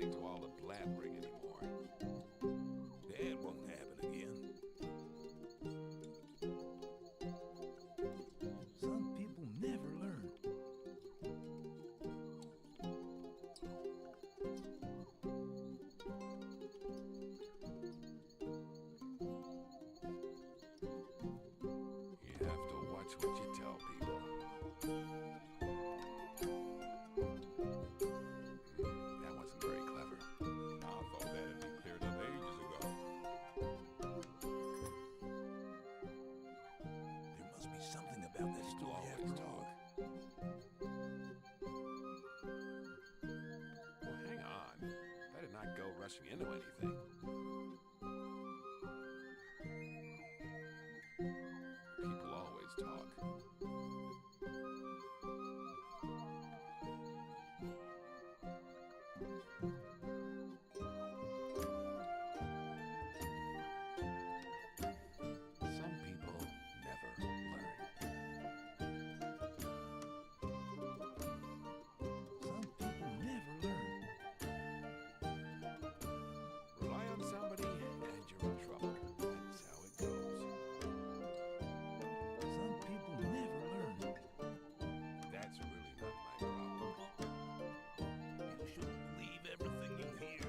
listening to all the blabbering anymore. That won't happen again. Some people never learn. You have to watch what you tell people. That wasn't very clever. I thought that had been cleared up ages ago. There must be something about that story Always after all. talk. Well, hang on. Better not go rushing into anything. People always talk. Some people never learn. Some people never learn. Rely on somebody and you're in trouble. That's how it goes. Some people never learn. That's really not my problem. You shouldn't believe everything you hear.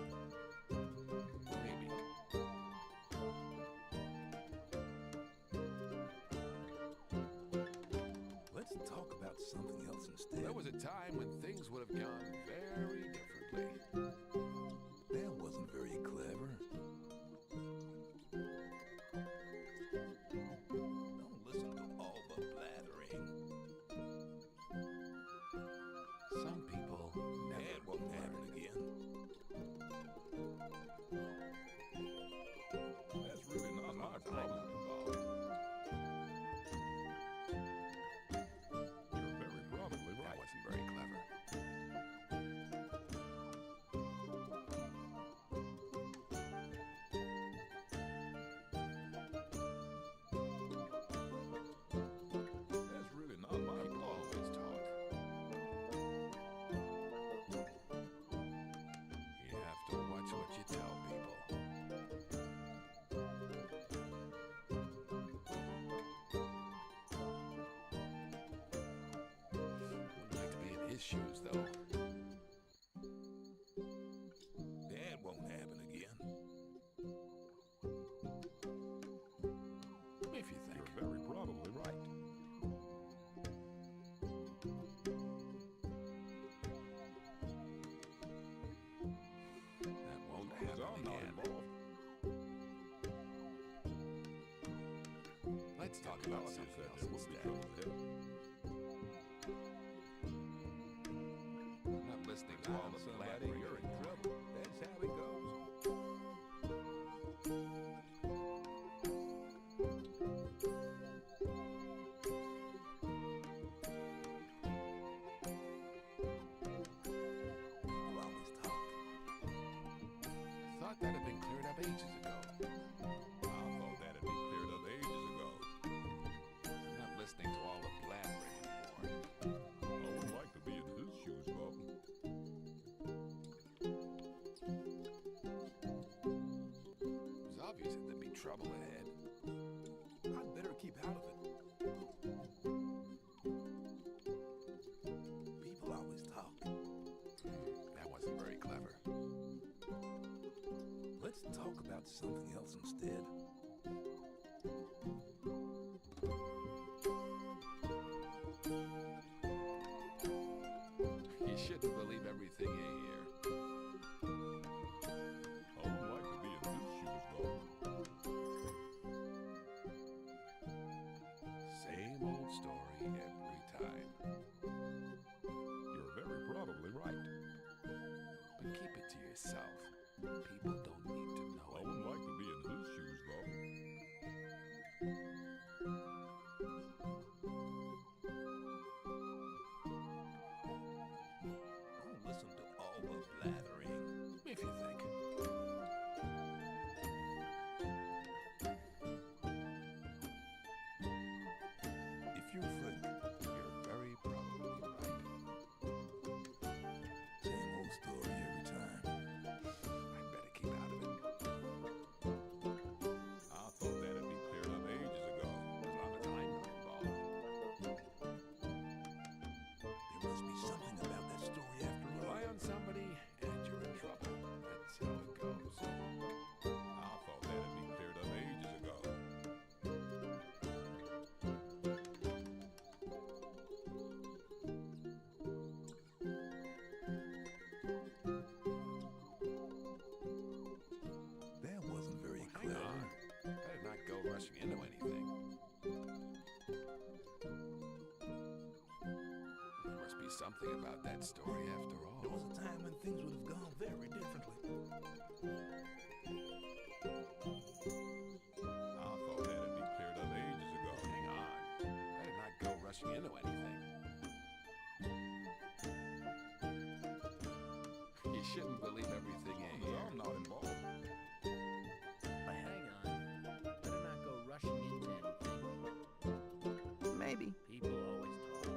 Maybe. Let's talk about something else instead. There was a time when things would have gone very differently. That wasn't very clever. Don't listen to all the blathering. Some people never That won't happen again. That's really not my problem. involved. You're very probably That right. wasn't very clever. That's really not my People problem. always talk. You have to watch what you tell people. Wouldn't like to be in his shoes, though. That won't happen again. If you think. You're very probably right. That won't Because happen I'm not again. involved. Let's talk about something else There will be instead. trouble ahead. I'm not listening to all the Somebody, blabbering. you're in trouble. That's how it goes. People always talk. Thought that had been cleared up ages ago. I thought that had been cleared up ages ago. I'm not listening to all the blabbering anymore. I would like to be in his shoes, Bob. It was obvious that there'd be trouble ahead. I'd better keep out of it. People always talk. That wasn't very clever. Let's talk about something else instead. You shouldn't believe everything you hear. I would like to be in his shoes, Bob. Same old story every time. You're very probably right. But keep it to yourself. People don't need to know I it. would like to be in his shoes, Bob. Don't listen to rushing into anything. There must be something about that story after all. There was a time when things would have gone very differently. I thought that had been cleared up ages ago. Hang on. I did not go rushing into anything. You shouldn't believe everything you hear. I'm not involved. Hang on. Better not go rushing into anything. Maybe. People always talk.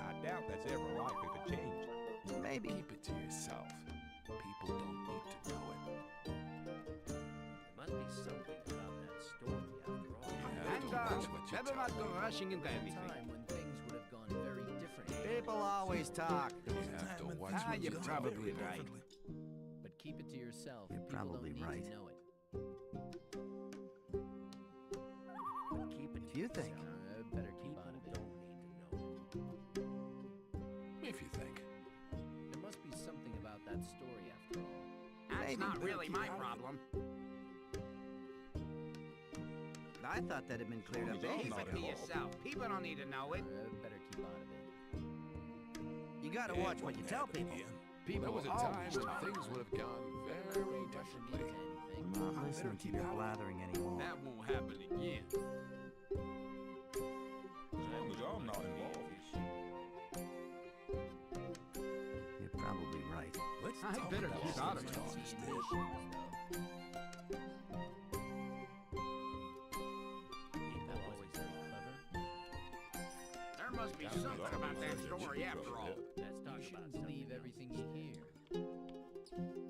I doubt that's ever likely to change. Maybe. Keep it to yourself. People don't need to know it. There must be something about that story after all. You have Hang to on. watch what you Better tell not go people. rushing into There was a anything. time when things would have gone very different. People always talk. You have to watch things what would you have you're gone tell probably very people. right. differently. But keep it to yourself. You're People probably don't need right. to know it. But keep it to you think. Better keep out of it. Don't need to know. If you think. There must be something about that story after all. That's Maybe. not Better really keep my out of it. problem. I thought that had been cleared up Keep ages Keep not it ago. to involved. yourself. People don't need to know it. Better keep out of it. You gotta That watch what won't you tell happen people. again. There was a time always when talk. things would have gone very differently. I'm not listening to your blathering anymore. That won't happen again. As long as I'm not involved. You're probably right. Let's I talk better about keep out of something it. else instead. People always very clever. There must be something about that story after all. Let's talk you shouldn't believe everything you hear.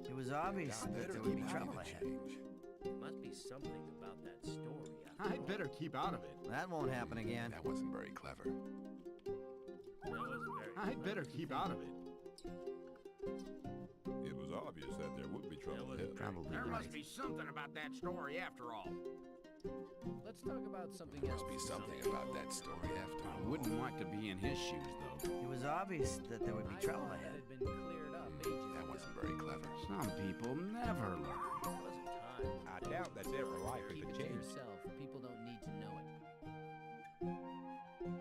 It was obvious that Better there would be keep out trouble of it. ahead. There must be something about that story after I better keep out of it. That won't happen again. That wasn't very clever. I better keep out of it. It was obvious that there would be trouble ahead. Probably There right. must be something about that story after all. Let's talk about something There else. must be something about that story after I all. wouldn't like to be in his shoes, though. It was obvious that there would be I trouble thought ahead. that had been cleared up ages That ago. wasn't very clever. Some people never learn. There was a time. I doubt that's ever likely Keep to it to change. yourself. People don't need to know it.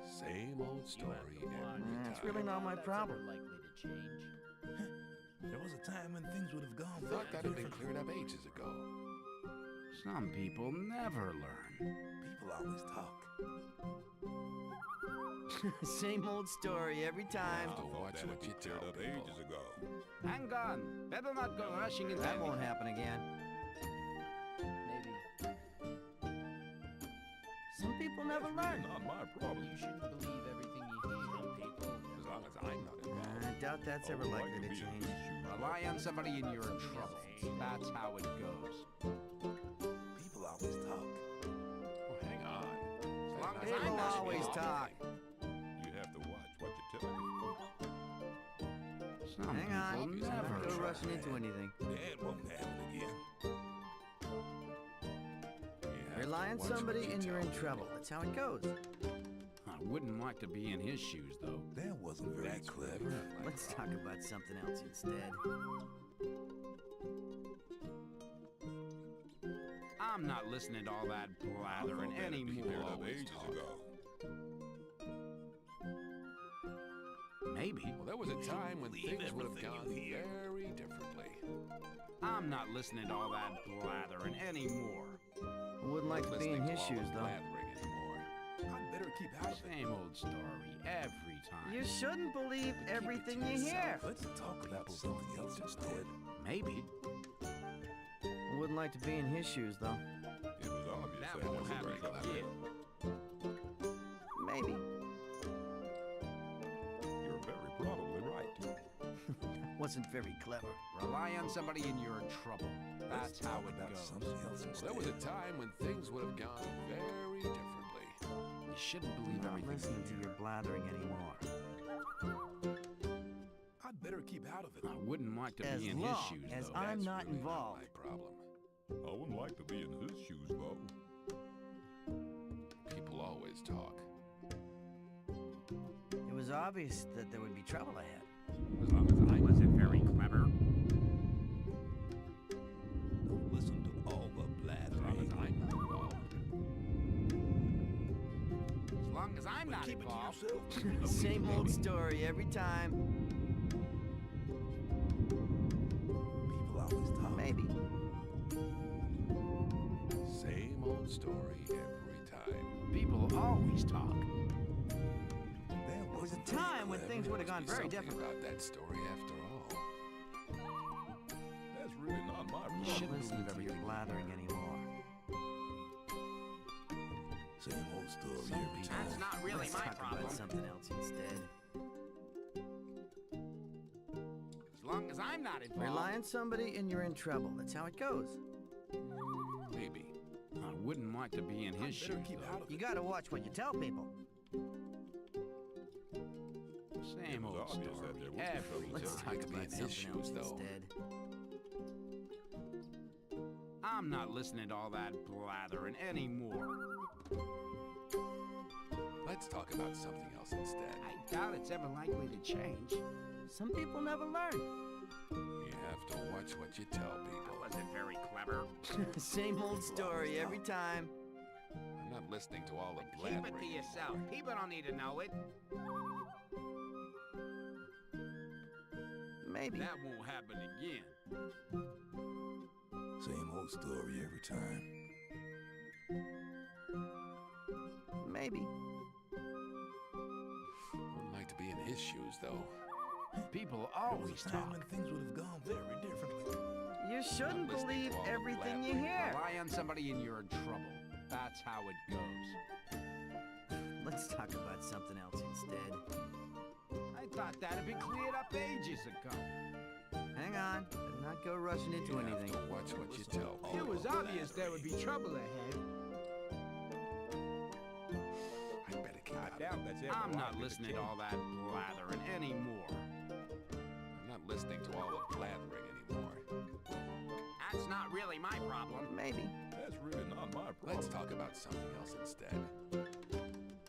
Same old story every time. It's really not my That's problem. ever likely to change. There was a time when things would have gone Thought that very had been differently. cleared up ages ago. Some people never learn. People always talk. Same old story every time. Have to I thought watch that what had you been tell cleared up people. ages ago. Hang on. Better not go rushing into That won't anything. happen again. Maybe. Some people never learn. Not my problem. You shouldn't believe everything you hear. Some people. As long as I'm not involved. I doubt that's ever I would like likely to be in change. his shoes. Rely on somebody and you're in trouble. That's how it goes. People always talk. Well, hang on. As long as That's I'm People not not always involved. talk. You have to watch what you tell people. Some Hang on. people I'm never not go learn. rushing into anything. That won't happen again. You have Rely to on watch somebody what you and you're tell in trouble. That's how it goes. I wouldn't like to be in his shoes, though. That wasn't very That's clever. really not my Let's talk problem. about something else instead. I'm not listening to all that I thought blathering that had been cleared anymore. up ages ago. Maybe. Well, there was a time when believe things would have everything gone you hear. very differently. I'm not listening to all that blathering anymore. I wouldn't like to be Listening in to his all shoes, this though. blathering anymore. I'd better keep out of it. Same old story every time. You shouldn't believe Keep it everything to you hear. Let's talk about People something don't else need to know instead. Maybe. I wouldn't like to be in his shoes, though. It was obvious That that there won't was happen very trouble again. ahead. Maybe. You're very probably right. Wasn't very clever. Rely on somebody and you're in trouble. Let's That's how talk it about goes. something else Well, instead. there was a time when things would have gone very differently. You shouldn't I'm believe not everything. listening to your blathering anymore. I'd better keep out of it. I wouldn't like to As be in his long shoes, as though. I'm That's not really involved. my problem. I wouldn't like to be in his shoes, though. People always talk. It was obvious that there would be trouble ahead. As long as I Was it very clever? Don't listen to all the As long as blathering. I'm not involved. long as I'm not Keep it to involved. yourself. Same old story every time. People always talk. Maybe. Same old story every time. People always talk. There was a time when things would have gone very Something different. about that story after all. That's really not my You problem. shouldn't listen to your blathering anymore. Same old story every time. That's not really Let's my talk problem. about something else instead. As long as I'm not involved. Rely on somebody and you're in trouble. That's how it goes. Maybe. I wouldn't want to be in his shoes, Keep though. out of You it. gotta watch what you tell people. Same It was old obvious story that there would be every trouble. Let's Don't talk like to be about in his something shoes, else though. instead. I'm not listening to all that blathering anymore. Let's talk about something else instead. I doubt it's ever likely to change. Some people never learn. You have to watch what you tell people. Wasn't very clever. Same old story every time. I'm not listening to all the Keep blathering. it to yourself. People don't need to know it. Maybe. That won't happen again. Same old story every time. Maybe. Wouldn't like to be in his shoes, though. People There was always a time talk. when things would have gone very differently. You shouldn't listening believe to all the everything you blabbering. hear. Rely on somebody and you're in trouble. That's how it goes. Let's talk about something else instead. I thought that had been cleared up ages ago. Hang on. Better not go rushing into You anything. have to watch what you tell people. It was obvious there would be trouble ahead. I better keep I out of it. doubt that's ever I'm not likely to listening to change. all that blathering anymore. I'm not listening to all the blathering anymore. That's not really my problem. Maybe. That's really not my problem. Let's talk about something else instead.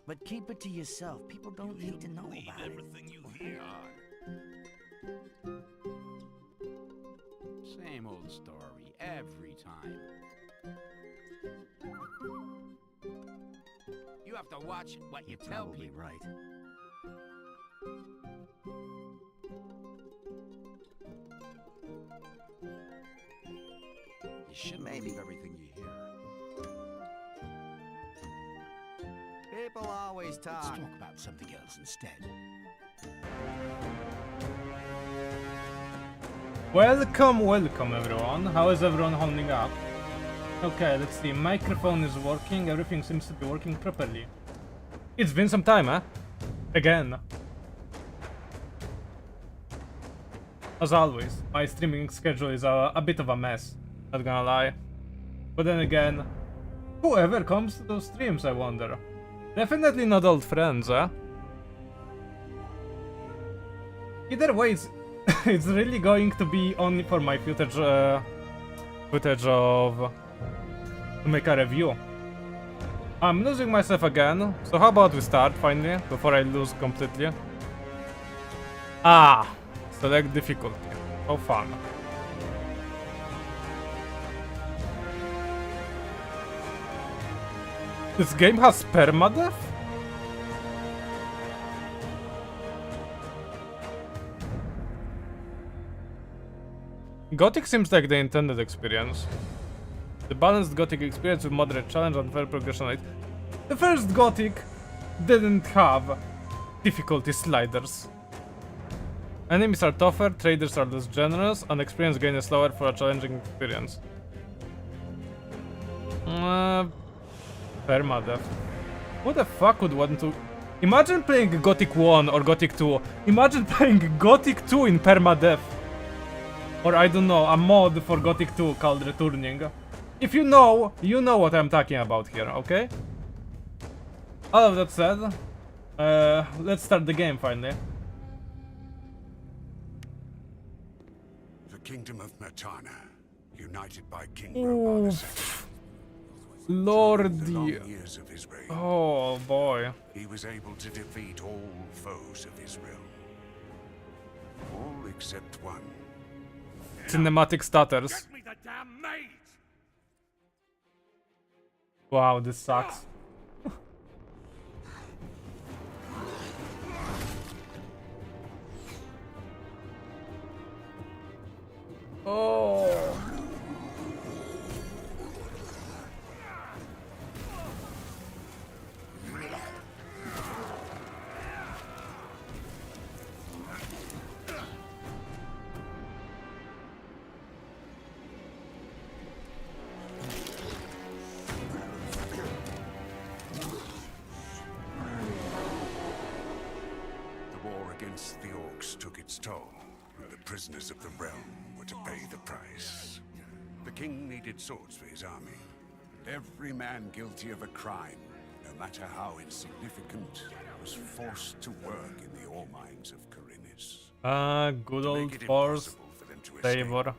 But keep it to yourself. People don't need to know Believe about it. everything you Hang hear. on. Same old story every time. You have to watch what you You're tell probably people. right. You shouldn't Maybe. believe everything you hear. People always Let's talk. talk about something else instead. Welcome everyone. How is everyone holding up? Okay, let's see. Microphone is working. Everything seems to be working properly. It's been some time, huh? Again. As always, my streaming schedule is a bit of a mess. Not gonna lie. But then again, whoever comes to those streams, I wonder. Definitely not old friends, huh? Either way, it's really going to be only for my footage of to make a review. I'm losing myself again, so how about we start finally before I lose completely? Ah, select difficulty. How fun. This game has permadeath? Gothic seems like the intended experience. The balanced Gothic experience with moderate challenge and fair progression rate. The first Gothic didn't have difficulty sliders. Enemies are tougher, traders are less generous, and experience gain is slower for a challenging experience. Permadeath. Who the fuck would want to... Imagine playing Gothic 1 or Gothic 2. Imagine playing Gothic 2 in permadeath. Or I don't know, a mod for Gothic 2 called Returning. If you know what I'm talking about here, okay? All of that said, let's start the game finally. The kingdom of Mertana, united by King Ooh, Robarus. The Lordy. long years of his reign, Oh boy. he was able to defeat all foes of his realm. All except one. Cinematic stutters. Get me the damn maid! Wow, this sucks. Once the orcs took its toll, the prisoners of the realm were to pay the price. The king needed swords for his army. Every man guilty of a crime, no matter how insignificant, was forced to work in the ore mines of Khorinis. Good To old make it force impossible for them to favor. escape,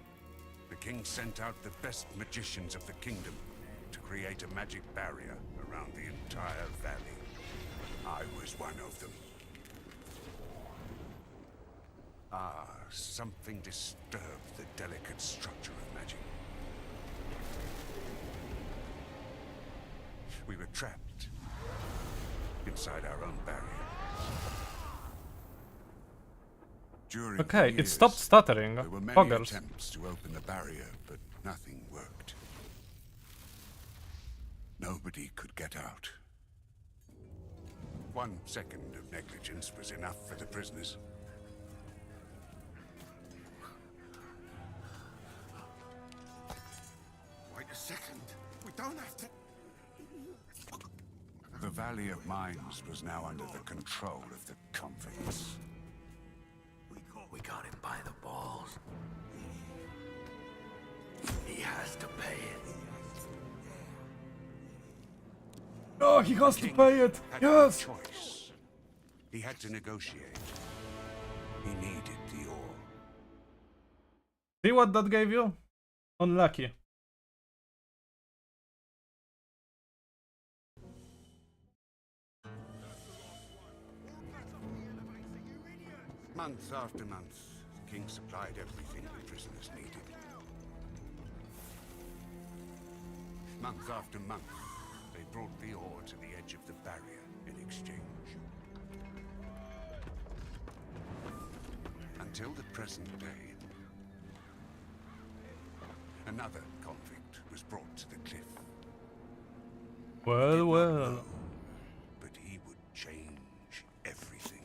the king sent out the best magicians of the kingdom to create a magic barrier around the entire valley. I was one of them. Something disturbed the delicate structure of magic. We were trapped inside our own barrier. During Okay, the it stopped years, stuttering. there were many Poggers. attempts to open the barrier, but nothing worked. Nobody could get out. 1 second of negligence was enough for the prisoners. Wait a second. We don't have to... The Valley of Mines was now under the control of the convicts. We got him by the balls. He has to pay it. Oh, he has to pay it. Had Yes. no choice. He had to negotiate. He needed the ore. See what that gave you? Unlucky. Month after month, the king supplied everything the prisoners needed. Month after month, they brought the ore to the edge of the barrier in exchange. Until the present day, another convict was brought to the cliff. Well, Did not well. know, but he would change everything.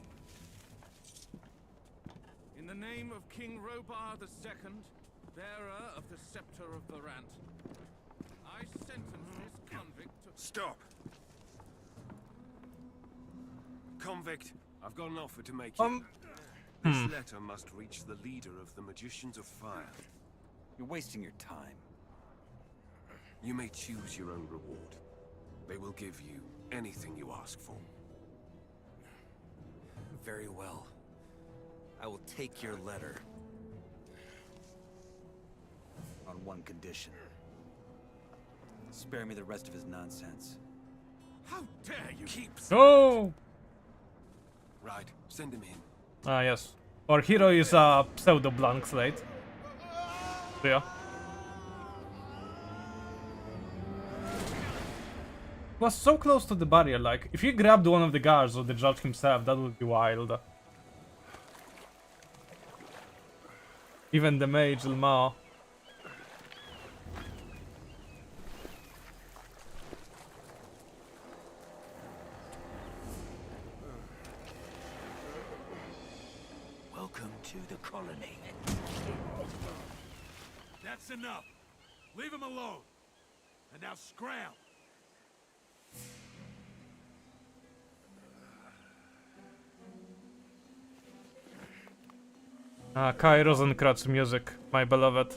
In the name of King Robar II, bearer of the Scepter of Varant, I sentence this convict to... Stop! Convict, I've got an offer to make you. This letter must reach the leader of the Magicians of Fire. You're wasting your time. You may choose your own reward. They will give you anything you ask for. Very well. I will take your letter. On one condition. Spare me the rest of his nonsense. How dare you keep... Oh! Right, send him in. Ah, yes. Our hero is a pseudo blank slate. So, yeah. Was so close to the barrier, like, if he grabbed one of the guards or the judge himself, that would be wild. Even the mage Ilma. Welcome to the colony. That's enough. Leave him alone. And now scram. Ah, Kai Rosenkratz music, my beloved.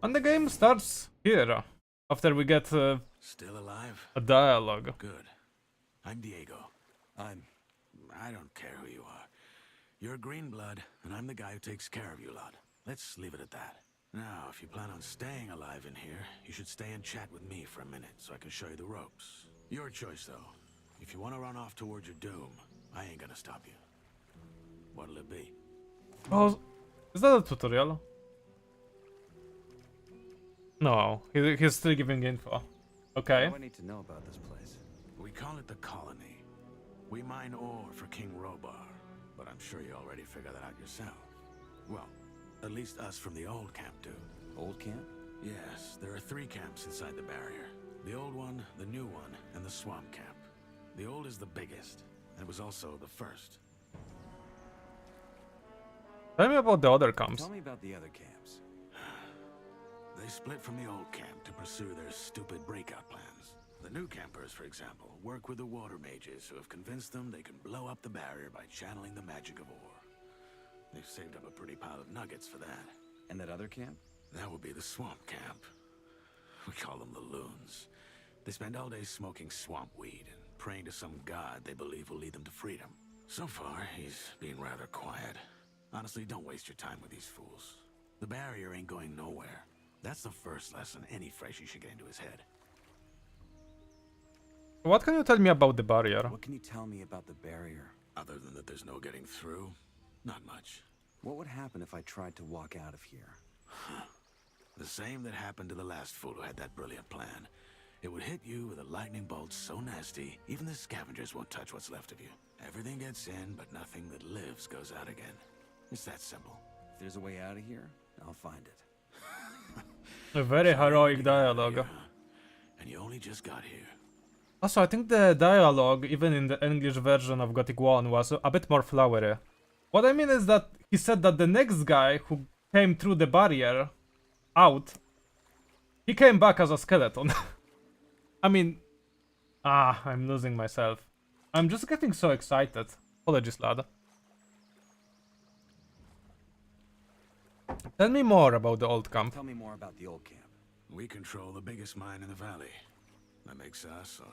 And the game starts here, after we get Still alive? a dialogue. Good. I'm Diego. I don't care who you are. You're a green blood, and I'm the guy who takes care of you lot. Let's leave it at that. Now, if you plan on staying alive in here, you should stay and chat with me for a minute so I can show you the ropes. Your choice, though. If you want to run off towards your doom, I ain't gonna stop you. What'll it be? Oh, is that a tutorial? No, he's still giving info. Okay. What do I need to know about this place? We call it the Colony. We mine ore for King Robar, but I'm sure you already figured that out yourself. Well, at least us from the old camp do. Old camp? Yes, there are 3 camps inside the barrier. The old one, the new one, and the swamp camp. The old is the biggest, and it was also the first. Tell me about the other camps. Tell me about the other camps. They split from the old camp to pursue their stupid breakout plans. The new campers, for example, work with the water mages who have convinced them they can blow up the barrier by channeling the magic of ore. They've saved up a pretty pile of nuggets for that. And that other camp? That would be the swamp camp. We call them the loons. They spend all day smoking swamp weed and praying to some god they believe will lead them to freedom. So far, he's being rather quiet. Honestly, don't waste your time with these fools. The barrier ain't going nowhere. That's the first lesson any freshie should get into his head. What can you tell me about the barrier? What can you tell me about the barrier? Other than that there's no getting through, not much. What would happen if I tried to walk out of here? The same that happened to the last fool who had that brilliant plan. It would hit you with a lightning bolt so nasty, even the scavengers won't touch what's left of you. Everything gets in, but nothing that lives goes out again. It's that simple. If there's a way out of here, I'll find it. A very heroic dialogue. Yeah. And you only just got here. Also, I think the dialogue, even in the English version of Gothic 1, was a bit more flowery. What I mean is that he said that the next guy who came through the barrier out, he came back as a skeleton. I mean, I'm losing myself. I'm just getting so excited. Apologies, lad. Tell me more about the old camp. Tell me more about the old camp. We control the biggest mine in the valley. That makes us, or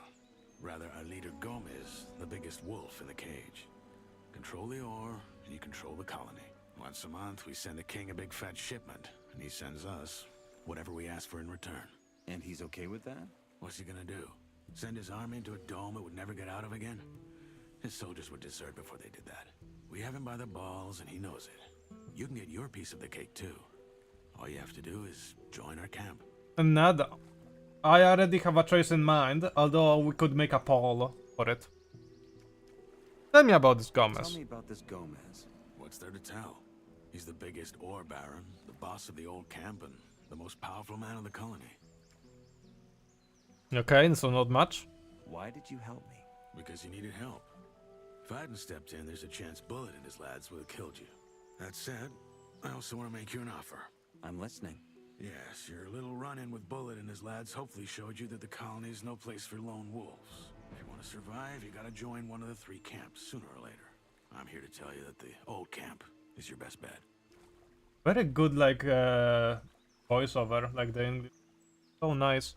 rather our leader Gomez, the biggest wolf in the cage. Control the ore, and you control the colony. Once a month, we send the king a big fat shipment, and he sends us whatever we ask for in return. And he's okay with that? What's he gonna do? Send his army into a dome it would never get out of again? His soldiers would desert before they did that. We have him by the balls, and he knows it. You can get your piece of the cake, too. All you have to do is join our camp. Nada. I already have a choice in mind, although we could make a poll for it. Tell me about this Gomez. Tell me about this Gomez. What's there to tell? He's the biggest ore baron, the boss of the old camp, and the most powerful man in the colony. Okay, so not much. Why did you help me? Because he needed help. If I hadn't stepped in, there's a chance Bullet and his lads would have killed you. That said, I also want to make you an offer. I'm listening. Yes, your little run-in with Bullet and his lads hopefully showed you that the colony is no place for lone wolves. If you want to survive, you gotta join one of the 3 camps, sooner or later. I'm here to tell you that the old camp is your best bet. Very good, like, voiceover, like the English. So nice.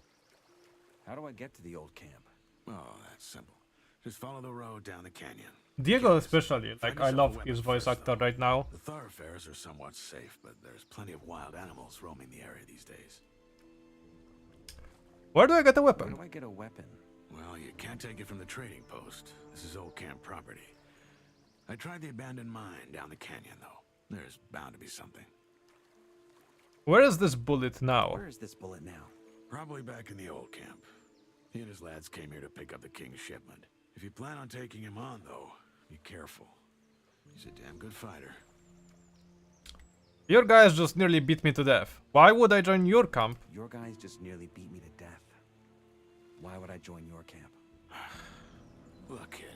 How do I get to the old camp? Oh, that's simple. Just follow the road down the canyon. Diego especially, like, I love his voice actor right now. The thoroughfares are somewhat safe, but there's plenty of wild animals roaming the area these days. Where do I get a Where weapon? do I get a weapon? Well, you can't take it from the trading post. This is old camp property. I tried the abandoned mine down the canyon, though. There's bound to be something. Where is this Bullet now? Where is this Bullet now? Probably back in the old camp. He and his lads came here to pick up the king's shipment. If you plan on taking him on, though, be careful. He's a damn good fighter. Your guys just nearly beat me to death. Why would I join your camp? Your guys just nearly beat me to death. Why would I join your camp? Look, kid,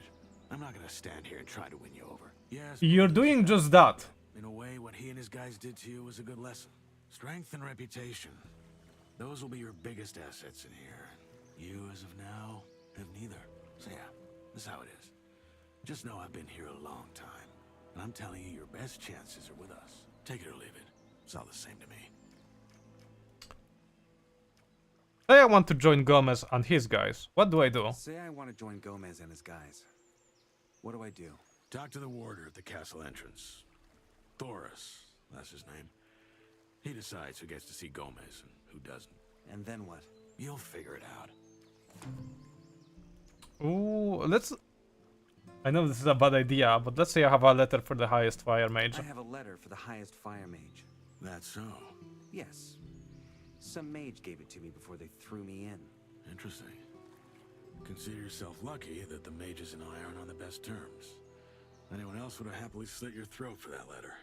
I'm not gonna stand here and try to win you over. Yes, You're doing just that. in a way, what he and his guys did to you was a good lesson. Strength and reputation. Those will be your biggest assets in here. You, as of now, have neither. So yeah, this is how it is. Just know I've been here a long time, and I'm telling you, your best chances are with us. Take it or leave it. It's all the same to me. Say I want to join Gomez and his guys. What do I do? Say I want to join Gomez and his guys. What do I do? Talk to the warder at the castle entrance. Thoris, that's his name. He decides who gets to see Gomez and who doesn't. And then what? You'll figure it out. Ooh, let's... I know this is a bad idea, but let's say I have a letter for the highest fire mage. I have a letter for the highest fire mage. That's so. Yes. Some mage gave it to me before they threw me in. Interesting. Consider yourself lucky that the mages and I aren't on the best terms. Anyone else would have happily slit your throat for that letter.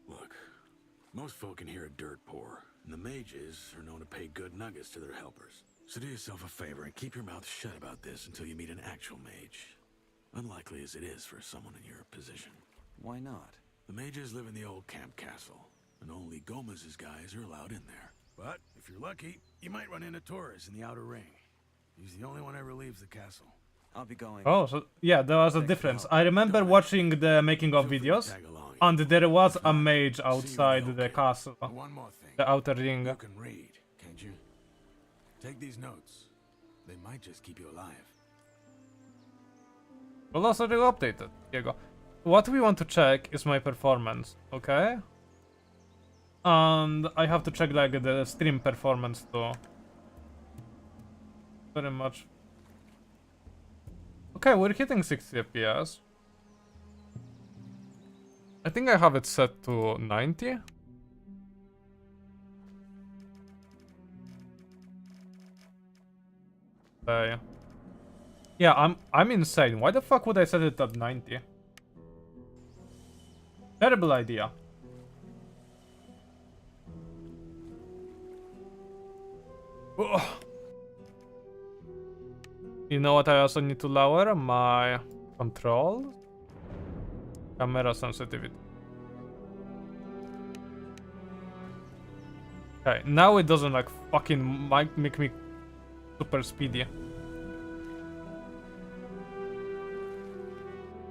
Look, most folk in here are dirt poor, and the mages are known to pay good nuggets to their helpers. So do yourself a favor and keep your mouth shut about this until you meet an actual mage. Unlikely as it is for someone in your position. Why not? The mages live in the old camp castle, and only Gomez's guys are allowed in there. But if you're lucky, you might run into Torres in the outer ring. He's the only one ever leaves the castle. I'll be going. Oh, so yeah, there was a difference. I remember watching the making of videos, and there was a mage outside the castle, One more thing. the outer ring. You can read, can't you? Take these notes. They might just keep you alive. Velocity updated. Here you go. What we want to check is my performance, okay? And I have to check like the stream performance too. Very much. Okay, we're hitting 60 FPS. I think I have it set to 90. Yeah, I'm insane. Why the fuck would I set it at 90? Terrible idea. Ugh. You know what I also need to lower? My control? Camera sensitivity. Okay, now it doesn't like fucking make me super speedy.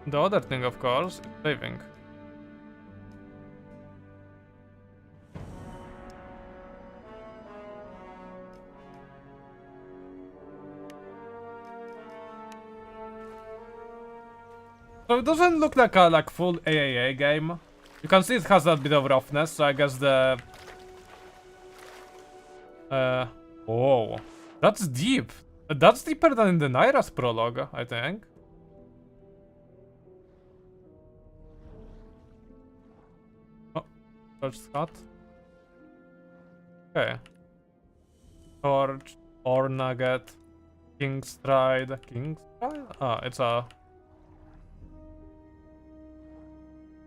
The other thing, of course, is saving. So it doesn't look like a full AAA game. You can see it has that bit of roughness, so I guess the... Whoa. That's deep. That's deeper than in the Naira's prologue, I think. Oh, Torch Scott. Okay. Torch, Ore Nugget, King's Stride. King's Stride? Ah, it's a...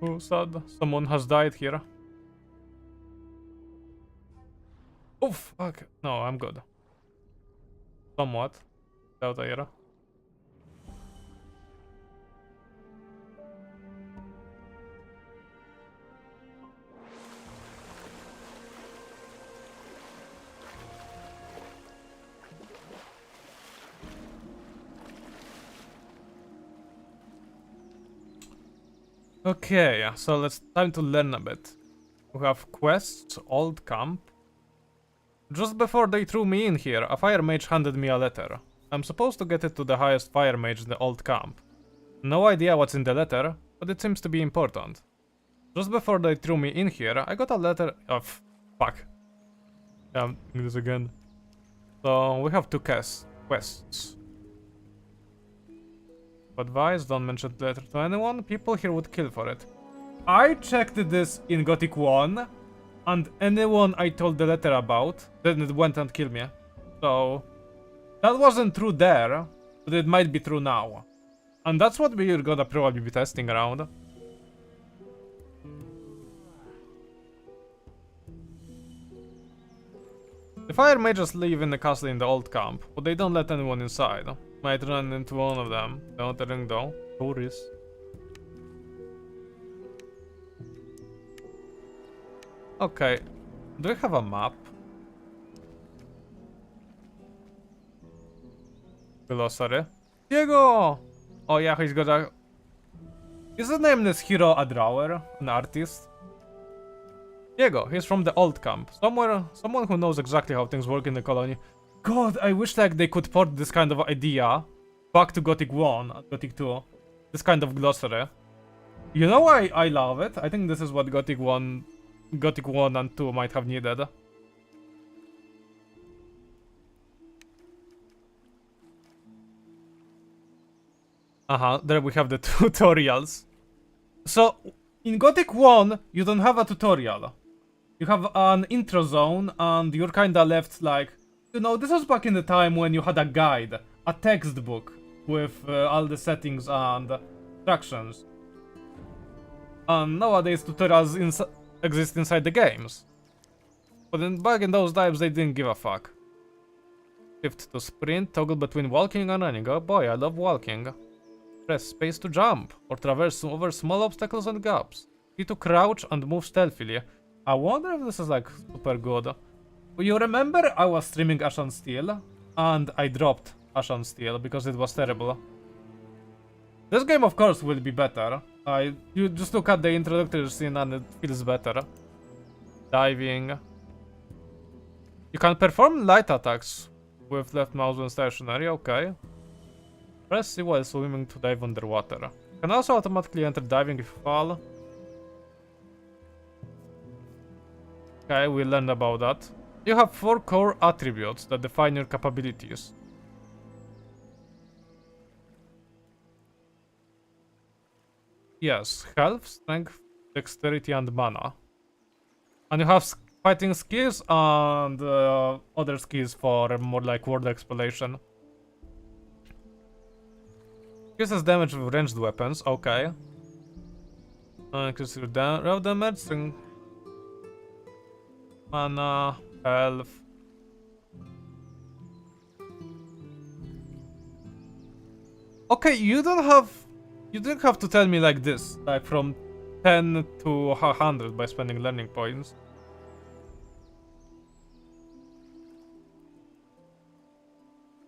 Oh, sad. Someone has died here. Oh, fuck. No, I'm good. Somewhat. Without a era. Okay, so it's time to learn a bit. We have quests, old camp. Just before they threw me in here, a fire mage handed me a letter. I'm supposed to get it to the highest fire mage in the old camp. No idea what's in the letter, but it seems to be important. Just before they threw me in here, I got a letter of... fuck. Yeah, I'm doing this again. So, we have two quests. Advice, don't mention the letter to anyone. People here would kill for it. I checked this in Gothic 1, and anyone I told the letter about, then it went and killed me. So, that wasn't true there, but it might be true now. And that's what we're gonna probably be testing around. The fire mages live in the castle in the old camp, but they don't let anyone inside. Might run into one of them. Don't ring though. Tourists. Okay. Do we have a map? Glossary. Diego! Oh yeah, he's got a... Is the name this hero a drawer? An artist? Diego, he's from the old camp. Someone who knows exactly how things work in the colony. God, I wish like they could port this kind of idea back to Gothic 1 and Gothic 2. This kind of glossary. You know why I love it? I think this is what Gothic 1 and 2 might have needed. There we have the tutorials. So, in Gothic 1, you don't have a tutorial. You have an intro zone and you're kinda left like... You know, this was back in the time when you had a guide, a textbook with all the settings and instructions. And nowadays tutorials exist inside the games. But back in those times they didn't give a fuck. Shift to sprint, toggle between walking and running. Oh boy, I love walking. Press space to jump, or traverse over small obstacles and gaps. E to crouch and move stealthily. I wonder if this is like super good. You remember I was streaming Ashen Steel, and I dropped Ashen Steel because it was terrible. This game, of course, will be better. You just look at the introductory scene and it feels better. Diving. You can perform light attacks with left mouse when stationary, okay. Press C while swimming to dive underwater. You can also automatically enter diving if you fall. Okay, we learned about that. You have 4 core attributes that define your capabilities. Yes, health, strength, dexterity, and mana. And you have fighting skills and other skills for more like world exploration. Increases damage with ranged weapons, okay. Increases your raw damage, strength, mana, health. Okay, you didn't have to tell me like this, like from 10 to 100 by spending learning points.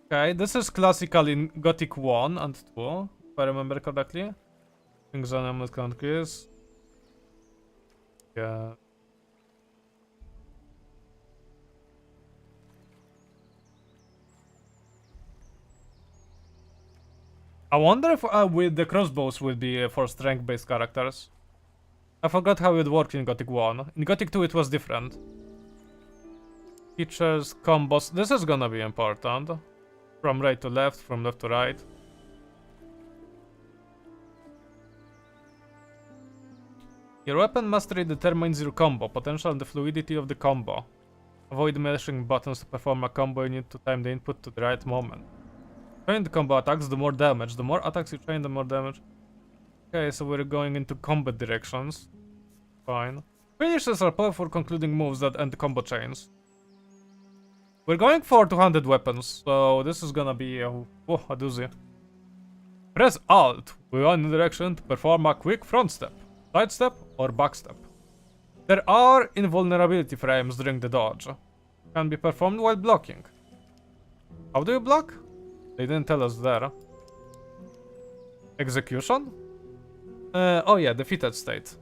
Okay, this is classical in Gothic 1 and 2, if I remember correctly. Things on animal countries. Yeah. I wonder if with the crossbows will be for strength-based characters. I forgot how it worked in Gothic 1. In Gothic 2 it was different. Features, combos. This is gonna be important. From right to left, from left to right. Your weapon mastery determines your combo, potential and the fluidity of the combo. Avoid mashing buttons to perform a combo, you need to time the input to the right moment. Train the combo attacks, do more damage. The more attacks you train, the more damage. Okay, so we're going into combat directions. Fine. Finishes are powerful concluding moves that end combo chains. We're going for 200 weapons, so this is gonna be a doozy. Press Alt with one direction to perform a quick front step, side step, or back step. There are invulnerability frames during the dodge. Can be performed while blocking. How do you block? They didn't tell us there. Execution? Oh yeah, defeated state.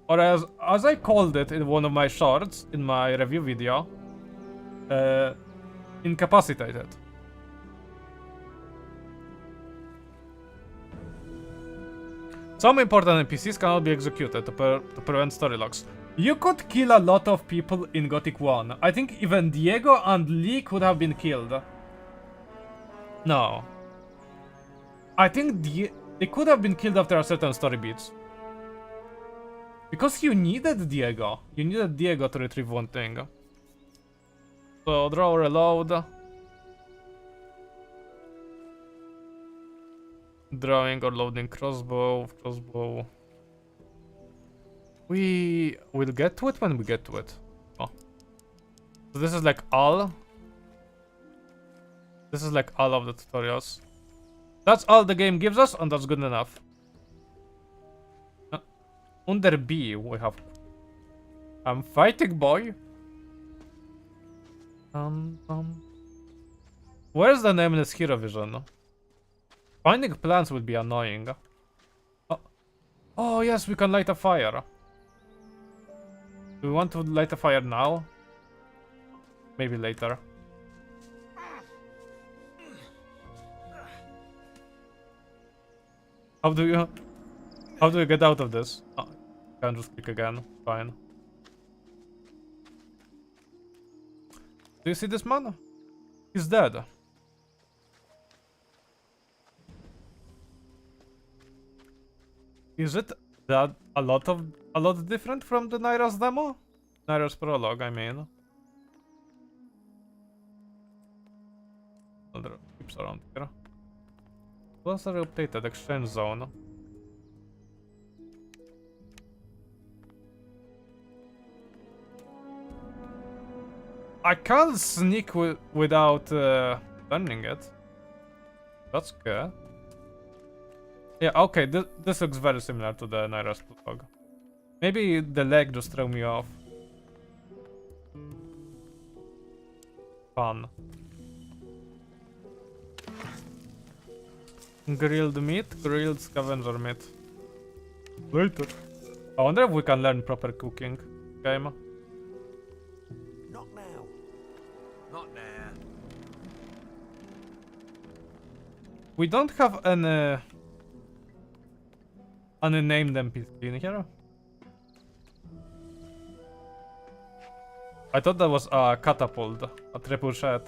Or as I called it in one of my shorts in my review video, incapacitated. Some important NPCs cannot be executed to prevent story logs. You could kill a lot of people in Gothic 1. I think even Diego and Lee could have been killed. No. I think they could have been killed after a certain story beats. Because you needed Diego. You needed Diego to retrieve one thing. So draw, reload. Drawing or loading crossbow. We will get to it when we get to it. Oh. So this is like all. This is like all of the tutorials. That's all the game gives us, and that's good enough. Under B, we have... I'm fighting, boy. Where's the nameless hero vision? Finding plants would be annoying. Oh yes, we can light a fire. Do we want to light a fire now? Maybe later. How do you get out of this? Oh, can't just click again. Fine. Do you see this man? He's dead. Is it that a lot different from the Naira's demo? Naira's prologue, I mean. Other keeps around here. What's the updated exchange zone? I can't sneak without learning it. That's good. Yeah, okay, this looks very similar to the Naira's prologue. Maybe the leg just threw me off. Fun. Grilled meat, grilled scavenger meat. Later. I wonder if we can learn proper cooking game. Not now. Not now. We don't have any named NPC in here. I thought that was a catapult, a triple shot.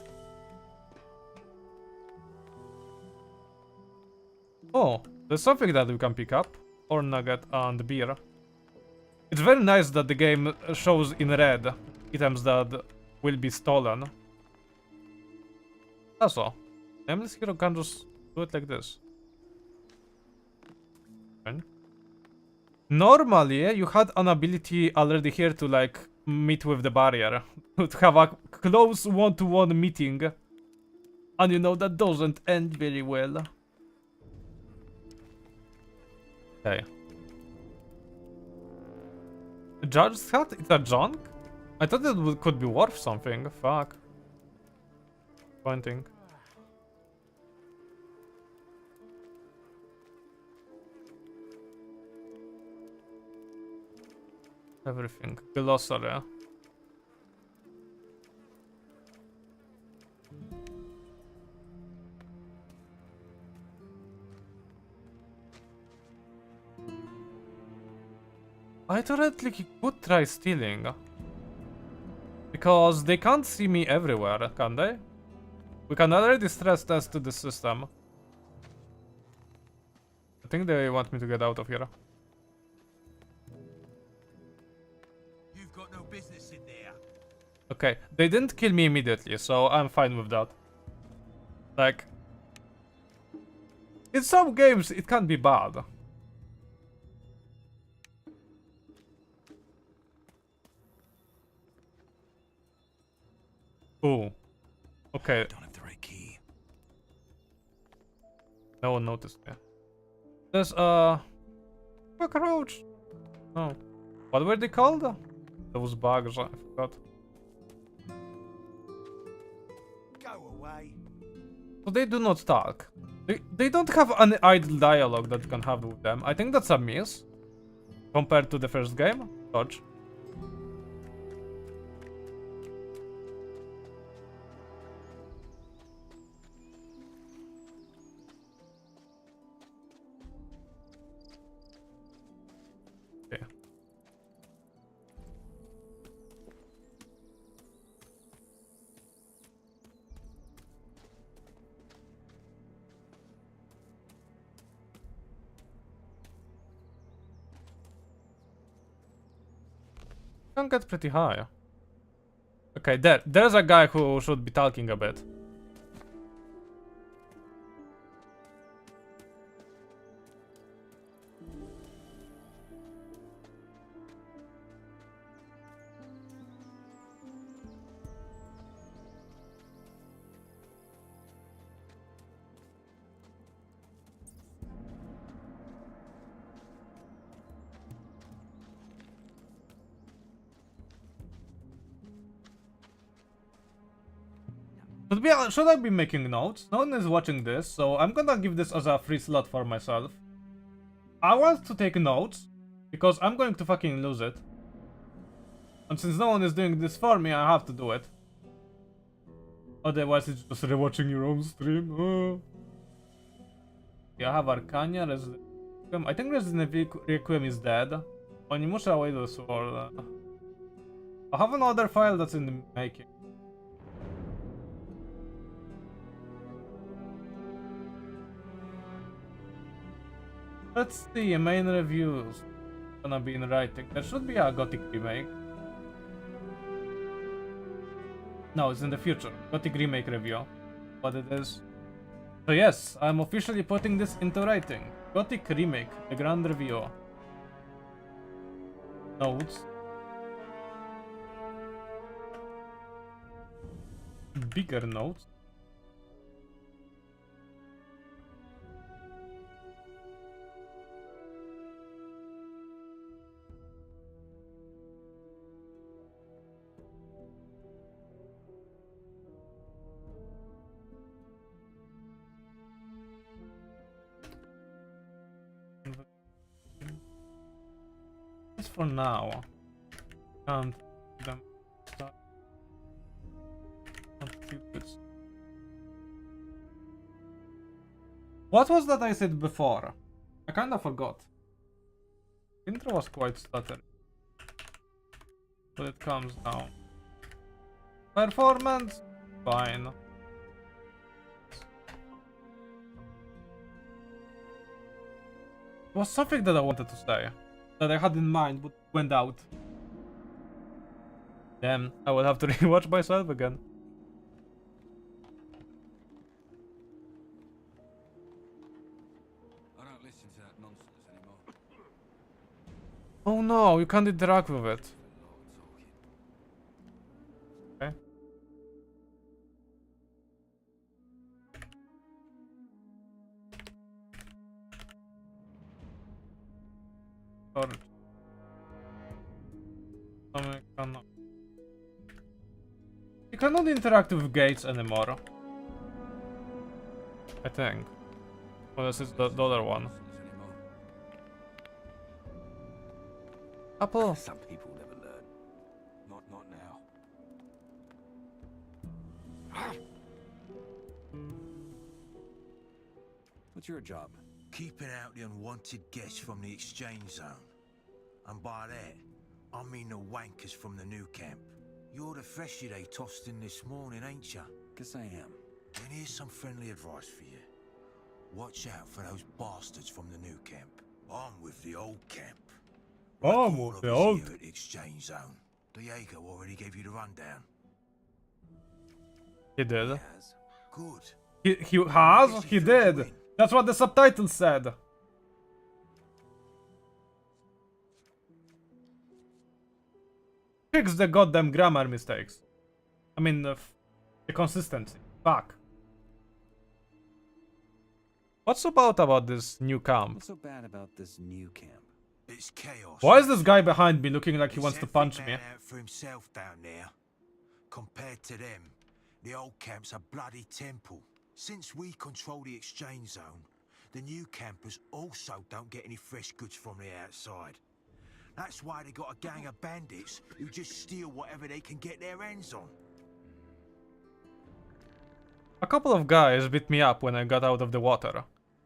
Oh, there's something that we can pick up. Or nugget and beer. It's very nice that the game shows in red items that will be stolen. That's all. Nameless hero can just do it like this. Okay. Normally, you had an ability already here to like meet with the barrier. To have a close one-to-one meeting. And you know that doesn't end very well. Okay. Judge's hat? It's a junk? I thought it could be worth something. Fuck. Pointing. Everything. Glossary. I theoretically could try stealing. Because they can't see me everywhere, can they? We can already stress test to the system. I think they want me to get out of here. You've got no business in there. Okay, they didn't kill me immediately, so I'm fine with that. Like... in some games, it can be bad. Ooh. Okay. Don't have the right key. No one noticed me. There's a cockroach. Oh. What were they called? Those bugs, I forgot. Go away. So they do not talk. They don't have any idle dialogue that you can have with them. I think that's a miss. Compared to the first game. Dodge. Can get pretty high. Okay, there's a guy who should be talking a bit. Should I be making notes? No one is watching this, so I'm gonna give this as a free slot for myself. I want to take notes, because I'm going to fucking lose it. And since no one is doing this for me, I have to do it. Otherwise it's just rewatching your own stream. Yeah, I have Arcania, Requiem. I think Resident Evil Requiem is dead. Oni muszę wait the sword. I have another file that's in the making. Let's see, main reviews. Gonna be in writing. There should be a Gothic Remake. No, it's in the future. Gothic Remake review. What it is. So yes, I'm officially putting this into writing. Gothic Remake, the grand review. Notes. Bigger notes. just for now. Can't them start. Can't keep this. What was that I said before? I kinda forgot. Intro was quite stuttery. But it comes down. Performance? Fine. It was something that I wanted to say. That I had in mind but went out. Damn, I will have to rewatch myself again. I don't listen to that nonsense anymore. Oh no, you can't interact with it. Okay. Sorry. You cannot interact with gates anymore. I think. Unless it's the other one. Apple. Some people never learn. Not now. What's your job? Keeping out the unwanted guests from the exchange zone. And by that, I mean the wankers from the new camp. You're the freshie they tossed in this morning, ain't ya? Guess I am. Then here's some friendly advice for you. Watch out for those bastards from the new camp. I'm with the old camp. I'm All with of the us old. here at the exchange zone. Diego already gave you the rundown. He did. Yes. Good. He has? He did. That's what the subtitle said. Fix the goddamn grammar mistakes. I mean, the consistency. Fuck. What's so bad about this new camp? What's so bad about this new camp? It's chaos. Why is this guy behind me looking like he wants to punch Every me? man out for himself down there. Compared to them, the old camp's a bloody temple. Since we control the exchange zone, the new campers also don't get any fresh goods from the outside. That's why they got a gang of bandits who just steal whatever they can get their hands on. A couple of guys beat me up when I got out of the water.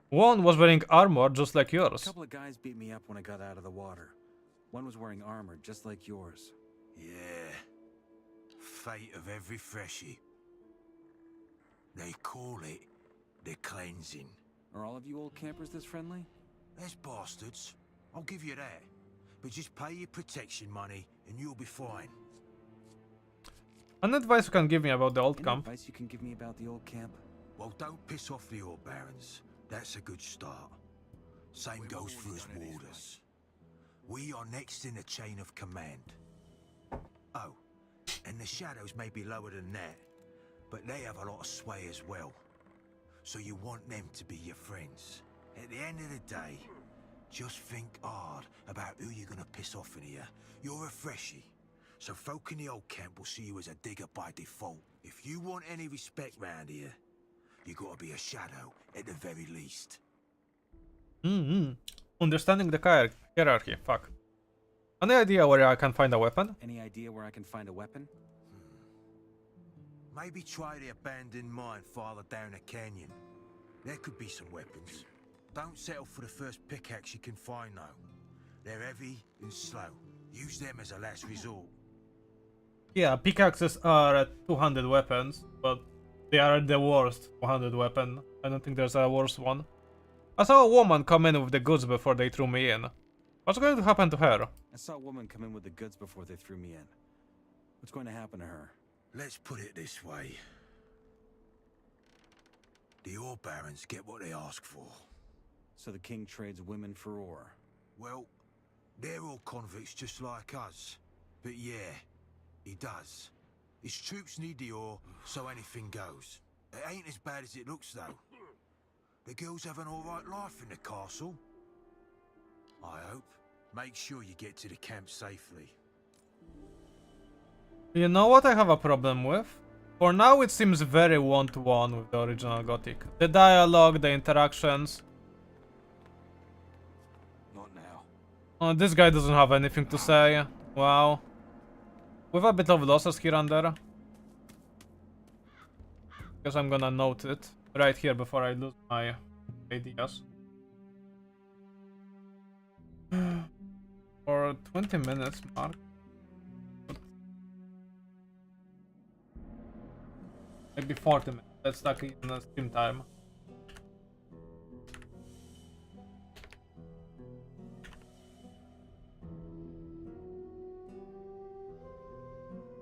One was wearing armor just like A yours. couple of guys beat me up when I got out of the water. One was wearing armor, just like yours. Yeah. Fate of every freshie. They call it the cleansing. Are all of you old campers this friendly? There's bastards. I'll give you that. But just pay your protection money and you'll be fine. An advice you can give me about the old Any camp? advice you can give me about the old camp? Well, don't piss off the Ore Barons. That's a good start. Same goes for us warders. We are next in the chain of command. Oh, and the Shadows may be lower than that, but they have a lot of sway as well. So you want them to be your friends. At the end of the day, just think hard about who you're gonna piss off in here. You're a freshie, so folk in the old camp will see you as a digger by default. If you want any respect round here, you gotta be a shadow at the very least. Understanding the hierarchy. Fuck. Any idea where I can find a weapon? Any idea where I can find a weapon? Maybe try the abandoned mine farther down the canyon. There could be some weapons. Don't settle for the first pickaxe you can find though. They're heavy and slow. Use them as a last resort. Yeah, pickaxes are at 200 weapons, but they are the worst 200 weapon. I don't think there's a worse one. I saw a woman come in with the goods before they threw me in. What's going to happen to her? I saw a woman come in with the goods before they threw me in. What's going to happen to her? Let's put it this way. The Ore Barons get what they ask for. So the king trades women for ore. Well, they're all convicts just like us. But yeah, he does. His troops need the ore, so anything goes. It ain't as bad as it looks, though. The girls have an alright life in the castle. I hope. Make sure you get to the camp safely. You know what I have a problem with? For now it seems very one-to-one with the original Gothic. The dialogue, the interactions. Not now. Oh, this guy doesn't have anything to say. Wow. With a bit of losses here and there. Guess I'm gonna note it right here before I lose my ideas. For 20 minutes mark. Maybe 40 minutes. Let's stack it in the stream time.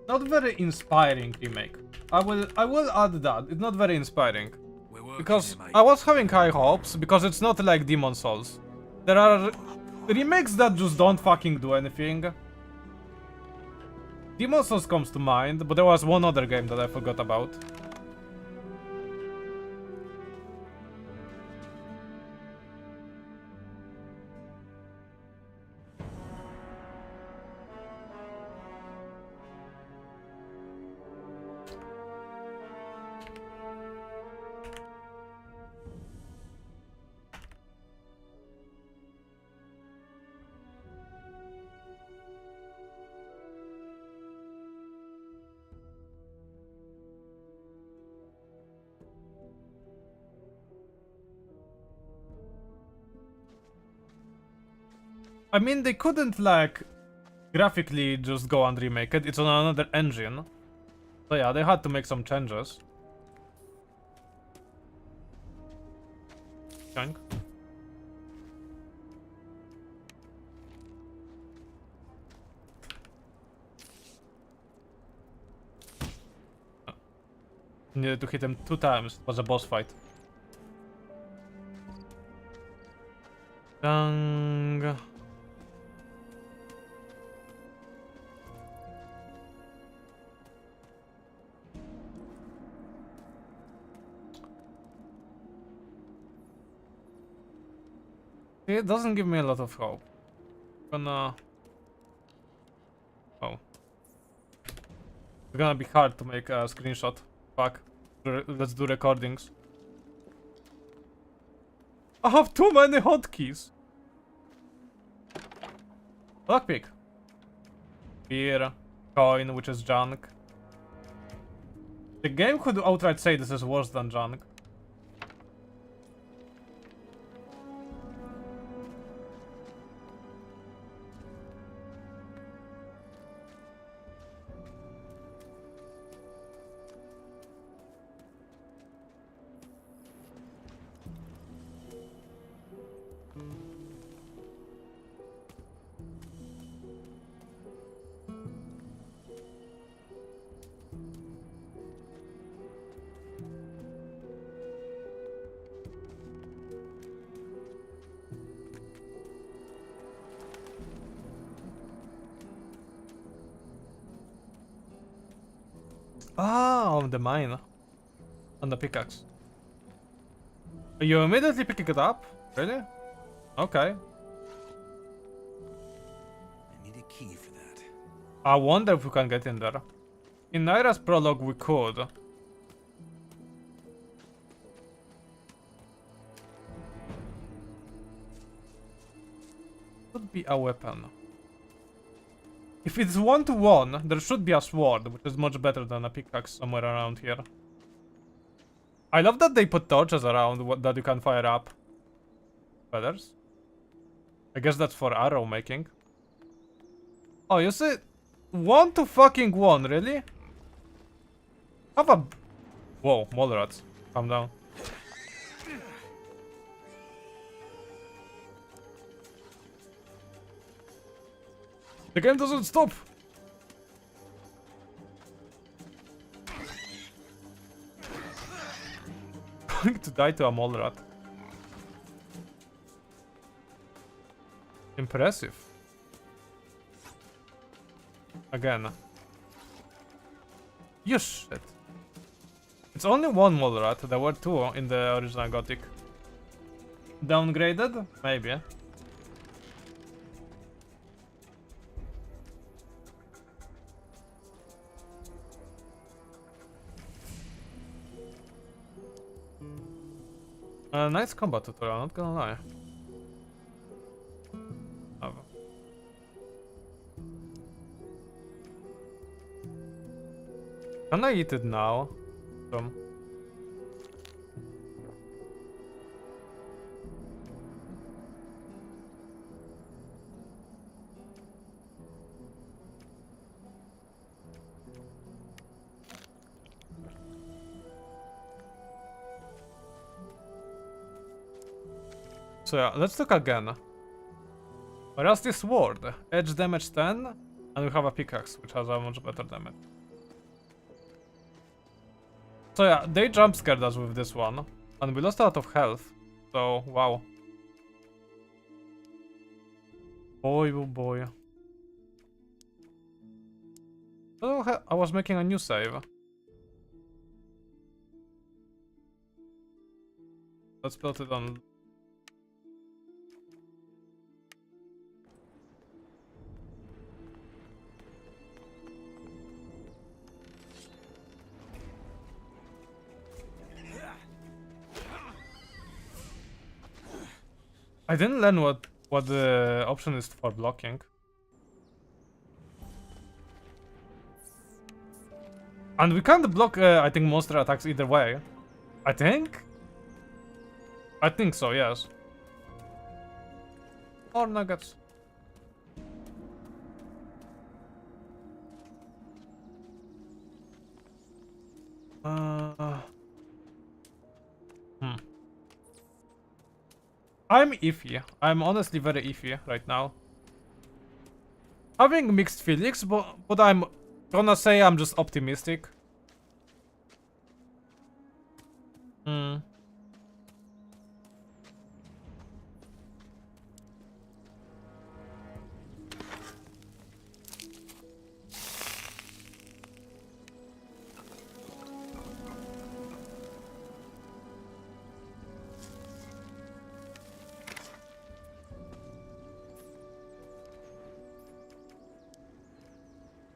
Not very inspiring remake. I will add that. It's not very inspiring. Because I was having high hopes, because it's not like Demon Souls. There are remakes that just don't fucking do anything. Demon Souls comes to mind, but there was one other game that I forgot about. I mean, they couldn't, like, graphically just go and remake it. It's on another engine. So yeah, they had to make some changes. Chunk. Needed to hit him 2 times. It was a boss fight. Dang. It doesn't give me a lot of hope. Gonna... Oh. It's gonna be hard to make a screenshot. Fuck. Let's do recordings. I have too many hotkeys. Lockpick. Beer. Coin, which is junk. The game could outright say this is worse than junk. Ah, on the mine. On the pickaxe. Are you immediately picking it up? Really? Okay. I need a key for that. I wonder if we can get in there. In Naira's prologue we could. Could be a weapon. If it's 1-to-1, there should be a sword, which is much better than a pickaxe somewhere around here. I love that they put torches around that you can fire up. Feathers? I guess that's for arrow making. Oh, you see? 1-to-fucking-1, really? Have a... Whoa, mole rats. Calm down. The game doesn't stop! Going to die to a mole rat. Impressive. Again. You shit. It's only one mole rat, there were 2 in the original Gothic. Downgraded? Maybe. Nice combat tutorial, not gonna lie. Oh. Can I eat it now? So yeah, let's look again. Rusty sword, edge damage 10, and we have a pickaxe which has a much better damage. So yeah, they jump scared us with this one, and we lost a lot of health. So wow. Boy, oh boy. Oh, I was making a new save. Let's build it on. I didn't learn what the option is for blocking. And we can't block, I think, monster attacks either way. I think so, yes. Or nuggets. I'm iffy. I'm honestly very iffy right now. Having mixed feelings, but I'm gonna say I'm just optimistic.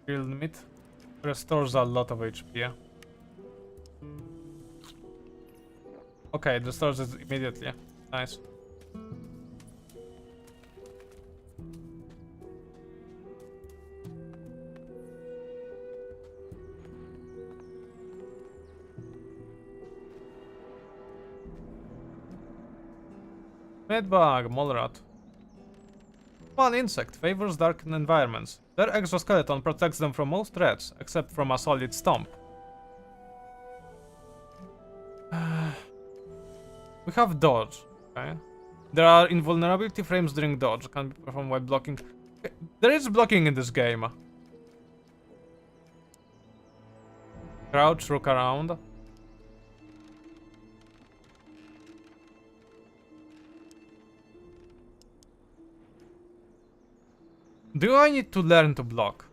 Grilled meat restores a lot of HP. Okay, it restores it immediately. Nice. Medbug, mole rat. One insect favors dark environments. Their exoskeleton protects them from most threats, except from a solid stomp. We have dodge. Okay. There are invulnerability frames during dodge. Can be performed while blocking. Okay. There is blocking in this game. Crouch, look around. Do I need to learn to block?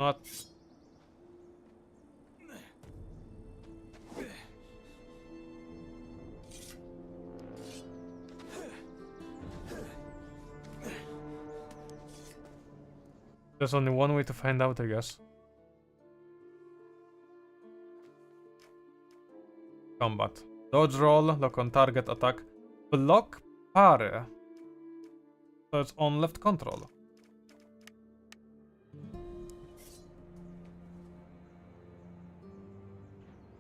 Not. There's only one way to find out, I guess. Combat. Dodge roll, lock on target, attack. Block parry. So it's on left control.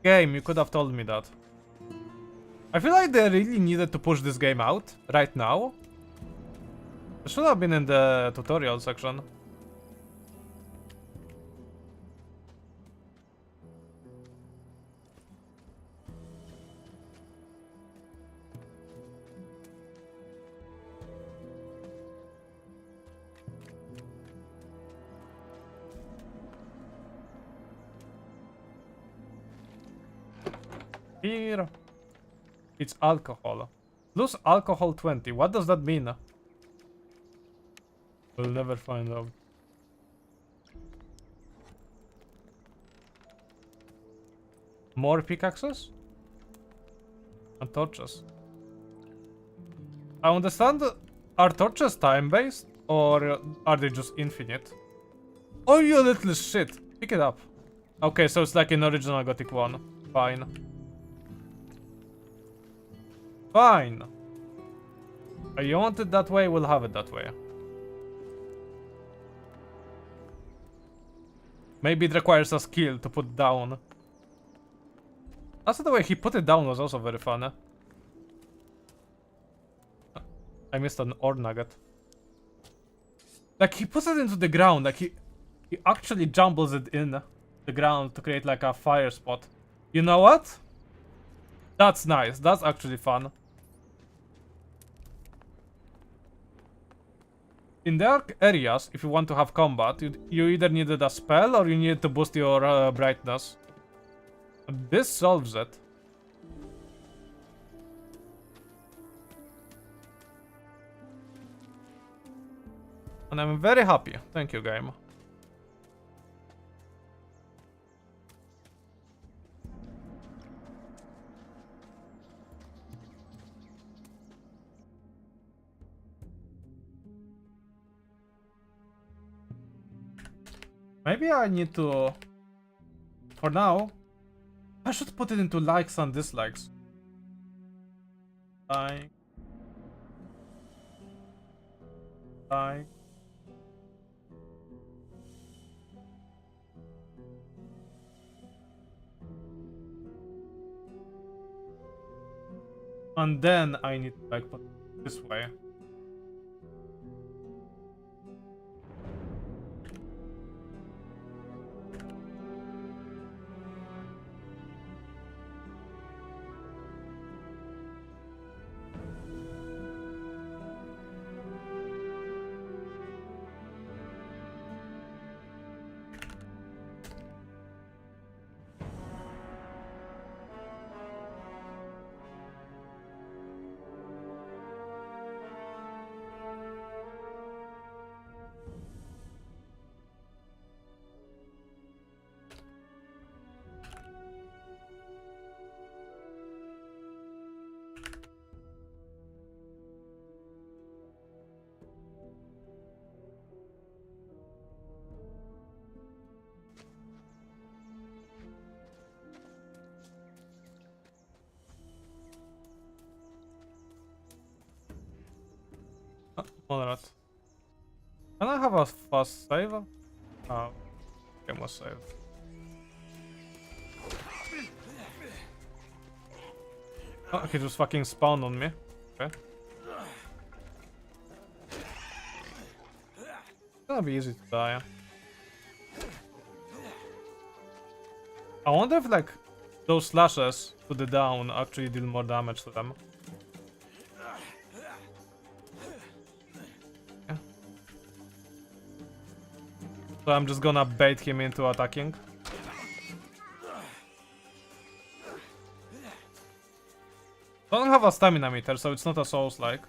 Game, you could have told me that. I feel like they really needed to push this game out right now. It should have been in the tutorial section. Here. It's alcohol. Lose alcohol 20. What does that mean? We'll never find out. More pickaxes? And torches. I understand. Are torches time-based? Or are they just infinite? Oh, you little shit. Pick it up. Okay, so it's like an original Gothic 1. Fine. Fine. You want it that way, we'll have it that way. Maybe it requires a skill to put down. Also, the way he put it down was also very fun. I missed an ore nugget. Like, he puts it into the ground, like he actually jumbles it in the ground to create like a fire spot. You know what? That's nice, that's actually fun. In dark areas, if you want to have combat, you either needed a spell or you needed to boost your brightness. This solves it. And I'm very happy. Thank you, game. Maybe I need to... For now, I should put it into likes and dislikes. Like... And then I need to like put it this way. Alright. Can I have a fast save? Oh, game was saved. Oh, he just fucking spawned on me. Okay. It's gonna be easy to die. I wonder if like those slashes to the down actually deal more damage to them. So I'm just gonna bait him into attacking. I don't have a stamina meter, so it's not a Souls-like.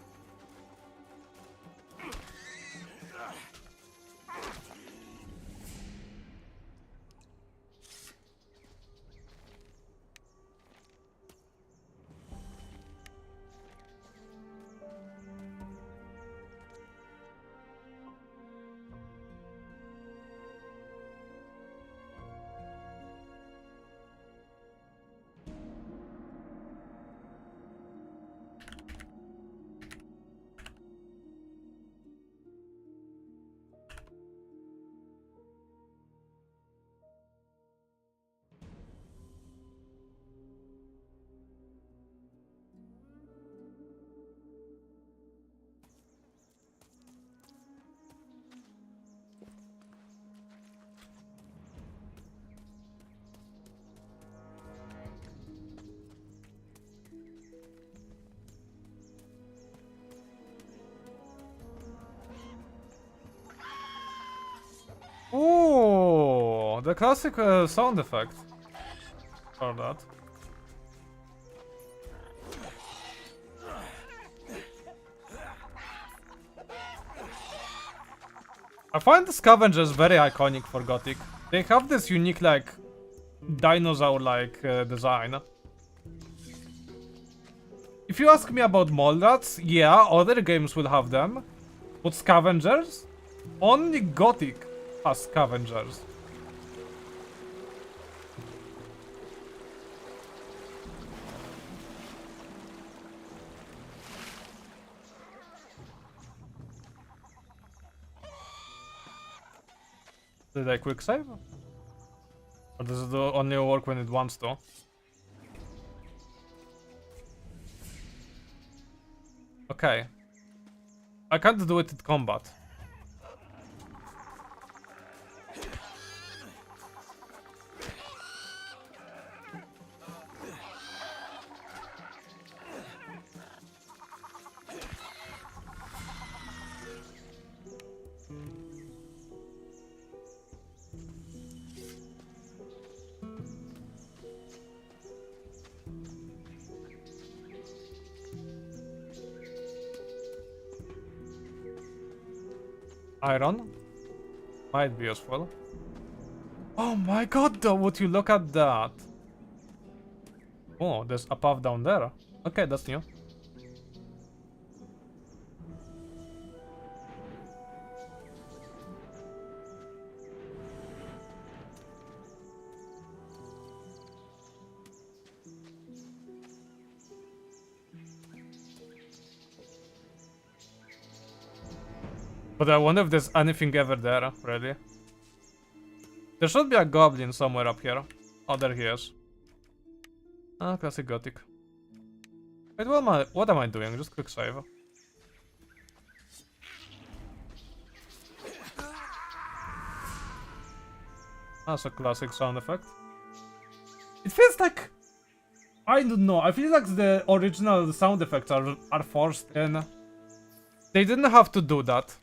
Ooh, the classic sound effect for that. I find the scavengers very iconic for Gothic. They have this unique, like, dinosaur-like design. If you ask me about mole rats, yeah, other games will have them. But scavengers? Only Gothic has scavengers. Did I quick save? Or does it only work when it wants to? Okay. I can't do it in combat. Iron might be useful. Oh my god, though, would you look at that? Oh, there's a path down there. Okay, that's new. But I wonder if there's anything ever there, really. There should be a goblin somewhere up here. Oh, there he is. Ah, classic Gothic. Wait, what am I doing? Just quick save. That's a classic sound effect. It feels like... I don't know, I feel like the original sound effects are forced in. They didn't have to do that.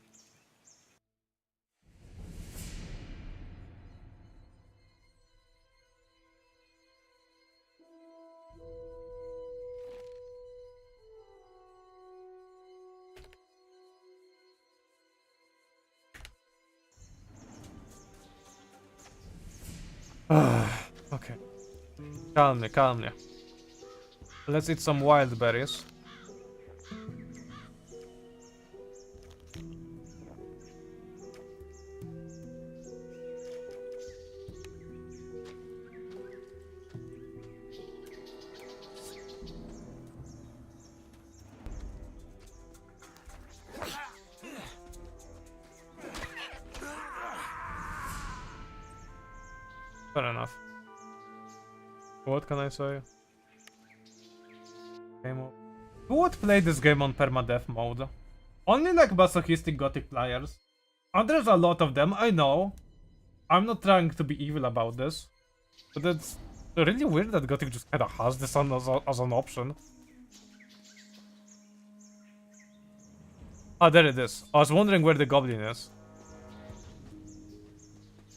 Okay. Calmly, calmly. Let's eat some wild berries. Fair enough. What can I say? Game over. Who would play this game on permadeath mode? Only like masochistic Gothic players. And there's a lot of them, I know. I'm not trying to be evil about this. But it's really weird that Gothic just kinda has this on as an option. Ah, there it is. I was wondering where the goblin is.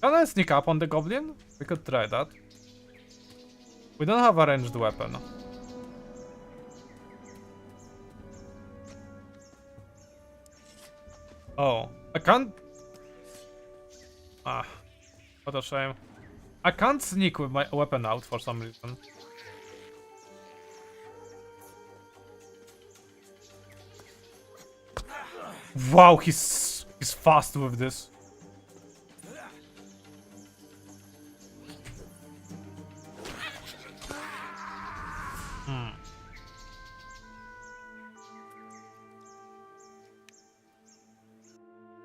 Can I sneak up on the goblin? We could try that. We don't have a ranged weapon. Oh, I can't... Ah, what a shame. I can't sneak with my weapon out for some reason. Wow, he's fast with this.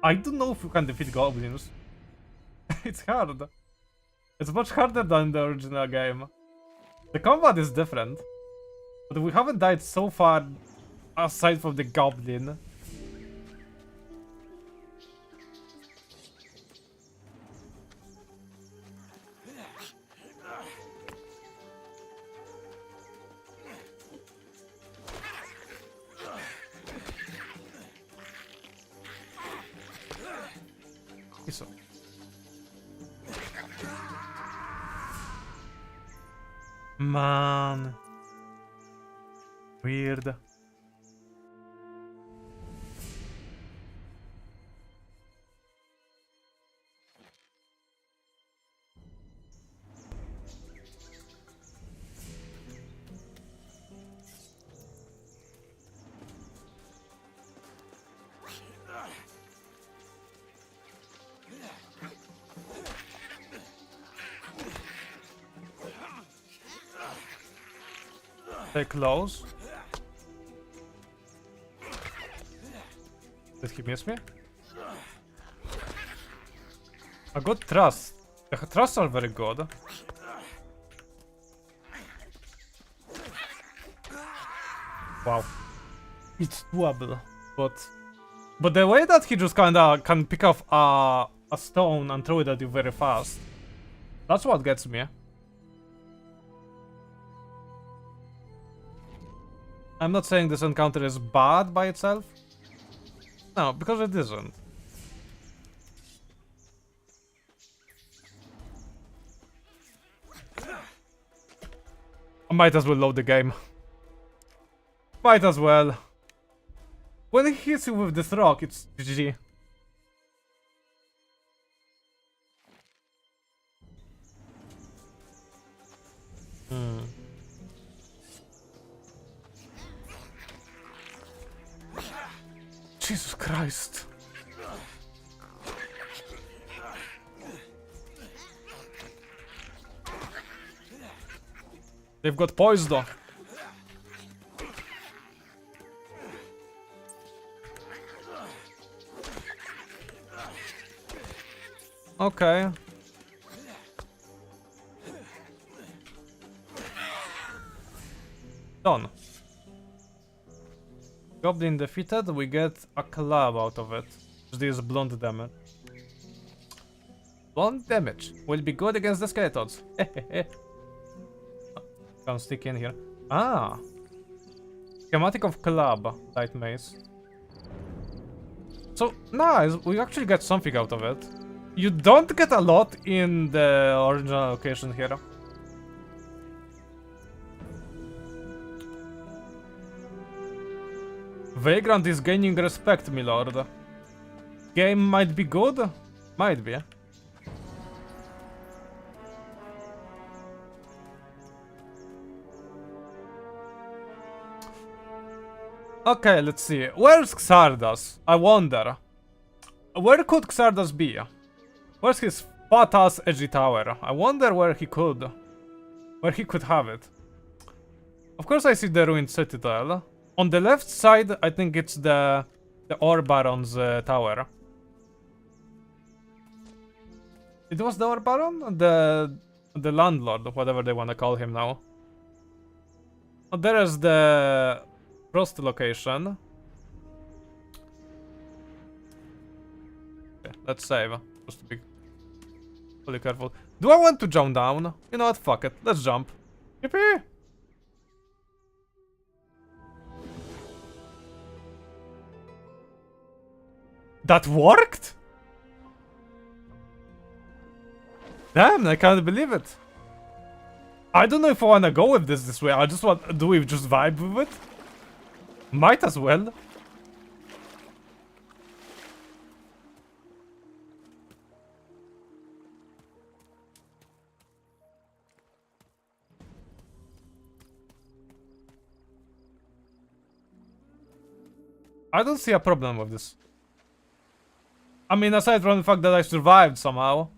I don't know if you can defeat goblins. It's hard. It's much harder than the original game. The combat is different. But we haven't died so far aside from the goblin. So. Man. Weird. Stay close. Did he miss me? I got trust. The trusts are very good. Wow. It's doable, but the way that he just kinda can pick off a stone and throw it at you very fast, that's what gets me. I'm not saying this encounter is bad by itself. No, because it isn't. I might as well load the game. Might as well. When he hits you with this rock, it's GG. Jesus Christ. They've got poise though. Okay. Done. Goblin defeated, we get a club out of it. This is blunt damage. Blunt damage will be good against the skeletons. Can't stick in here. Ah! Schematic of club, light mace. So, nice, we actually get something out of it. You don't get a lot in the original location here. Vagrant is gaining respect, my lord. Game might be good? Might be. Okay, let's see. Where's Xardas? I wonder. Where could Xardas be? Where's his fat-ass edgy tower? I wonder where he could have it. Of course I see the ruined citadel. On the left side, I think it's the Ore Baron's tower. It was the Ore Baron? The landlord, whatever they want to call him now. Oh, there is the Frost location. Okay, let's save. Just to be fully careful. Do I want to jump down? You know what? Fuck it. Let's jump. Yippee! That worked? Damn, I can't believe it. I don't know if I wanna go with this way. I just want. Do we just vibe with it? Might as well. I don't see a problem with this. I mean, aside from the fact that I survived somehow.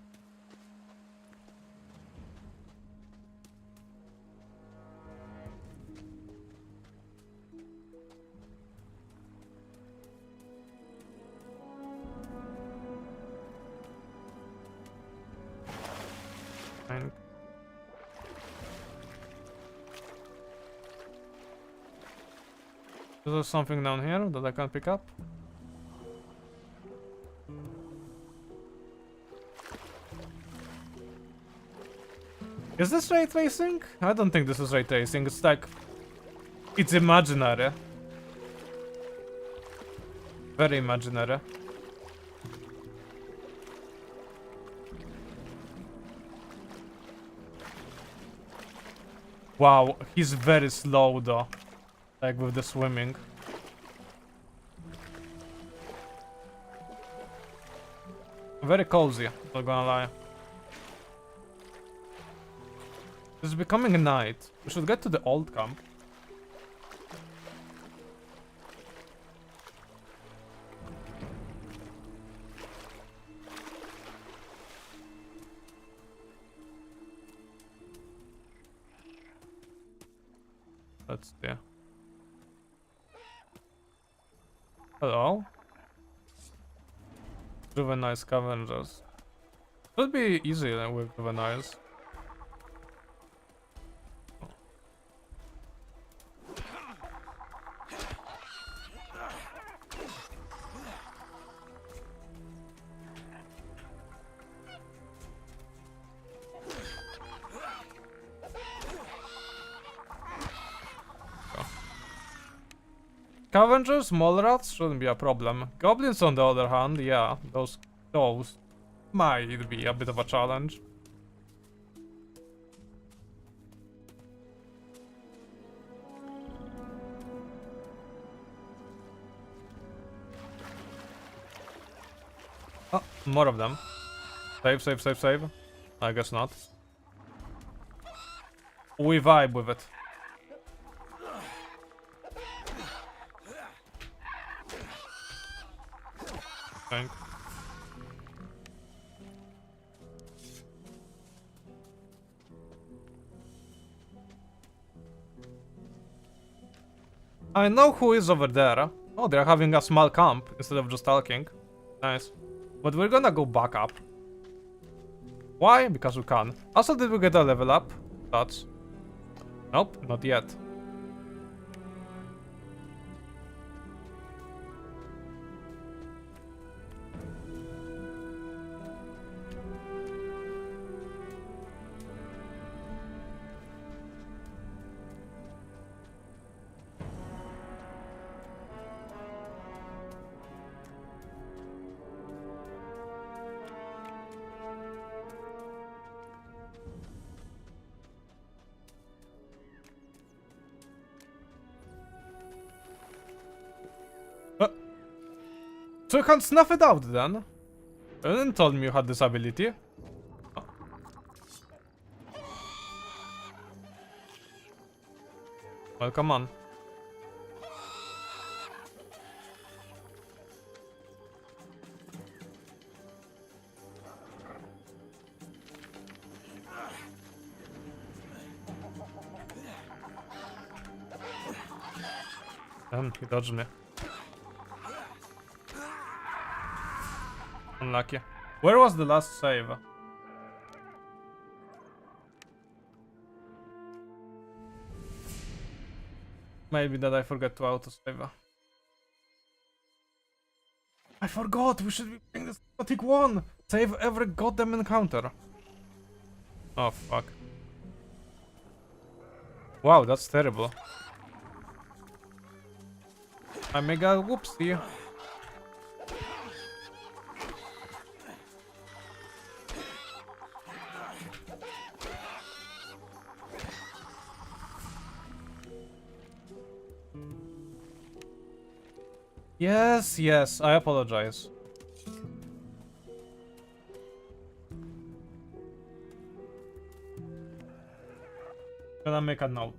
Fine. Is there something down here that I can't pick up? Is this ray tracing? I don't think this is ray tracing. It's like... It's imaginary. Very imaginary. Wow, he's very slow though. Like with the swimming. Very cozy, not gonna lie. It's becoming a night. We should get to the old camp. That's there. Hello? Juvenile scavengers. Should be easy with the knives. Scavengers, mole rats shouldn't be a problem. Goblins, on the other hand, yeah, those might be a bit of a challenge. Oh, more of them. Save, save, save, save. I guess not. We vibe with it. Think. I know who is over there. Oh, they're having a small camp instead of just talking. Nice. But we're gonna go back up. Why? Because we can. Also, did we get a level up? That's... Nope, not yet. So you can't snuff it out then? You didn't tell me you had this ability. Oh. Well, come on. Damn, he dodged me. Unlucky. Where was the last save? Maybe that I forgot to auto-save. I forgot! We should be playing this Gothic 1! Save every goddamn encounter. Oh, fuck. Wow, that's terrible. I mega whoopsie. Yes, yes, I apologize. Gonna make a note.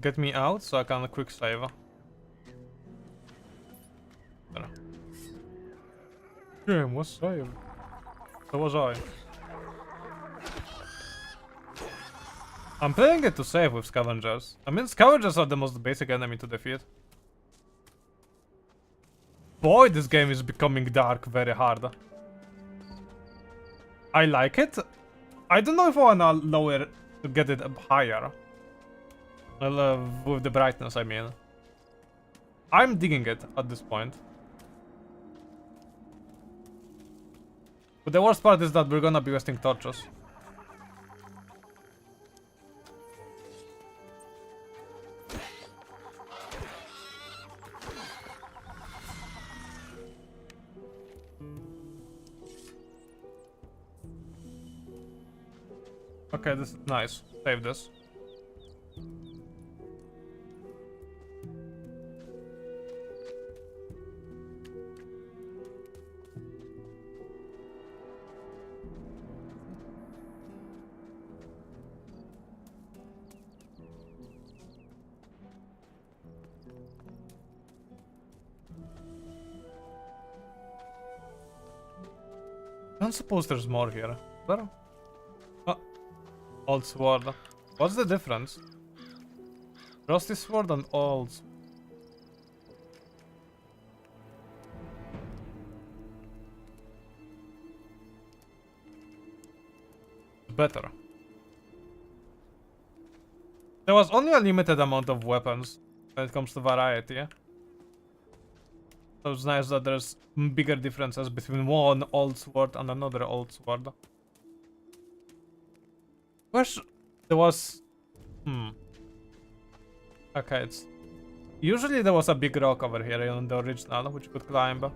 Get me out so I can quick save. Game was saved. So was I. I'm playing it to save with scavengers. I mean, scavengers are the most basic enemy to defeat. Boy, this game is becoming dark very hard. I like it. I don't know if I wanna lower to get it up higher. Well, with the brightness, I mean. I'm digging it at this point. But the worst part is that we're gonna be wasting torches. Okay, this is nice. Save this. I don't suppose there's more here. There? Oh, old sword. What's the difference? Rusty sword and old. Better. There was only a limited amount of weapons when it comes to variety. So it's nice that there's bigger differences between one old sword and another old sword. There was... Okay, it's... Usually there was a big rock over here in the original, which you could climb.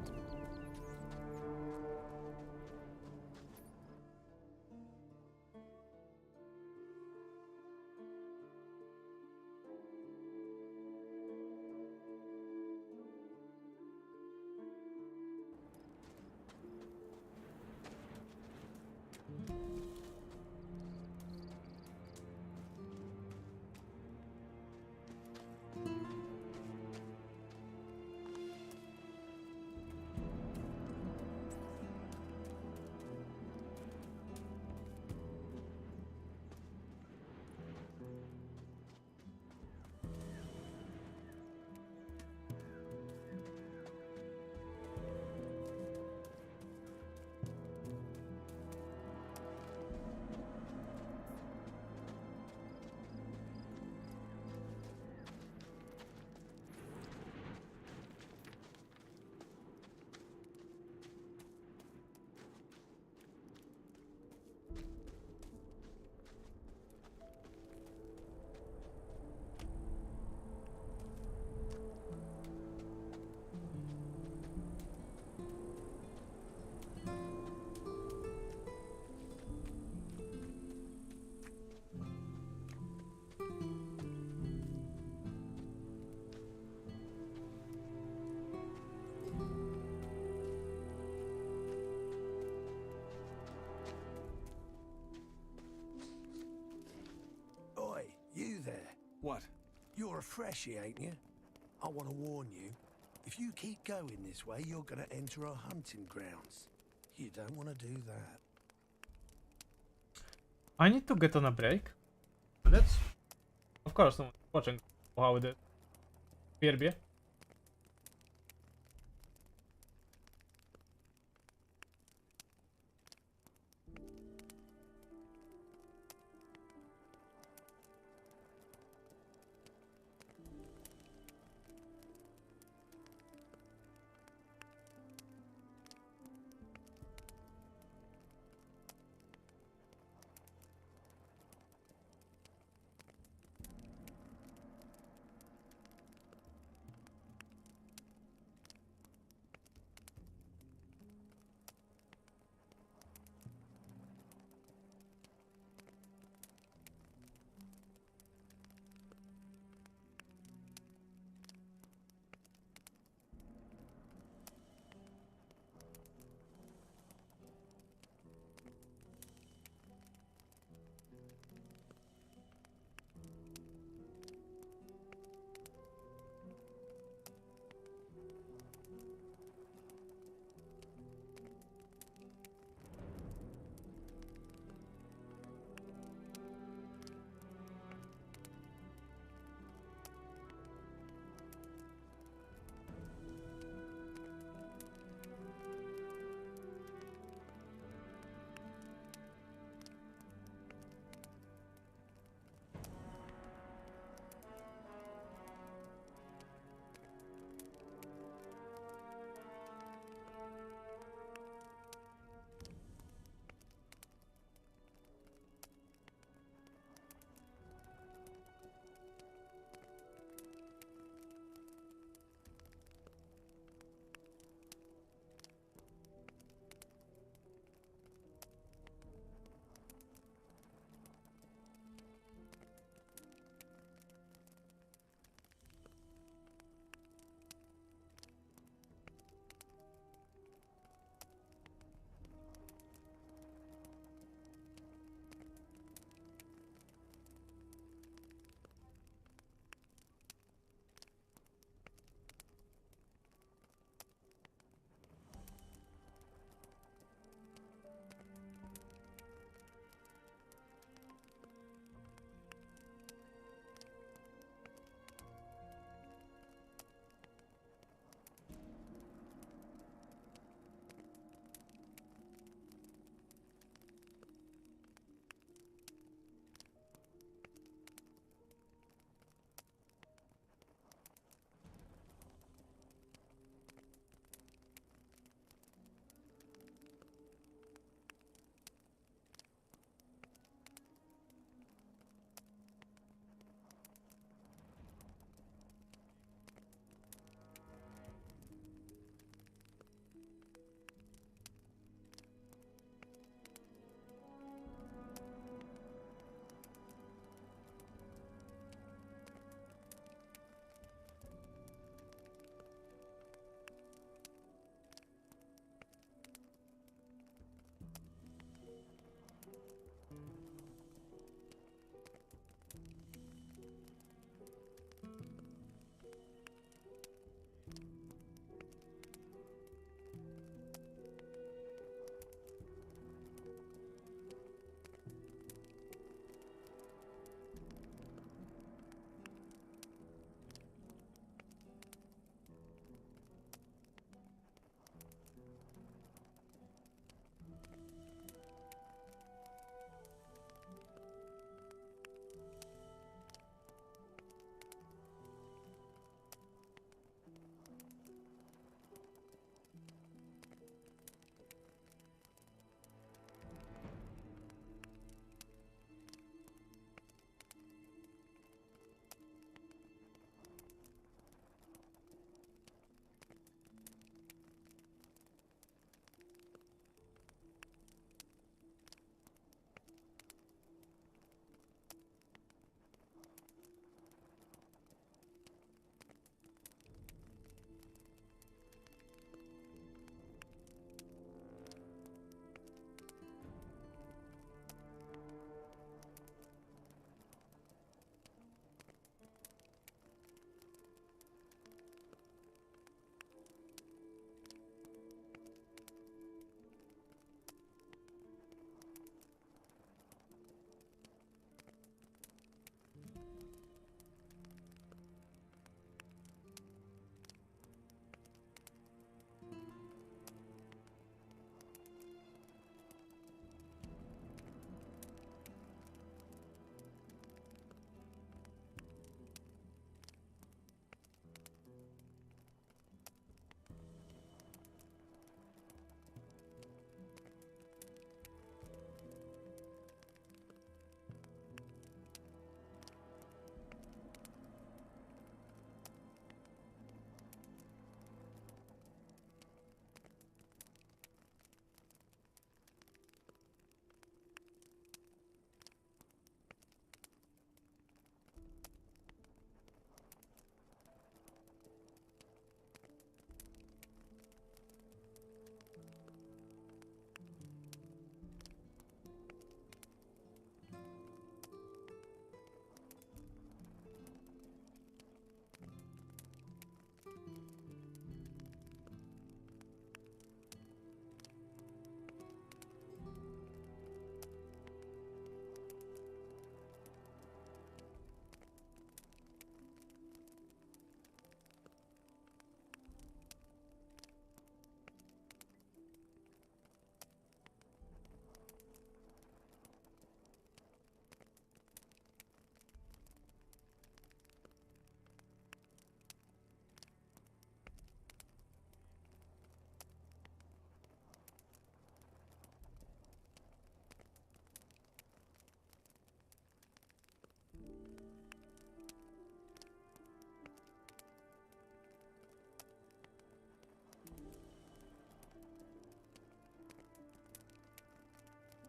You there. What? You're a freshie, ain't you? I want to warn you. If you keep going this way, you're going to enter our hunting grounds. You don't want to do that. I need to get on a break. Let's... Of course, I'm watching how it is. BRB.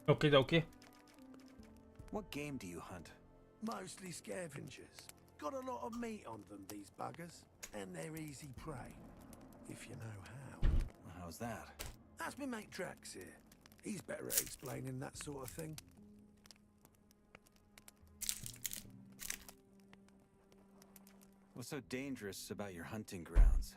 Okay, okay. What game do you hunt? Mostly scavengers. Got a lot of meat on them, these buggers, and they're easy prey, if you know how. How's that? That's me mate Drax here. He's better at explaining that sort of thing. What's so dangerous about your hunting grounds?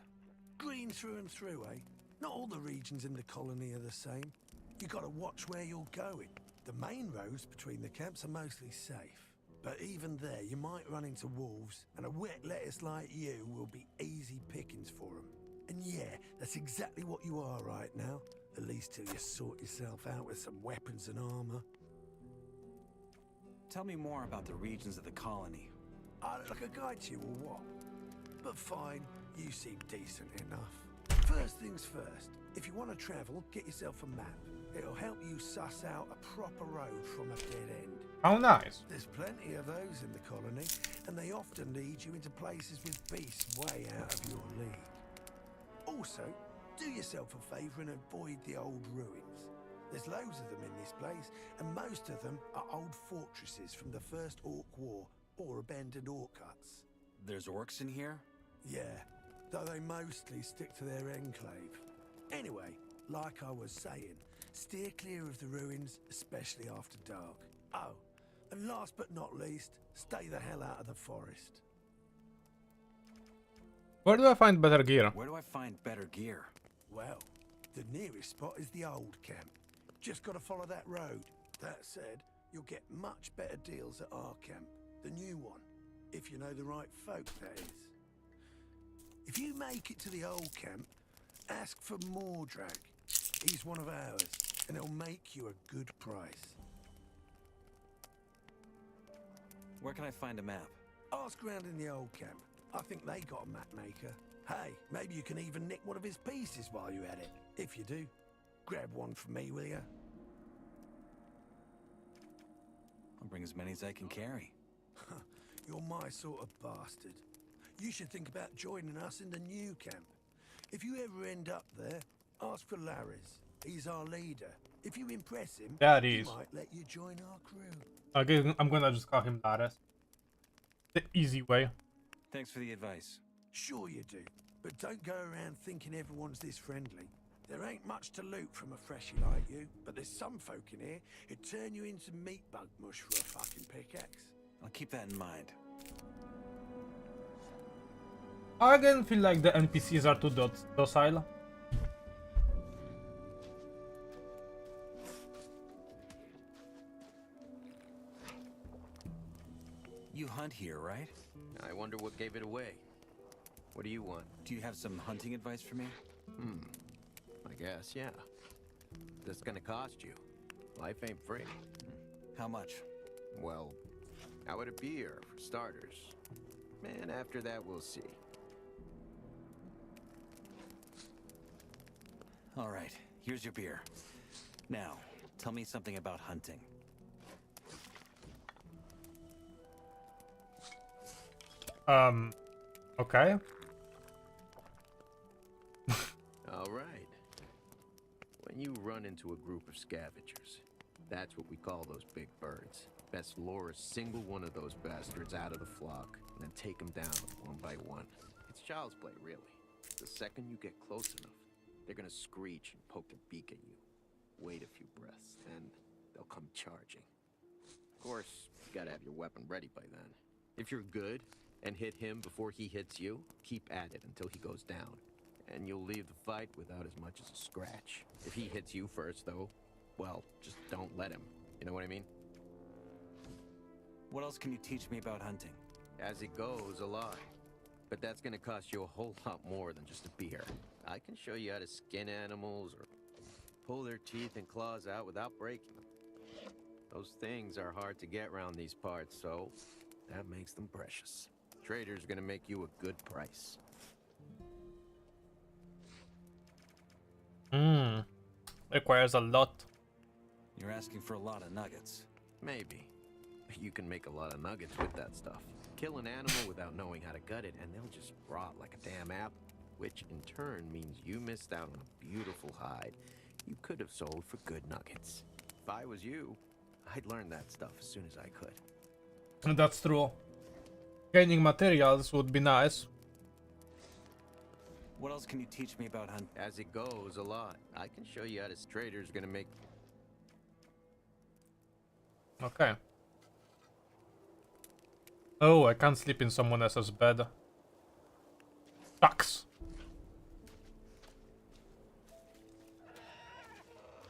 Green through and through, eh? Not all the regions in the colony are the same. You gotta watch where you're going. The main roads between the camps are mostly safe. But even there, you might run into wolves, and a wet lettuce like you will be easy pickings for them. And yeah, that's exactly what you are right now. At least till you sort yourself out with some weapons and armor. Tell me more about the regions of the colony. I look like a guide to you or what? But fine, you seem decent enough. First things first, if you want to travel, get yourself a map. It'll help you suss out a proper road from a dead end. How nice. There's plenty of those in the colony, and they often lead you into places with beasts way out of your league. Also, do yourself a favour and avoid the old ruins. There's loads of them in this place, and most of them are old fortresses from the First Orc War or abandoned orc huts. There's orcs in here? Yeah, though they mostly stick to their enclave. Anyway, like I was saying, steer clear of the ruins, especially after dark. Oh, and last but not least, stay the hell out of the forest. Where do I find better gear? Where do I find better gear? Well, the nearest spot is the old camp. Just gotta follow that road. That said, you'll get much better deals at our camp, the new one, if you know the right folk, that is. If you make it to the old camp, ask for Mordrag. He's one of ours, and he'll make you a good price. Where can I find a map? Ask around in the old camp. I think they got a map maker. Hey, maybe you can even nick one of his pieces while you're at it. If you do, grab one from me, will ya? I'll bring as many as I can carry. You're my sort of bastard. You should think about joining us in the new camp. If you ever end up there, ask for Laris. He's our leader. If you impress him, he might let you join our crew. Okay, I'm gonna just call him Laris. The easy way. Thanks for the advice. Sure you do, but don't go around thinking everyone's this friendly. There ain't much to loot from a freshie like you, but there's some folk in here who'd turn you into meat bug mush for a fucking pickaxe. I'll keep that in mind. I again feel like the NPCs are too docile. You hunt here, right? I wonder what gave it away. What do you want? Do you have some hunting advice for me? I guess, yeah. This gonna cost you. Life ain't free. How much? Well, how would it be here, for starters? And after that, we'll see. All right, here's your beer. Now, tell me something about hunting. Okay. All right. When you run into a group of scavengers, that's what we call those big birds. Best lure a single one of those bastards out of the flock, and then take them down one by one. It's child's play, really. The second you get close enough, they're gonna screech and poke their beak at you. Wait a few breaths, then they'll come charging. Of course, you gotta have your weapon ready by then. If you're good and hit him before he hits you, keep at it until he goes down. And you'll leave the fight without as much as a scratch. If he hits you first, though, well, just don't let him. You know what I mean? What else can you teach me about hunting? As it goes, a lot. But that's gonna cost you a whole lot more than just a beer. I can show you how to skin animals or pull their teeth and claws out without breaking them. Those things are hard to get around these parts, so that makes them precious. Trader's gonna make you a good price. Requires a lot. You're asking for a lot of nuggets. Maybe. You can make a lot of nuggets with that stuff. Kill an animal without knowing how to gut it, and they'll just rot like a damn apple. Which in turn means you missed out on a beautiful hide you could have sold for good nuggets. If I was you, I'd learn that stuff as soon as I could. And that's true. Gaining materials would be nice. What else can you teach me about hunting? As it goes, a lot. I can show you how this trader's gonna make... Okay. Oh, I can't sleep in someone else's bed. Sucks.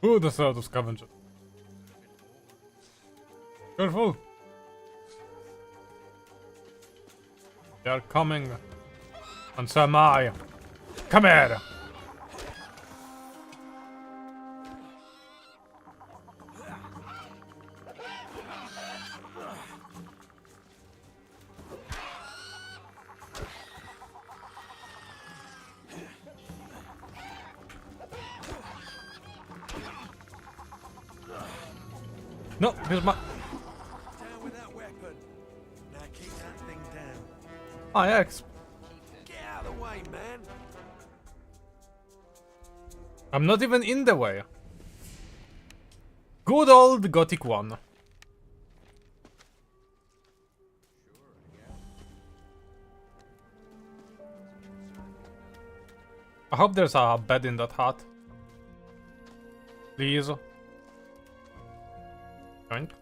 Ooh, the third of scavenger. Careful! They are coming. And so am I. Come here! No, here's my... Down with that weapon. Now keep that thing down. Ah, yeah, Get out of the way, man. I'm not even in the way. Good old Gothic 1. I hope there's a bed in that hut. Please. Joint.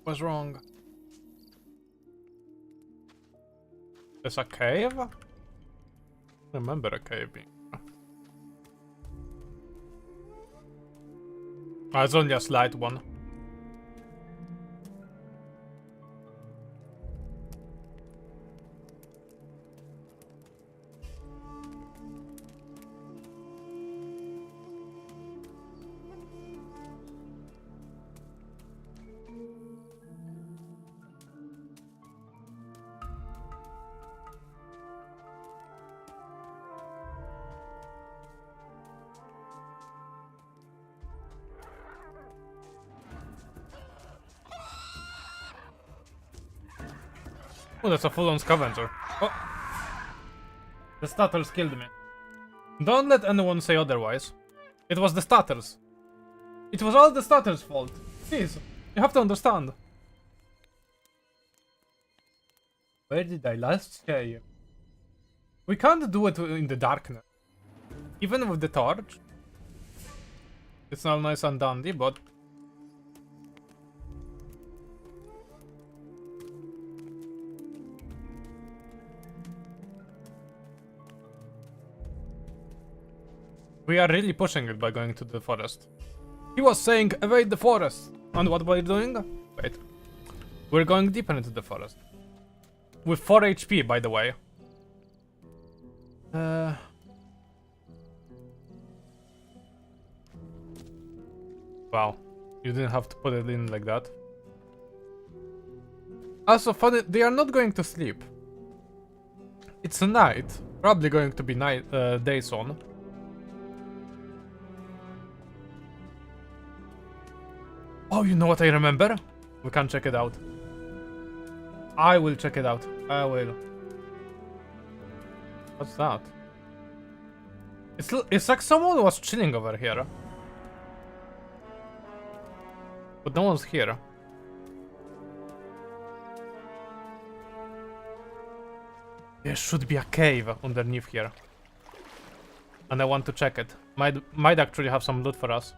What's wrong? There's a cave? I remember a cave being. Ah, it's only a slight one. Oh, that's a full-on scavenger. Oh. The stutters killed me. Don't let anyone say otherwise. It was the stutters. It was all the stutters' fault. Please, you have to understand. Where did I last say you? We can't do it in the darkness. Even with the torch. It's all nice and dandy, but... we are really pushing it by going to the forest. He was saying, evade the forest. And what were you doing? Wait. We're going deeper into the forest. With 4 HP, by the way. Wow. You didn't have to put it in like that. Also, funny, they are not going to sleep. It's night. Probably going to be night, day soon. Oh, you know what I remember? We can check it out. I will check it out. I will. What's that? It's like someone was chilling over here. But no one's here. There should be a cave underneath here. And I want to check it. Might actually have some loot for us.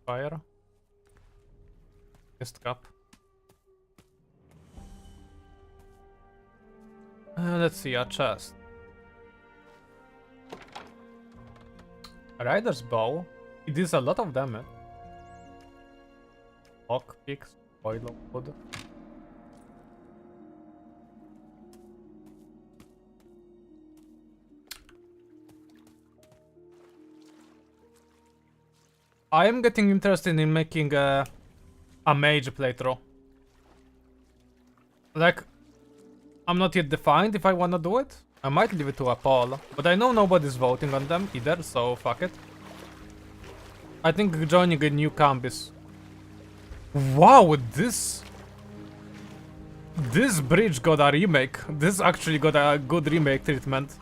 Fire. Guest cup. Let's see, a chest. A rider's bow. It does a lot of damage. Lock picks, boil of wood. I am getting interested in making a mage playthrough. Like, I'm not yet defined if I wanna do it. I might leave it to a poll, but I know nobody's voting on them either, so fuck it. I think joining a new camp is... Wow, this bridge got a remake. This actually got a good remake treatment.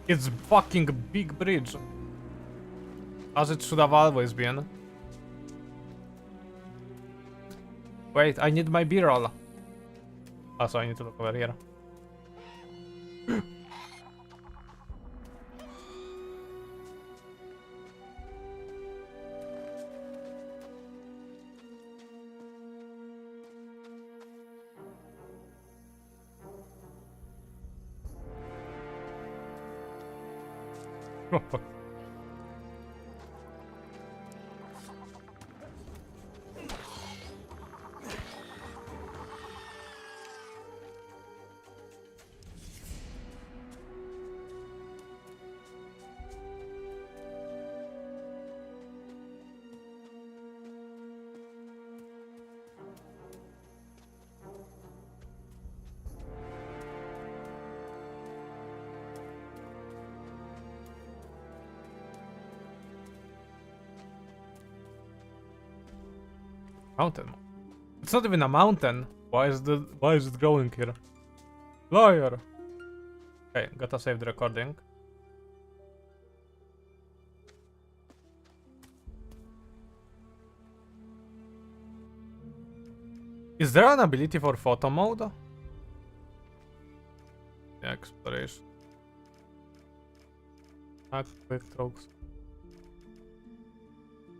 It's fucking big bridge. As it should have always been. Wait, I need my b-roll. Also, I need to look over here. Oh, fuck. Mountain. It's not even a mountain. Why is it growing here? Liar. Okay, gotta save the recording. Is there an ability for photo mode? Yeah, exploration. Quick strokes.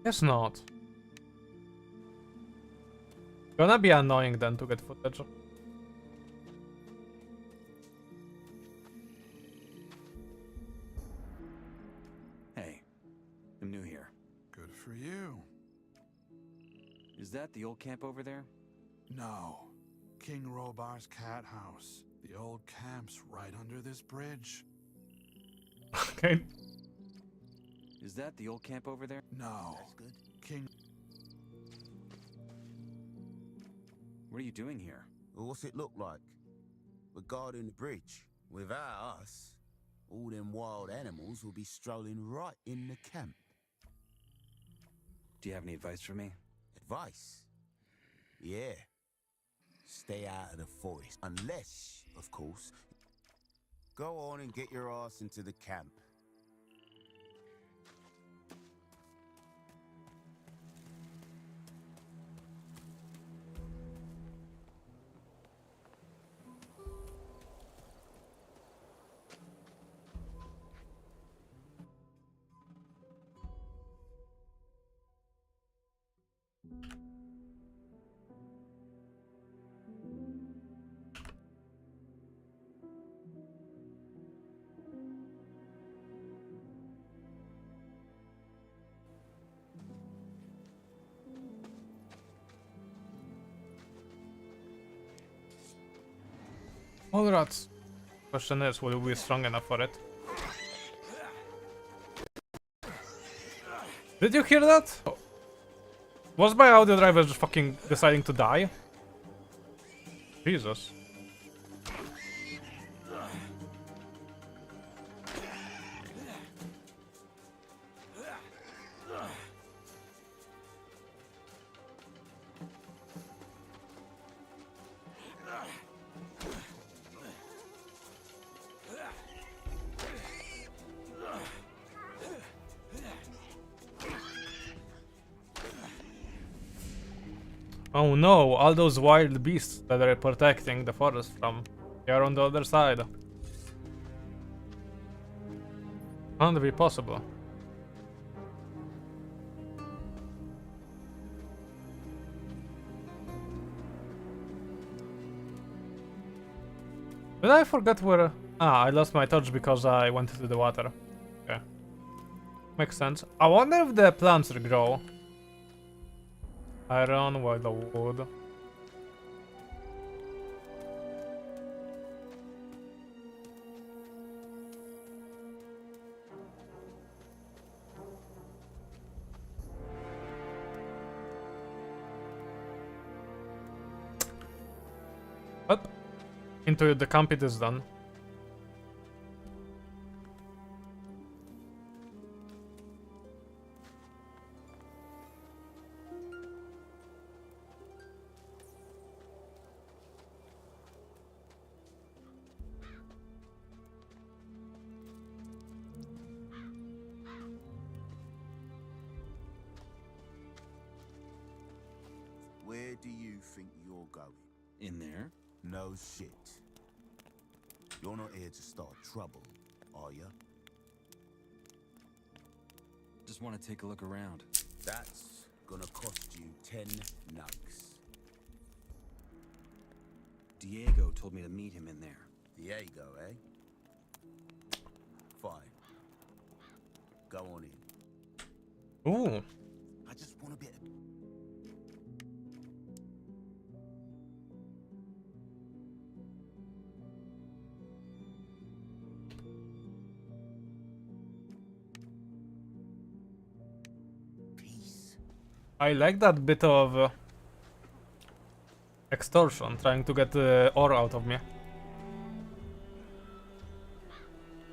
Guess not. Gonna be annoying then to get footage. Hey, I'm new here. Good for you. Is that the old camp over there? No. King Robar's cat house. The old camp's right under this bridge. Okay. Is that the old camp over there? No. That's good. King... What are you doing here? Well, what's it look like? We're guarding the bridge. Without us, all them wild animals will be strolling right in the camp. Do you have any advice for me? Advice? Yeah. Stay out of the forest. Unless, of course, go on and get your ass into the camp. All rats. Question is, will we be strong enough for it? Did you hear that? Oh. Was my audio driver just fucking deciding to die? Jesus. Oh no, all those wild beasts that are protecting the forest from, they are on the other side. Can't be possible. Did I forget where... Ah, I lost my torch because I went into the water. Okay. Makes sense. I wonder if the plants regrow. Iron, while the wood. Into the camp it is done. Where do you think you're going? In there? No shit. You're not here to start trouble, are you? Just want to take a look around. That's gonna cost you 10 nugs. Diego told me to meet him in there. Diego, eh? Fine. Go on in. Ooh. I just want a bit of... I like that bit of extortion, trying to get ore out of me.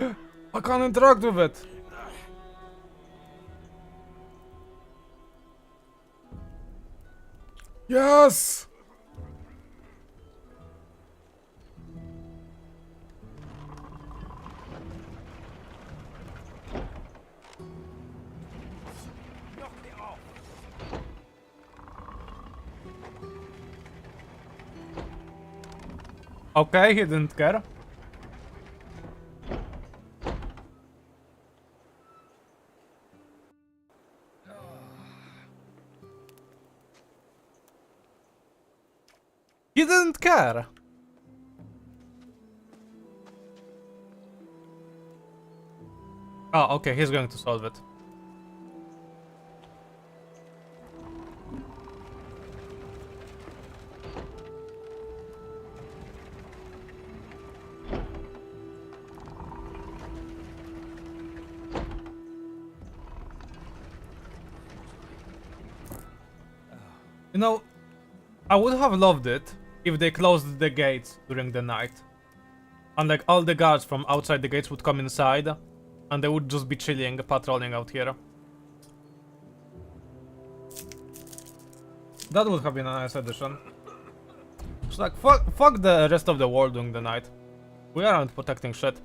I can't interact with it. Yes! Okay, he didn't care. He didn't care. Oh, okay, he's going to solve it. You know, I would have loved it if they closed the gates during the night. And like all the guards from outside the gates would come inside and they would just be chilling, patrolling out here. That would have been a nice addition. It's like, fuck the rest of the world during the night. We aren't protecting shit.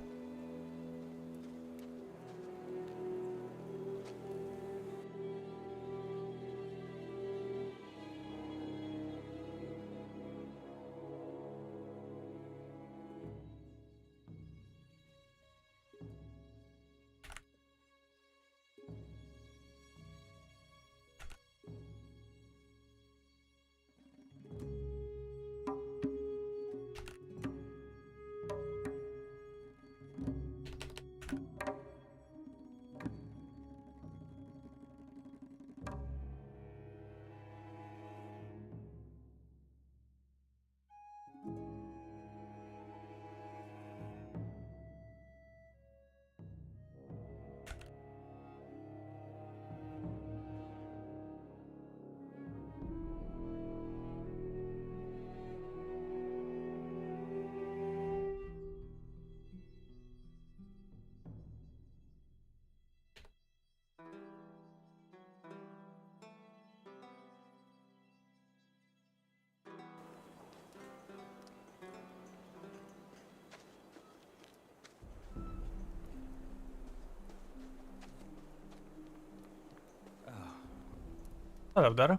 Hello there.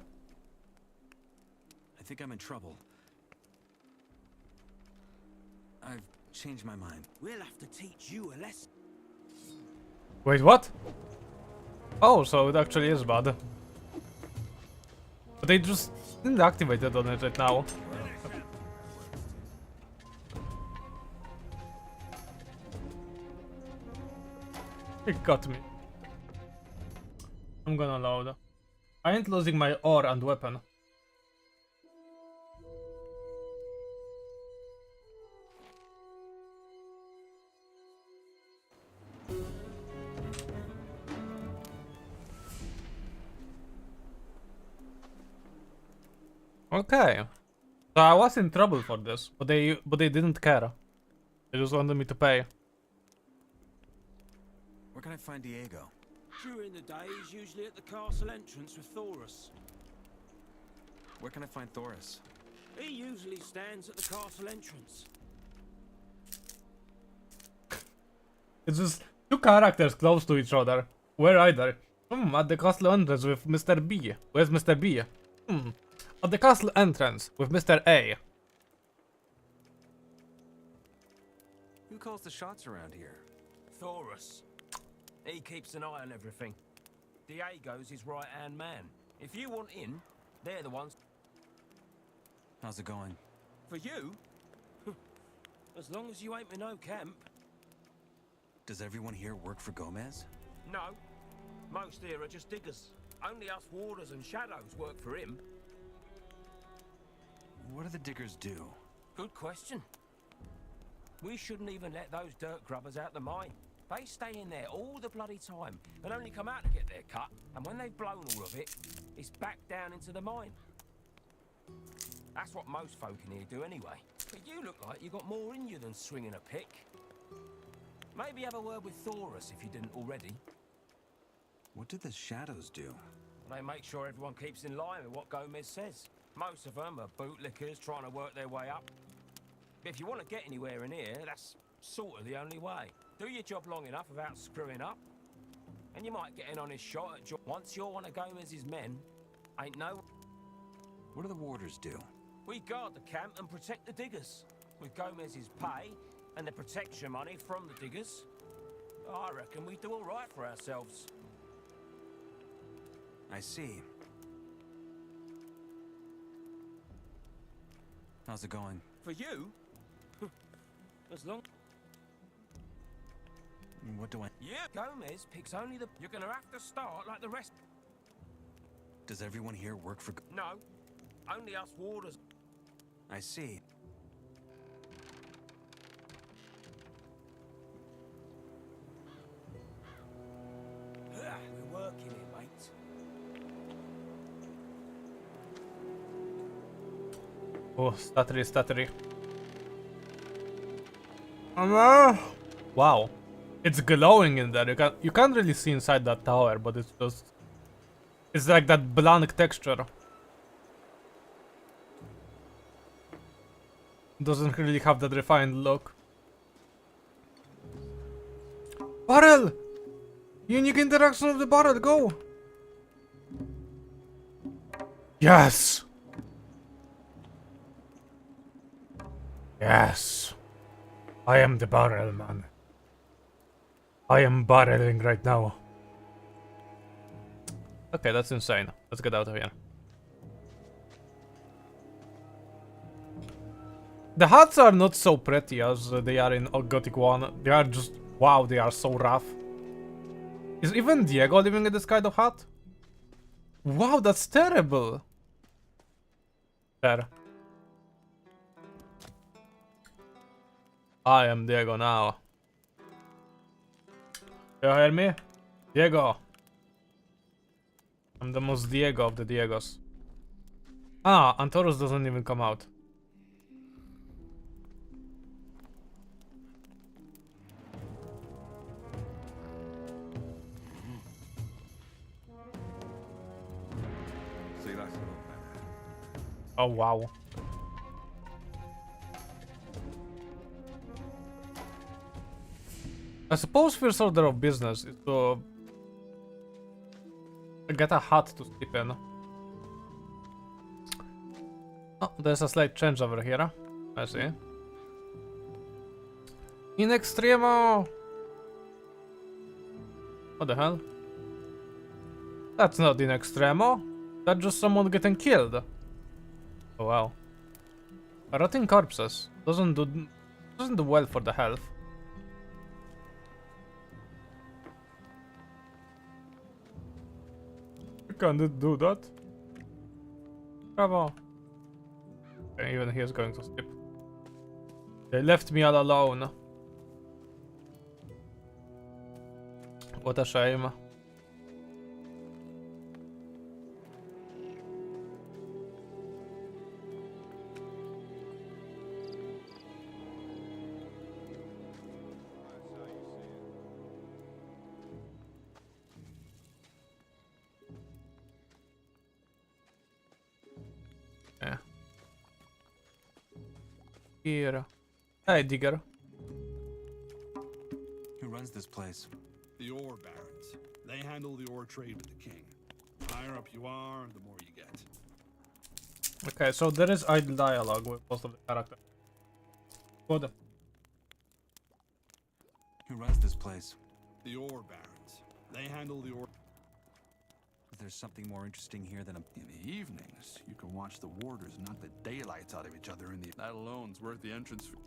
I think I'm in trouble. I've changed my mind. We'll have to teach you a lesson. Wait, what? Oh, so it actually is bad. But they just didn't activate it on it right now. It got me. I'm gonna load. I ain't losing my ore and weapon. Okay. So I was in trouble for this, but they didn't care. They just wanted me to pay. Where can I find Diego? During the day, he's usually at the castle entrance with Thorus. Where can I find Thoris? He usually stands at the castle entrance. It's just two characters close to each other. Where either? At the castle entrance with Mr. B. Where's Mr. B? At the castle entrance with Mr. A. Who calls the shots around here? Thorus. He keeps an eye on everything. Diego's his right-hand man. If you want in, they're the ones. How's it going? For you? As long as you ain't with no camp. Does everyone here work for Gomez? No. Most here are just diggers. Only us warders and shadows work for him. What do the diggers do? Good question. We shouldn't even let those dirt grubbers out the mine. They stay in there all the bloody time and only come out to get their cut. And when they've blown all of it, it's back down into the mine. That's what most folk in here do anyway. But you look like you got more in you than swinging a pick. Maybe have a word with Thorus if you didn't already. What do the shadows do? They make sure everyone keeps in line with what Gomez says. Most of them are bootlickers trying to work their way up. If you want to get anywhere in here, that's sort of the only way. Do your job long enough without screwing up, and you might get an honest shot at job. Once you're one of Gomez's men, ain't no... What do the warders do? We guard the camp and protect the diggers. With Gomez's pay and the protection money from the diggers, I reckon we do all right for ourselves. I see. How's it going? For you? As long... What do I... Yeah, Gomez picks only the... You're gonna have to start like the rest. Does everyone here work for... No. Only us warders. I see. We're working here, mate. Oh, stuttery. Wow. It's glowing in there. You can't really see inside that tower, but it's just... It's like that blank texture. Doesn't really have that refined look. Barrel! Unique interaction of the barrel, go! Yes! Yes! I am the barrel man. I am barreling right now. Okay, that's insane. Let's get out of here. The huts are not so pretty as they are in Gothic 1. They are just... Wow, they are so rough. Is even Diego living in this kind of hut? Wow, that's terrible. There. I am Diego now. You hear me? Diego. I'm the most Diego of the Diegos. Ah, Antorus doesn't even come out. See, that's a lot better. Oh, wow. I suppose first order of business is to get a hut to sleep in. Oh, there's a slight change over here. I see. In extremo! What the hell? That's not in extremo. That's just someone getting killed. Oh wow. Rotting corpses doesn't do well for the health. Can it do that? Bravo. Okay, even he is going to sleep. They left me all alone. What a shame. here? Hey, Digger. Who runs this place? The ore barons. They handle the ore trade with the king. The higher up you are, the more you get. Okay, so there is idle dialogue with most of the characters. Good. Who runs this place? The ore barons. They handle the ore. Is there something more interesting here than a... In the evenings, you can watch the warders knock the daylights out of each other in the... That alone's worth the entrance fee.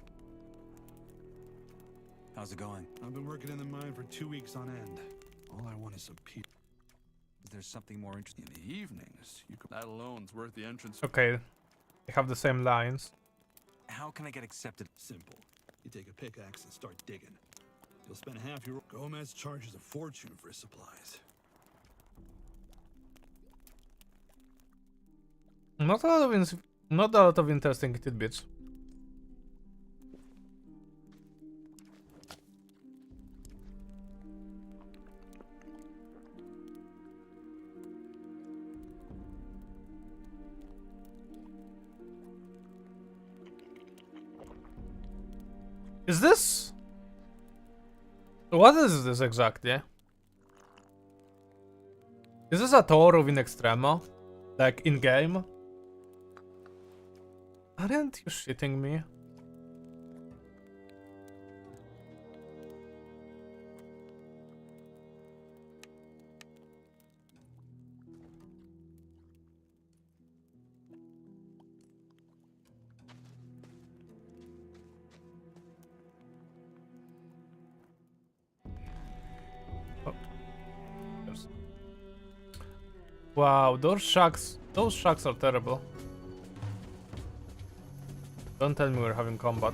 How's it going? I've been working in the mine for 2 weeks on end. All I want is some peace. Is there something more interesting? In the evenings, you can... That alone's worth the entrance fee. Okay, they have the same lines. How can I get accepted? Simple. You take a pickaxe and start digging. You'll spend half your... Gomez charges a fortune for his supplies. Not a lot of interesting tidbits. Is this? What is this exactly? Is this a tour of In Extremo? Like in game? Aren't you shitting me? Oh. Yes. Wow, those shacks are terrible. Don't tell me we're having combat.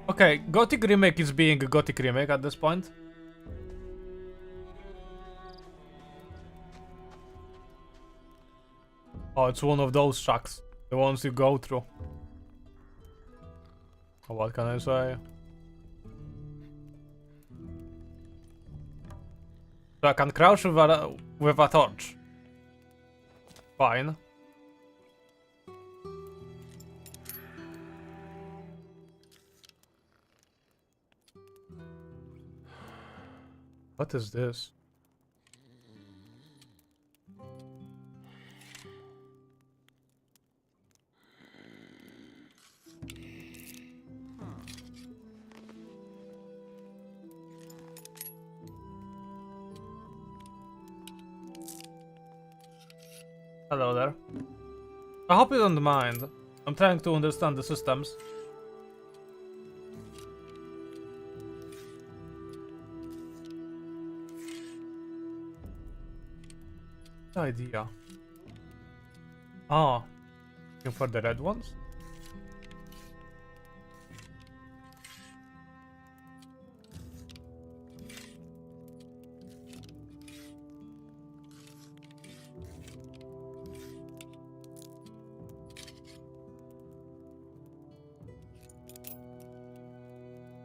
Okay, Gothic Remake is being a Gothic Remake at this point. Oh, it's one of those shacks. The ones you go through. Oh, what can I say? So I can crouch with a torch. Fine. What is this? Hello there. I hope you don't mind. I'm trying to understand the systems. No idea. Ah, looking for the red ones?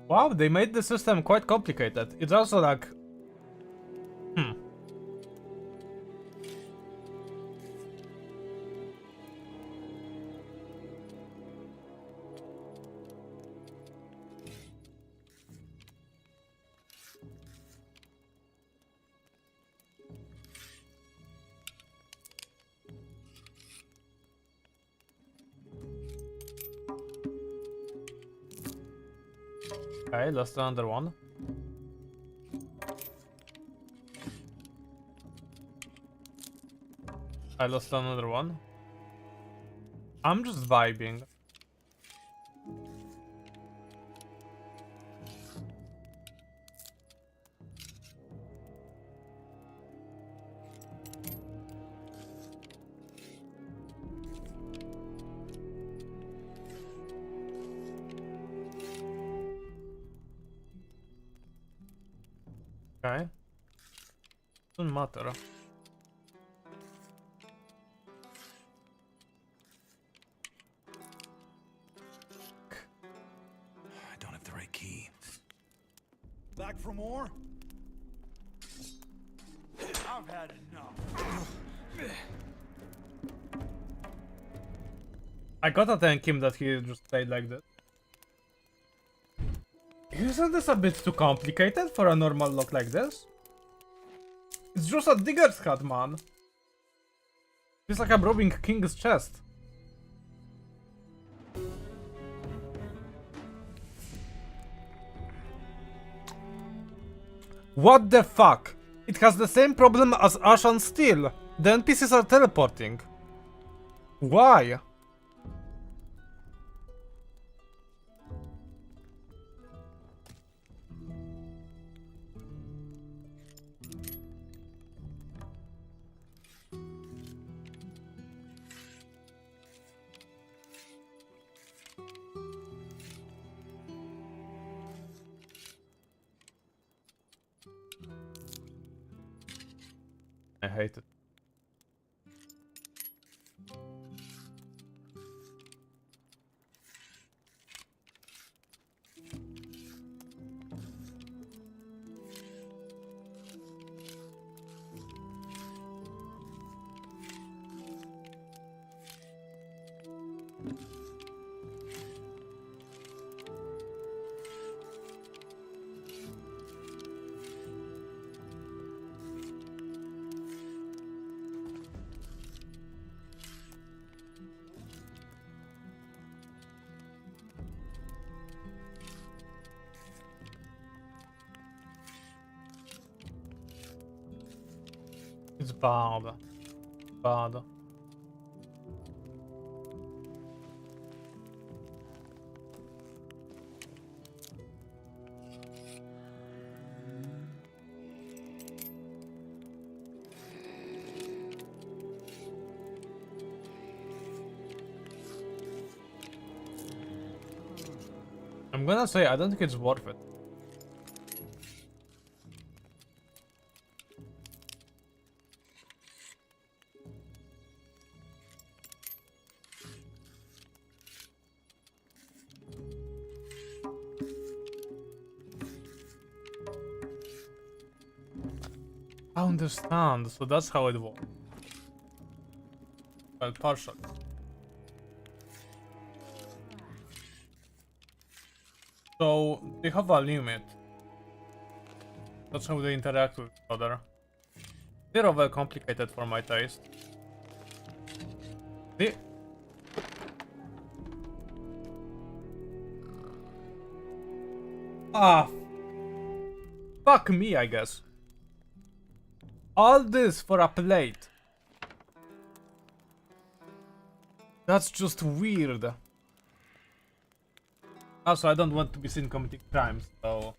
Wow, they made the system quite complicated. It's also like... Okay, lost another one. I lost another one. I'm just vibing. Okay. Doesn't matter. I don't have the right key. Back for more? I've had enough. I gotta thank him that he just played like this. Isn't this a bit too complicated for a normal lock like this? It's just a digger's hat, man. It's like I'm robbing king's chest. What the fuck? It has the same problem as Ashan Steel. The NPCs are teleporting. Why? I hate it. It's bad. Bad. I'm gonna say I don't think it's worth it. I understand, so that's how it works. Well, partially. So, they have a limit. That's how they interact with each other. They're overcomplicated for my taste. They... Ah. Fuck me, I guess. All this for a plate. That's just weird. Also, I don't want to be seen committing crimes, so...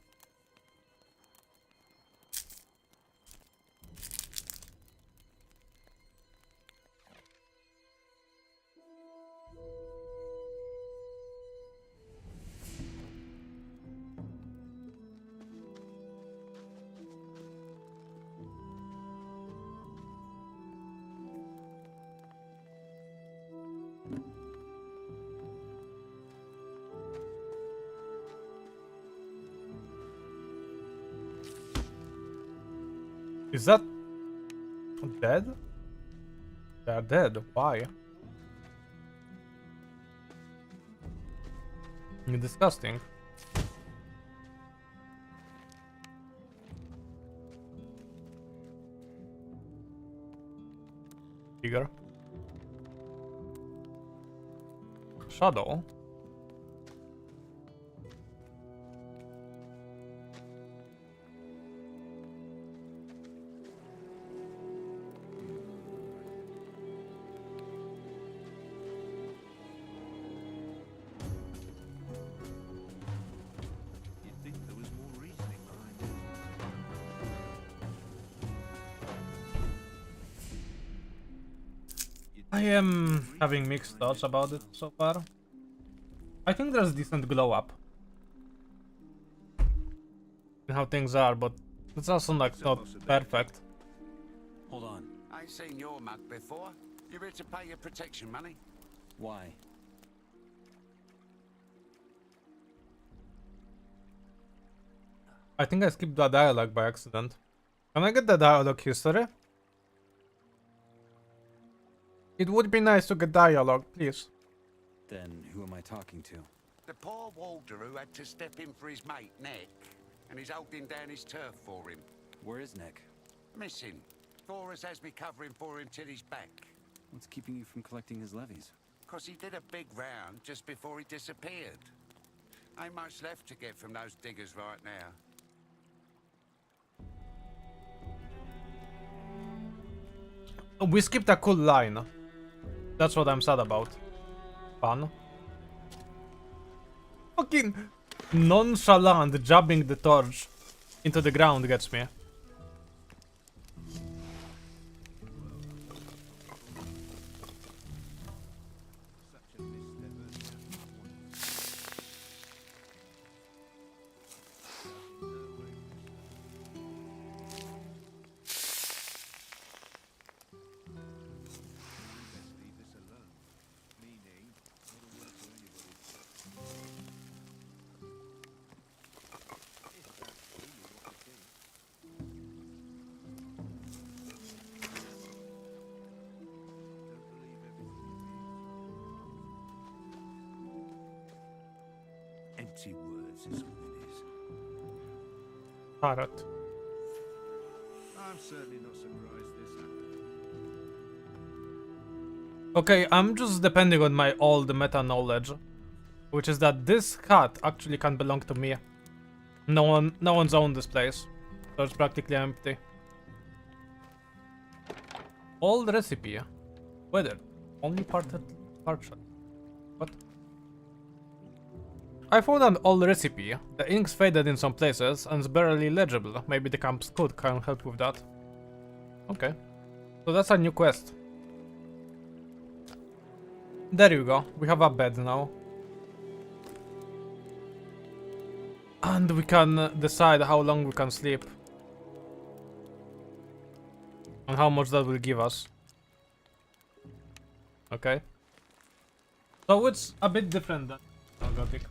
Is that dead? They are dead. Why? Disgusting. Bigger. Shadow. I am having mixed thoughts about it so far. I think there's decent glow up in how things are, but it's also like not perfect. Hold on. I ain't seen your mug before. You ready to pay your protection money? Why? I think I skipped the dialogue by accident. Can I get the dialogue history? It would be nice to get dialogue, please. Then who am I talking to? The poor Walder who had to step in for his mate, Nick, and he's holding down his turf for him. Where is Nick? Missing. Forrest has me covering for him till he's back. What's keeping you from collecting his levies? 'Cause he did a big round just before he disappeared. Ain't much left to get from those diggers right now. We skipped a cool line. That's what I'm sad about. Fun. Fucking nonchalant jabbing the torch into the ground gets me. Empty words is all it is. Parrot. I'm certainly not surprised this happened. Okay, I'm just depending on my old meta knowledge, which is that this hut actually can belong to me. No one's owned this place, so it's practically empty. Old recipe. Weather. Only parchment. What? I found an old recipe. The ink's faded in some places and is barely legible. Maybe the camp's code can help with that. Okay. So that's a new quest. There you go. We have a bed now. And we can decide how long we can sleep. And how much that will give us. Okay. So it's a bit different than Gothic.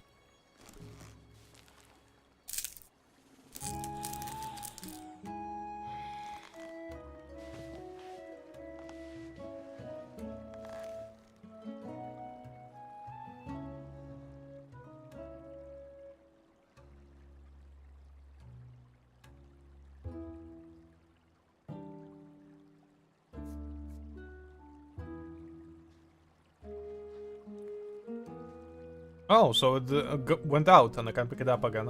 Oh, so it went out and I can pick it up again.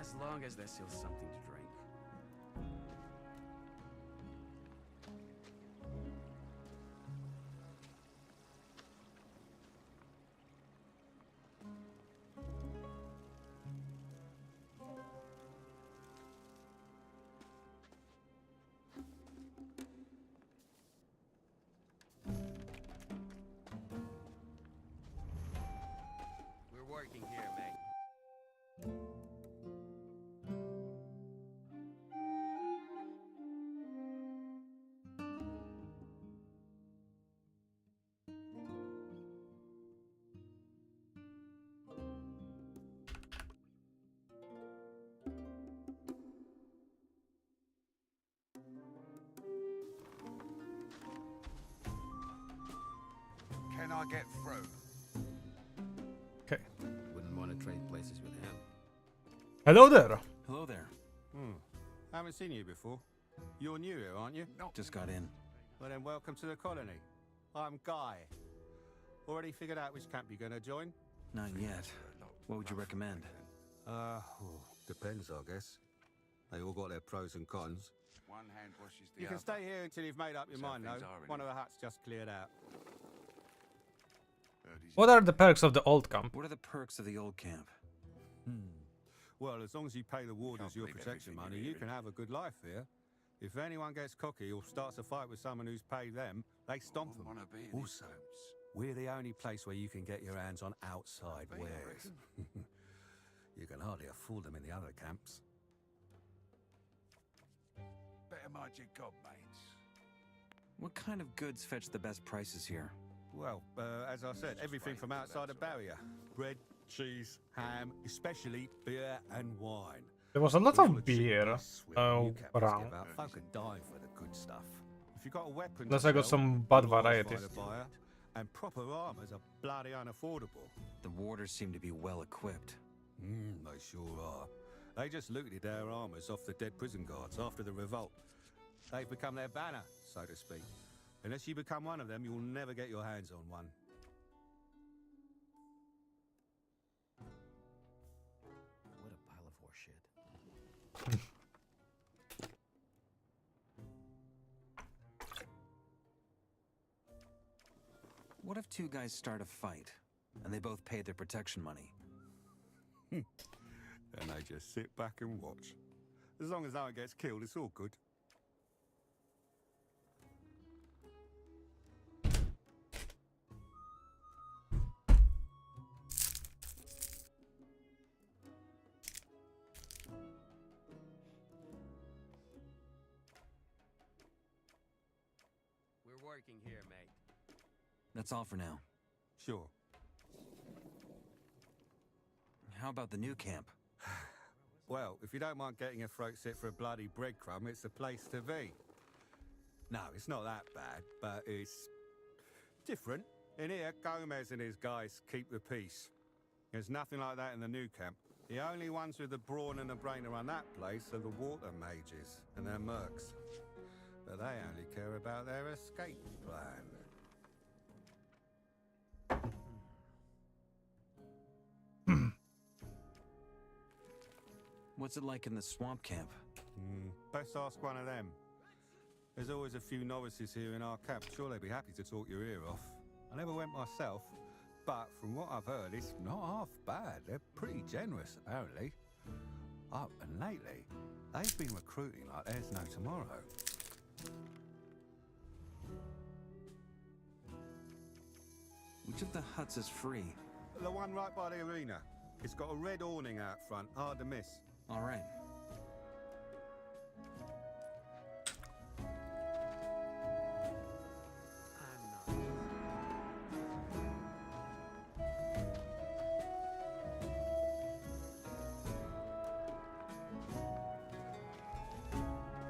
As long as there's still something to drink. We're working here, mate. Can I get through? Okay. Wouldn't want to trade places with him. Hello there. Hello there. Haven't seen you before. You're new here, aren't you? No. Just got in. Well then, welcome to the colony. I'm Guy. Already figured out which camp you're going to join? Not yet. What would you recommend? Depends, I guess. They all got their pros and cons. One hand washes the You can other. stay here until you've made up your So mind, things though. are in One it. of the huts just cleared out. What are the perks of the old camp? What are the perks of the old camp? Well, as long as you pay the warders Can't your believe protection everything money, you you hear, can have a good life here. If anyone gets cocky or starts a fight with someone who's paid them, they stomp them. Wanna be in Also, these we're the only place where you can get your hands on outside I wares. You can hardly afford them in the other camps. better mind your gob, mates. What kind of goods fetch the best prices here? Well, as I said, everything from outside the barrier. Bread, cheese, ham, especially beer and wine. There was a lot of beer around. Folk could die for the good stuff. If you got a weapon, Unless I got some bad you'll always varieties. find a buyer, and proper armors are bloody unaffordable. The warders seem to be well equipped. They sure are. They just looted our armors off the dead prison guards after the revolt. They've become their banner, so to speak. Unless you become one of them, you'll never get your hands on one. What a pile of horseshit. What if two guys start a fight, and they both pay their protection money? And they just sit back and watch. As long as no one gets killed, it's all good. We're working here, mate. That's all for now. Sure. How about the new camp? Well, if you don't mind getting your throat slit for a bloody breadcrumb, it's the place to be. No, it's not that bad, but it's different. In here, Gomez and his guys keep the peace. There's nothing like that in the new camp. The only ones with the brawn and the brain to run that place are the water mages and their mercs. But they only care about their escape plan. What's it like in the swamp camp? Best ask one of them. There's always a few novices here in our camp. Sure, they'd be happy to talk your ear off. I never went myself, but from what I've heard, it's not half bad. They're pretty generous, apparently. Oh, and lately, they've been recruiting like there's no tomorrow. Which of the huts is free? The one right by the arena. It's got a red awning out front, hard to miss. All right.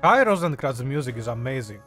Kai Rosenkrantz's music is amazing.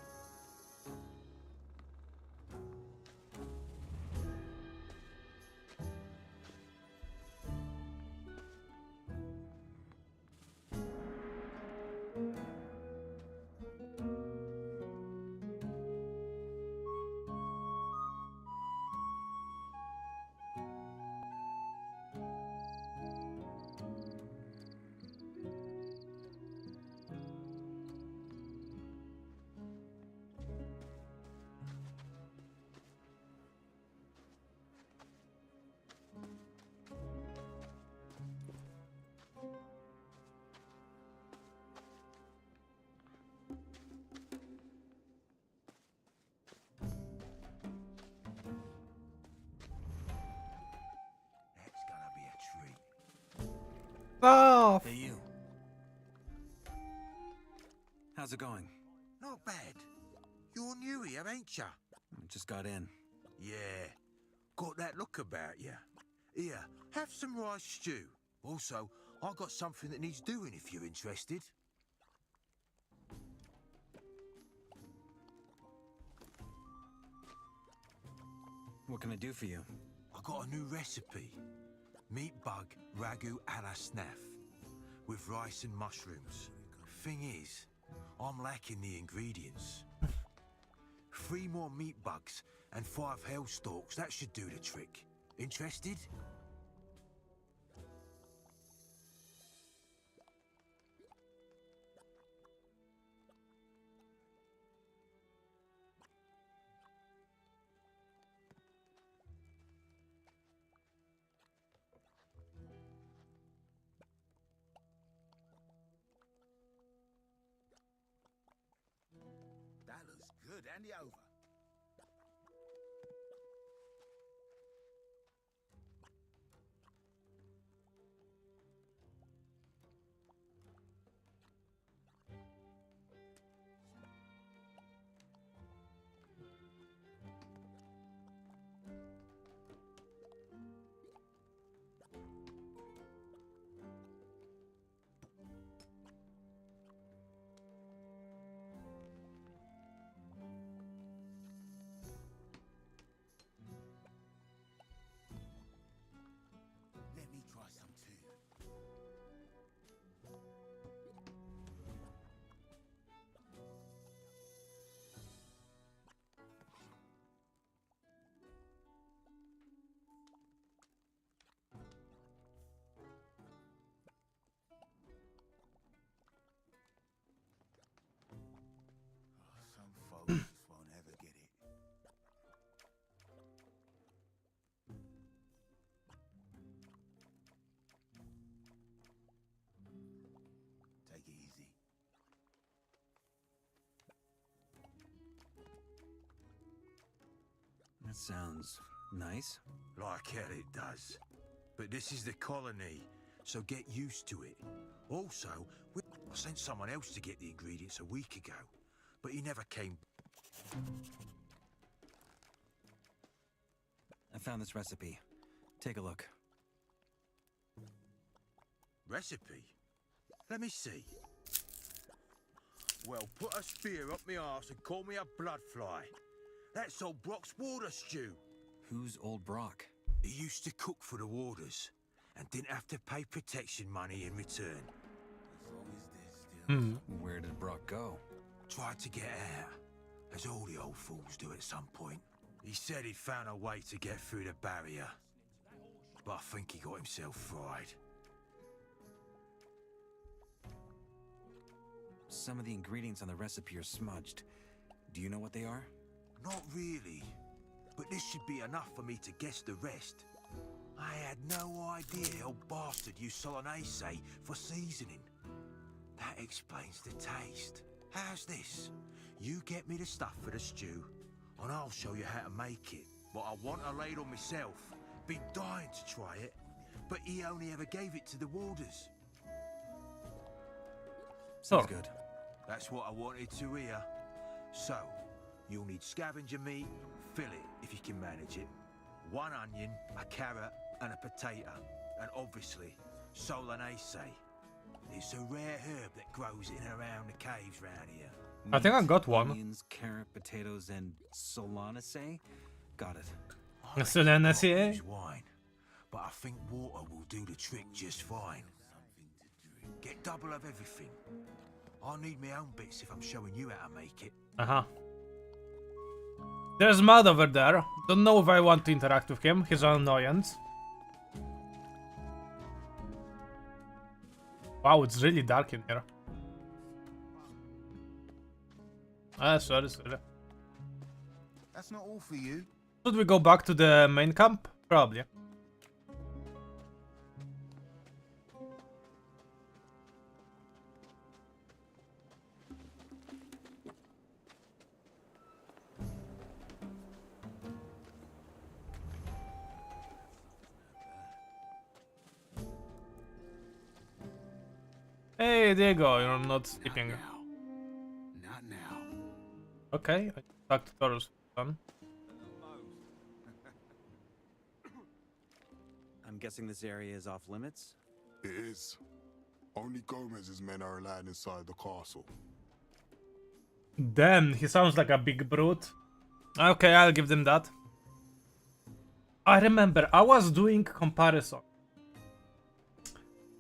Oh. Hey, you. How's it going? Not bad. You're new here, ain't ya? Just got in. Yeah. Got that look about you. Here, have some rice stew. Also, I got something that needs doing if you're interested. What can I do for you? I got a new recipe. Meat bug ragu a la snaff. With rice and mushrooms. Thing is, I'm lacking the ingredients. 3 more meat bugs and 5 hell stalks, that should do the trick. Interested? That looks good. Hand it over. That sounds nice. Like hell it does. But this is the colony, so get used to it. Also, I sent someone else to get the ingredients a week ago, but he never came. I found this recipe. Take a look. Recipe? Let me see. Well, put a spear up my arse and call me a bloodfly. That's old Brock's water stew. Who's old Brock? He used to cook for the warders and didn't have to pay protection money in return. Where did Brock go? Tried to get out, as all the old fools do at some point. He said he'd found a way to get through the barrier, but I think he got himself fried. Some of the ingredients on the recipe are smudged. Do you know what they are? Not really, but this should be enough for me to guess the rest. I had no idea old bastard used Solanaceae for seasoning. That explains the taste. How's this? You get me the stuff for the stew, and I'll show you how to make it. But I want a ladle myself. Been dying to try it, but he only ever gave it to the warders. Sounds good. That's what I wanted to hear. So, you'll need scavenger meat, fillet if you can manage it, 1 onion, a carrot, and a potato, and obviously, Solanaceae. It's a rare herb that grows in and around the caves round here. I think I got one. Onions, carrot, potatoes, and Solanaceae? Got it. Solanaceae? Use wine, but I think water will do the trick just fine. Get double of everything. I'll need my own bits if I'm showing you how to make it. There's Mud over there. Don't know if I want to interact with him. He's an annoyance. Wow, it's really dark in here. Sorry. That's not all for you. Should we go back to the main camp? Probably. Hey, Diego, you're not sleeping. Not now. Okay, I talk to Taurus. Done. I'm guessing this area is off limits? It is. Only Gomez's men are allowed inside the castle. Damn, he sounds like a big brute. Okay, I'll give them that. I remember, I was doing comparison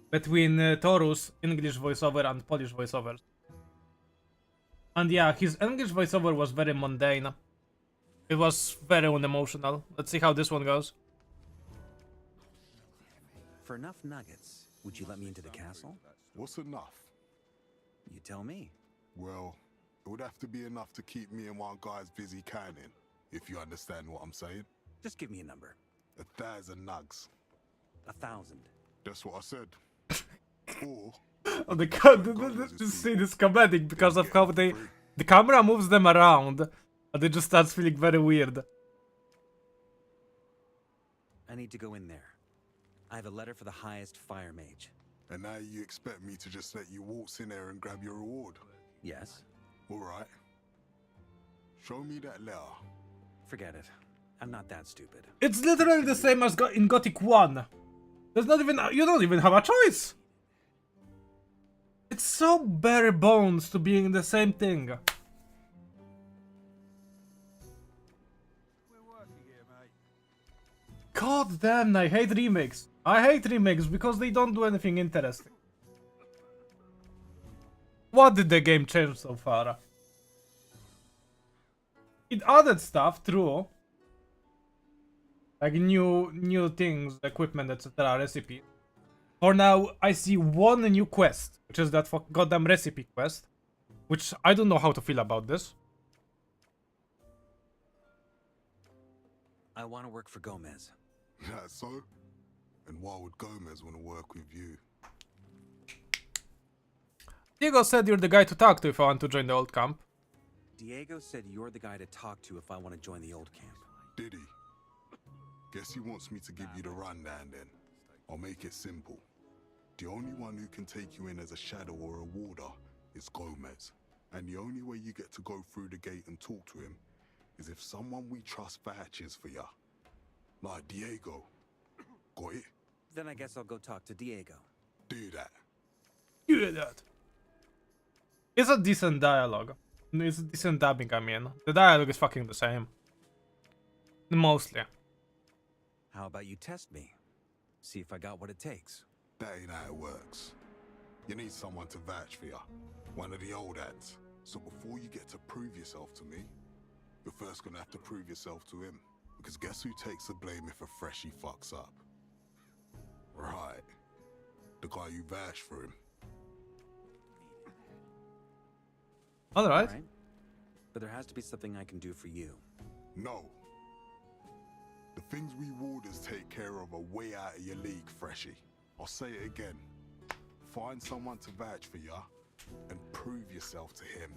between Taurus English voiceover and Polish voiceovers. And yeah, his English voiceover was very mundane. It was very unemotional. Let's see how this one goes. For enough nuggets, would you let me into the castle? What's enough? You tell me. Well, it would have to be enough to keep me and one guy's busy canning, if you understand what I'm saying. Just give me a number. 1,000 nugs. 1,000. That's what I said. Or... Oh, just see this comedic because of how the camera moves them around. And it just starts feeling very weird. I need to go in there. I have a letter for the highest fire mage. And now you expect me to just let you waltz in there and grab your reward? Yes. All right. Show me that letter. Forget it. I'm not that stupid. It's literally the same as in Gothic 1. There's not even... You don't even have a choice. It's so bare bones to being the same thing. God damn, I hate remakes. I hate remakes because they don't do anything interesting. What did the game change so far? It added stuff, true. Like new things, equipment, etc., recipe. For now, I see one new quest, which is that goddamn recipe quest. Which I don't know how to feel about this. I want to work for Gomez. That's so? And why would Gomez want to work with you? Diego said you're the guy to talk to if I want to join the old camp. Diego said you're the guy to talk to if I want to join the old camp. Did he? Guess he wants me to give you the rundown then. I'll make it simple. The only one who can take you in as a shadow or a warder is Gomez. And the only way you get to go through the gate and talk to him is if someone we trust vouches for ya. Like Diego. Got it? Then I guess I'll go talk to Diego. Do that. Do that. It's a decent dialogue. It's a decent dubbing, I mean. The dialogue is fucking the same. Mostly. How about you test me? See if I got what it takes. That ain't how it works. You need someone to vouch for ya. One of the old ads. So before you get to prove yourself to me, you're first gonna have to prove yourself to him. Because guess who takes the blame if a freshie fucks up? Right. The guy you vouched for him. Alright. But there has to be something I can do for you. No. The things we warders take care of are way out of your league, freshie. I'll say it again. Find someone to vouch for ya and prove yourself to him.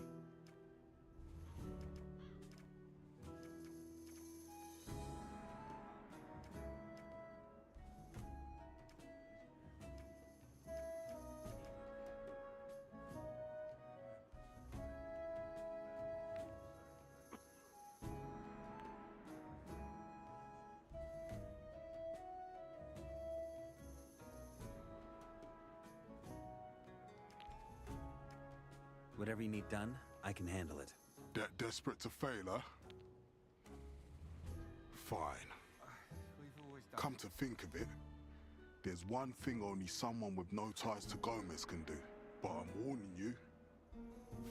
Whatever you need done, I can handle it. That desperate to fail, huh? Fine. Come to think of it, there's one thing only someone with no ties to Gomez can do. But I'm warning you,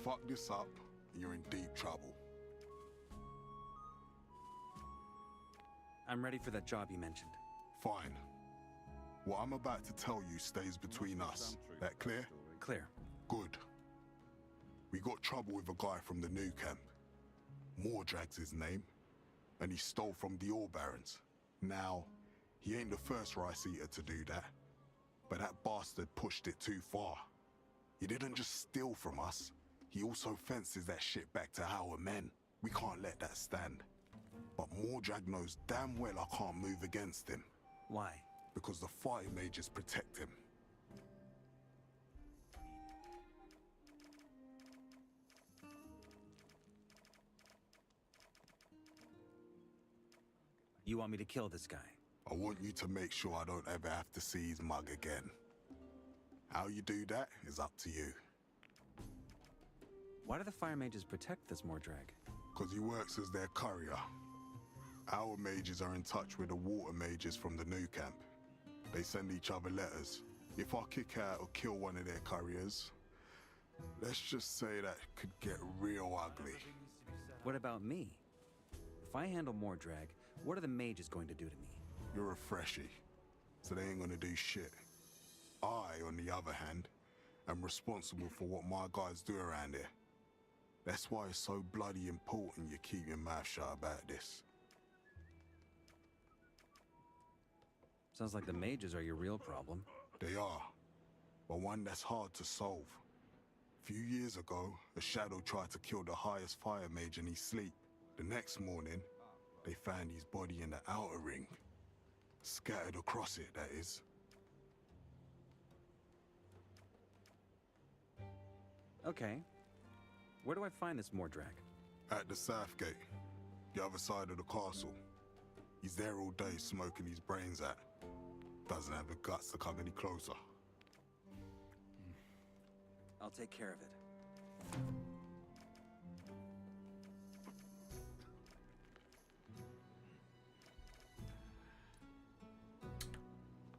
fuck this up and you're in deep trouble. I'm ready for that job you mentioned. Fine. What I'm about to tell you stays between us. That clear? Clear. Good. We got trouble with a guy from the new camp. Mordrag's his name. And he stole from the Ore Barons. Now, he ain't the first rice eater to do that. But that bastard pushed it too far. He didn't just steal from us. He also fences that shit back to our men. We can't let that stand. But Mordrag knows damn well I can't move against him. Why? Because the fire mages protect him. You want me to kill this guy? I want you to make sure I don't ever have to see his mug again. How you do that is up to you. Why do the fire mages protect this Mordrag? Because he works as their courier. Our mages are in touch with the water mages from the new camp. They send each other letters. If I kick out or kill one of their couriers, let's just say that could get real ugly. What about me? If I handle Mordrag, what are the mages going to do to me? You're a freshie, so they ain't gonna do shit. I, on the other hand, am responsible for what my guys do around here. That's why it's so bloody important you keep your mouth shut about this. Sounds like the mages are your real problem. They are, but one that's hard to solve. A few years ago, a shadow tried to kill the highest fire mage in his sleep. The next morning, they found his body in the outer ring. Scattered across it, that is. Okay. Where do I find this Mordrag? At the south gate, the other side of the castle. He's there all day smoking his brains out. Doesn't have the guts to come any closer. I'll take care of it.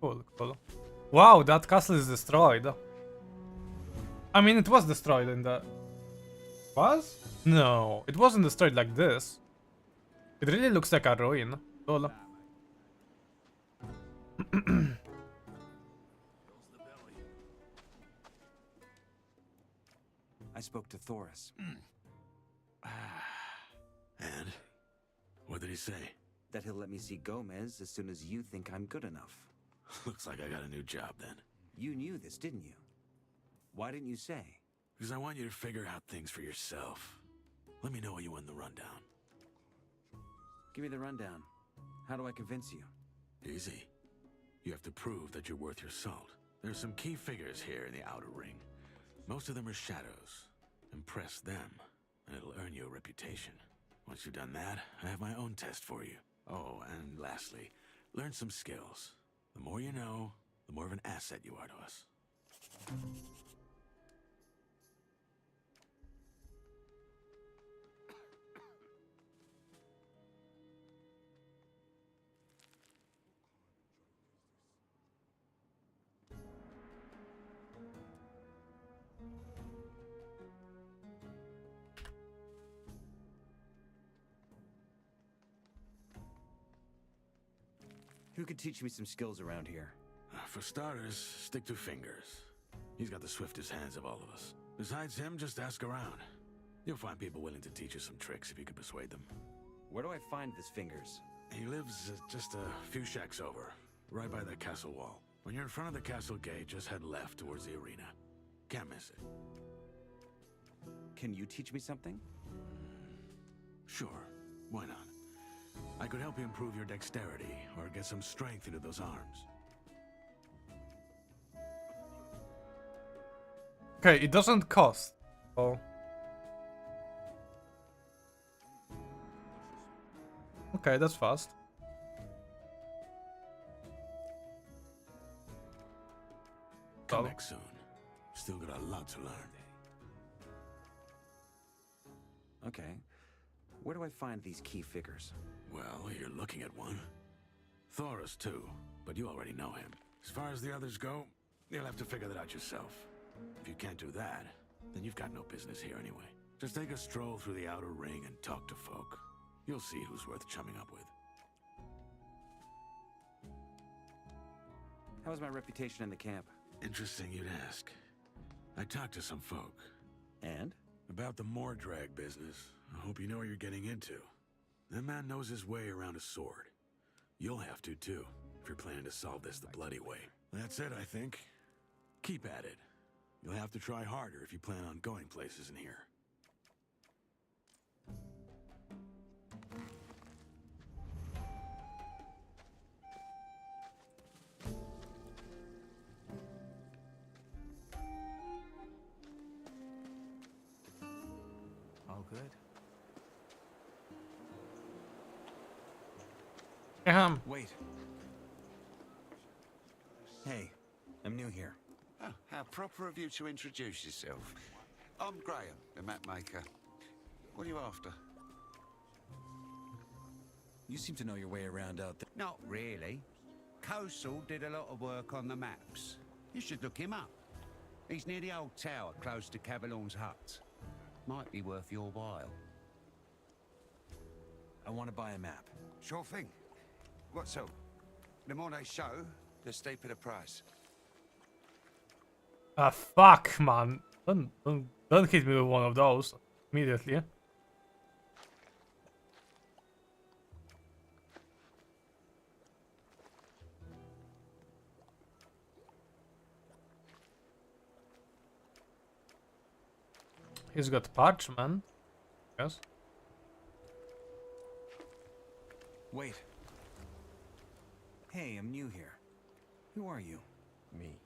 Cool, cool. Wow, that castle is destroyed. I mean, it was destroyed in the... Was? No, it wasn't destroyed like this. It really looks like a ruin. Cool. I spoke to Thoris. And? What did he say? That he'll let me see Gomez as soon as you think I'm good enough. Looks like I got a new job then. You knew this, didn't you? Why didn't you say? Because I want you to figure out things for yourself. Let me know when you win the rundown. Give me the rundown. How do I convince you? Easy. You have to prove that you're worth your salt. There's some key figures here in the outer ring. Most of them are shadows. Impress them, and it'll earn you a reputation. Once you've done that, I have my own test for you. Oh, and lastly, learn some skills. The more you know, the more of an asset you are to us. Who could teach me some skills around here? For starters, stick to Fingers. He's got the swiftest hands of all of us. Besides him, just ask around. You'll find people willing to teach you some tricks if you can persuade them. Where do I find this Fingers? He lives just a few shacks over, right by the castle wall. When you're in front of the castle gate, just head left towards the arena. Can't miss it. Can you teach me something? Sure, why not? I could help you improve your dexterity, or get some strength into those arms. Okay, it doesn't cost. Oh. Okay, that's fast. Come back soon. Still got a lot to learn. Okay. Where do I find these key figures? Well, you're looking at one. Thoros too, but you already know him. As far as the others go, you'll have to figure that out yourself. If you can't do that, then you've got no business here anyway. Just take a stroll through the outer ring and talk to folk. You'll see who's worth chumming up with. How's my reputation in the camp? Interesting you'd ask. I talked to some folk. And? About the Mordrag business. I hope you know what you're getting into. That man knows his way around a sword. You'll have to too, if you're planning to solve this the bloody way. That's it, I think. Keep at it. You'll have to try harder if you plan on going places in here. All good. Wait. Hey, I'm new here. Oh, how proper of you to introduce yourself. I'm Graham, the map maker. What are you after? You seem to know your way around out there. Not really. Kosel did a lot of work on the maps. You should look him up. He's near the old tower close to Cavalon's hut. Might be worth your while. I want to buy a map. Sure thing. What so? The more they show, the steeper the price. Ah, fuck, man. Don't hit me with one of those immediately. He's got parchment. Yes. Wait. Hey, I'm new here. Who are you? Me.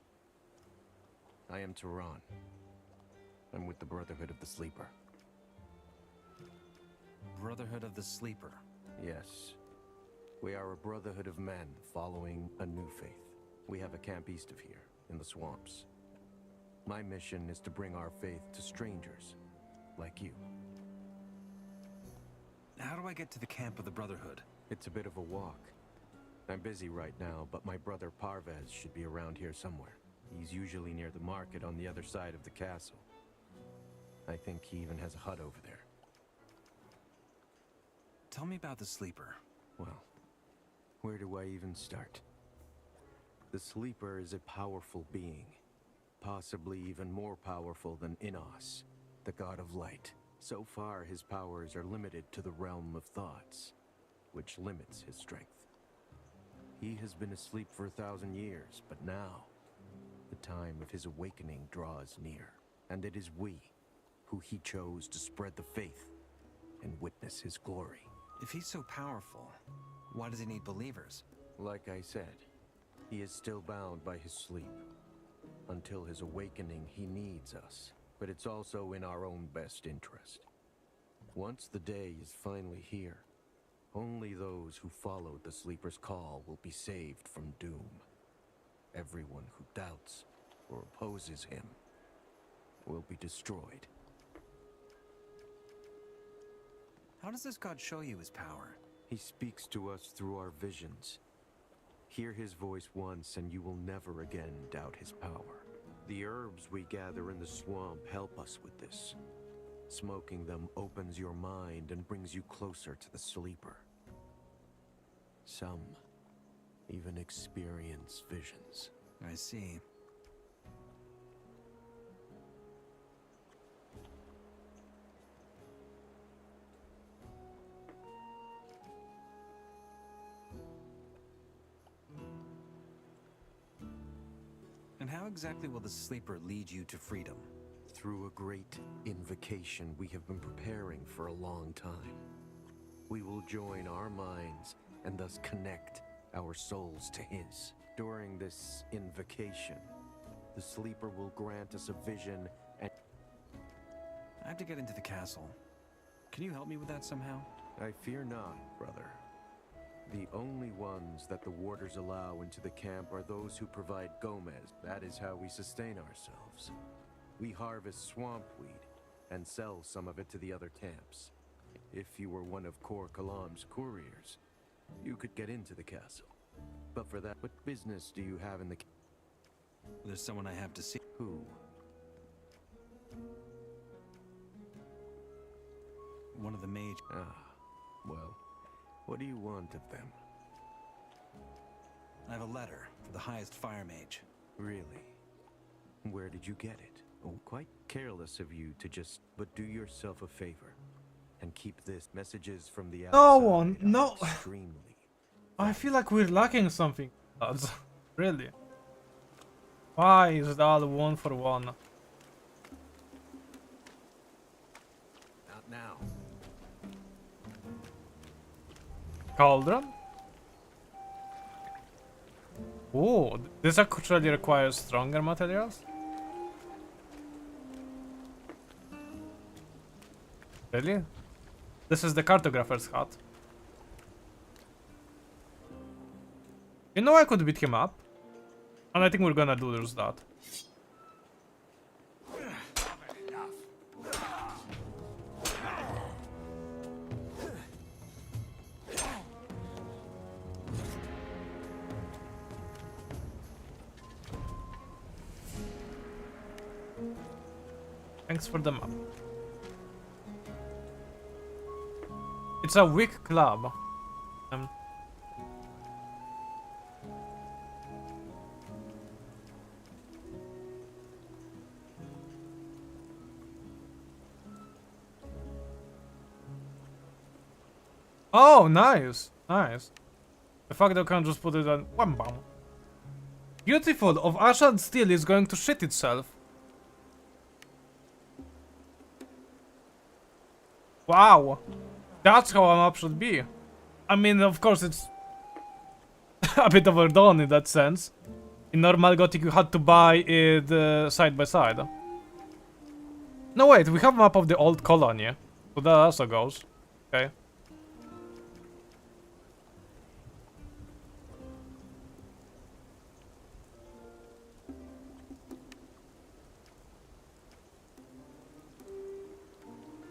I am Tehran. I'm with the Brotherhood of the Sleeper. Brotherhood of the Sleeper? Yes. We are a brotherhood of men following a new faith. We have a camp east of here, in the swamps. My mission is to bring our faith to strangers, like you. How do I get to the camp of the Brotherhood? It's a bit of a walk. I'm busy right now, but my brother Parvez should be around here somewhere. He's usually near the market on the other side of the castle. I think he even has a hut over there. Tell me about the Sleeper. Well, where do I even start? The Sleeper is a powerful being. Possibly even more powerful than Innos, the god of light. So far, his powers are limited to the realm of thoughts, which limits his strength. He has been asleep for 1,000 years, but now, the time of his awakening draws near. And it is we who he chose to spread the faith and witness his glory. If he's so powerful, why does he need believers? Like I said, he is still bound by his sleep. Until his awakening, he needs us. But it's also in our own best interest. Once the day is finally here, only those who followed the Sleeper's call will be saved from doom. Everyone who doubts or opposes him will be destroyed. How does this god show you his power? He speaks to us through our visions. Hear his voice once and you will never again doubt his power. The herbs we gather in the swamp help us with this. Smoking them opens your mind and brings you closer to the Sleeper. Some even experience visions. I see. And how exactly will the Sleeper lead you to freedom? Through a great invocation we have been preparing for a long time. We will join our minds and thus connect our souls to his. During this invocation, the Sleeper will grant us a vision and... I have to get into the castle. Can you help me with that somehow? I fear not, brother. The only ones that the warders allow into the camp are those who provide Gomez. That is how we sustain ourselves. We harvest swamp weed and sell some of it to the other camps. If you were one of Kor Kalam's couriers, you could get into the castle. But for that, what business do you have in the... There's someone I have to see. Who? One of the mage. Ah, well, what do you want of them? I have a letter for the highest fire mage. Really? Where did you get it? Oh, quite careless of you to just... But do yourself a favor and keep this. Messages from the outside. No one, no. Extremely. I feel like we're lacking something. Really? Why is it all 1 for 1? Not now. Cauldron? Oh, this actually requires stronger materials? Really? This is the cartographer's hut. You know I could beat him up. And I think we're gonna do just that. Thanks for the map. It's a weak club. Oh, nice, nice. The fact that I can just put it on one bomb. Beautiful. Of ash and steel is going to shit itself. Wow, that's how a map should be. I mean, of course, it's a bit overdone in that sense. In normal Gothic, you had to buy it side by side. No, wait, we have a map of the old colony, so that also goes. Okay.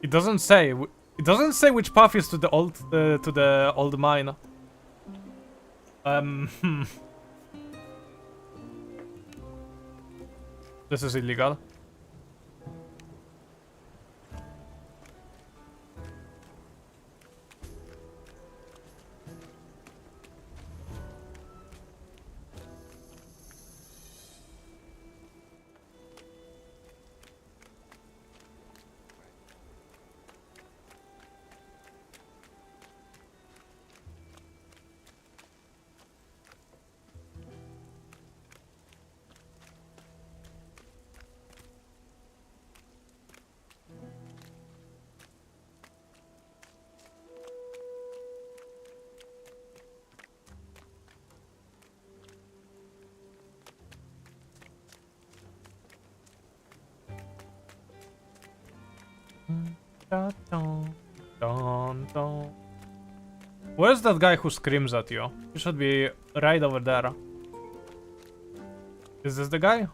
It doesn't say. It doesn't say which path is to the old mine. This is illegal. Dun, dun, dun, dun. Where's that guy who screams at you? He should be right over there. Is this the guy?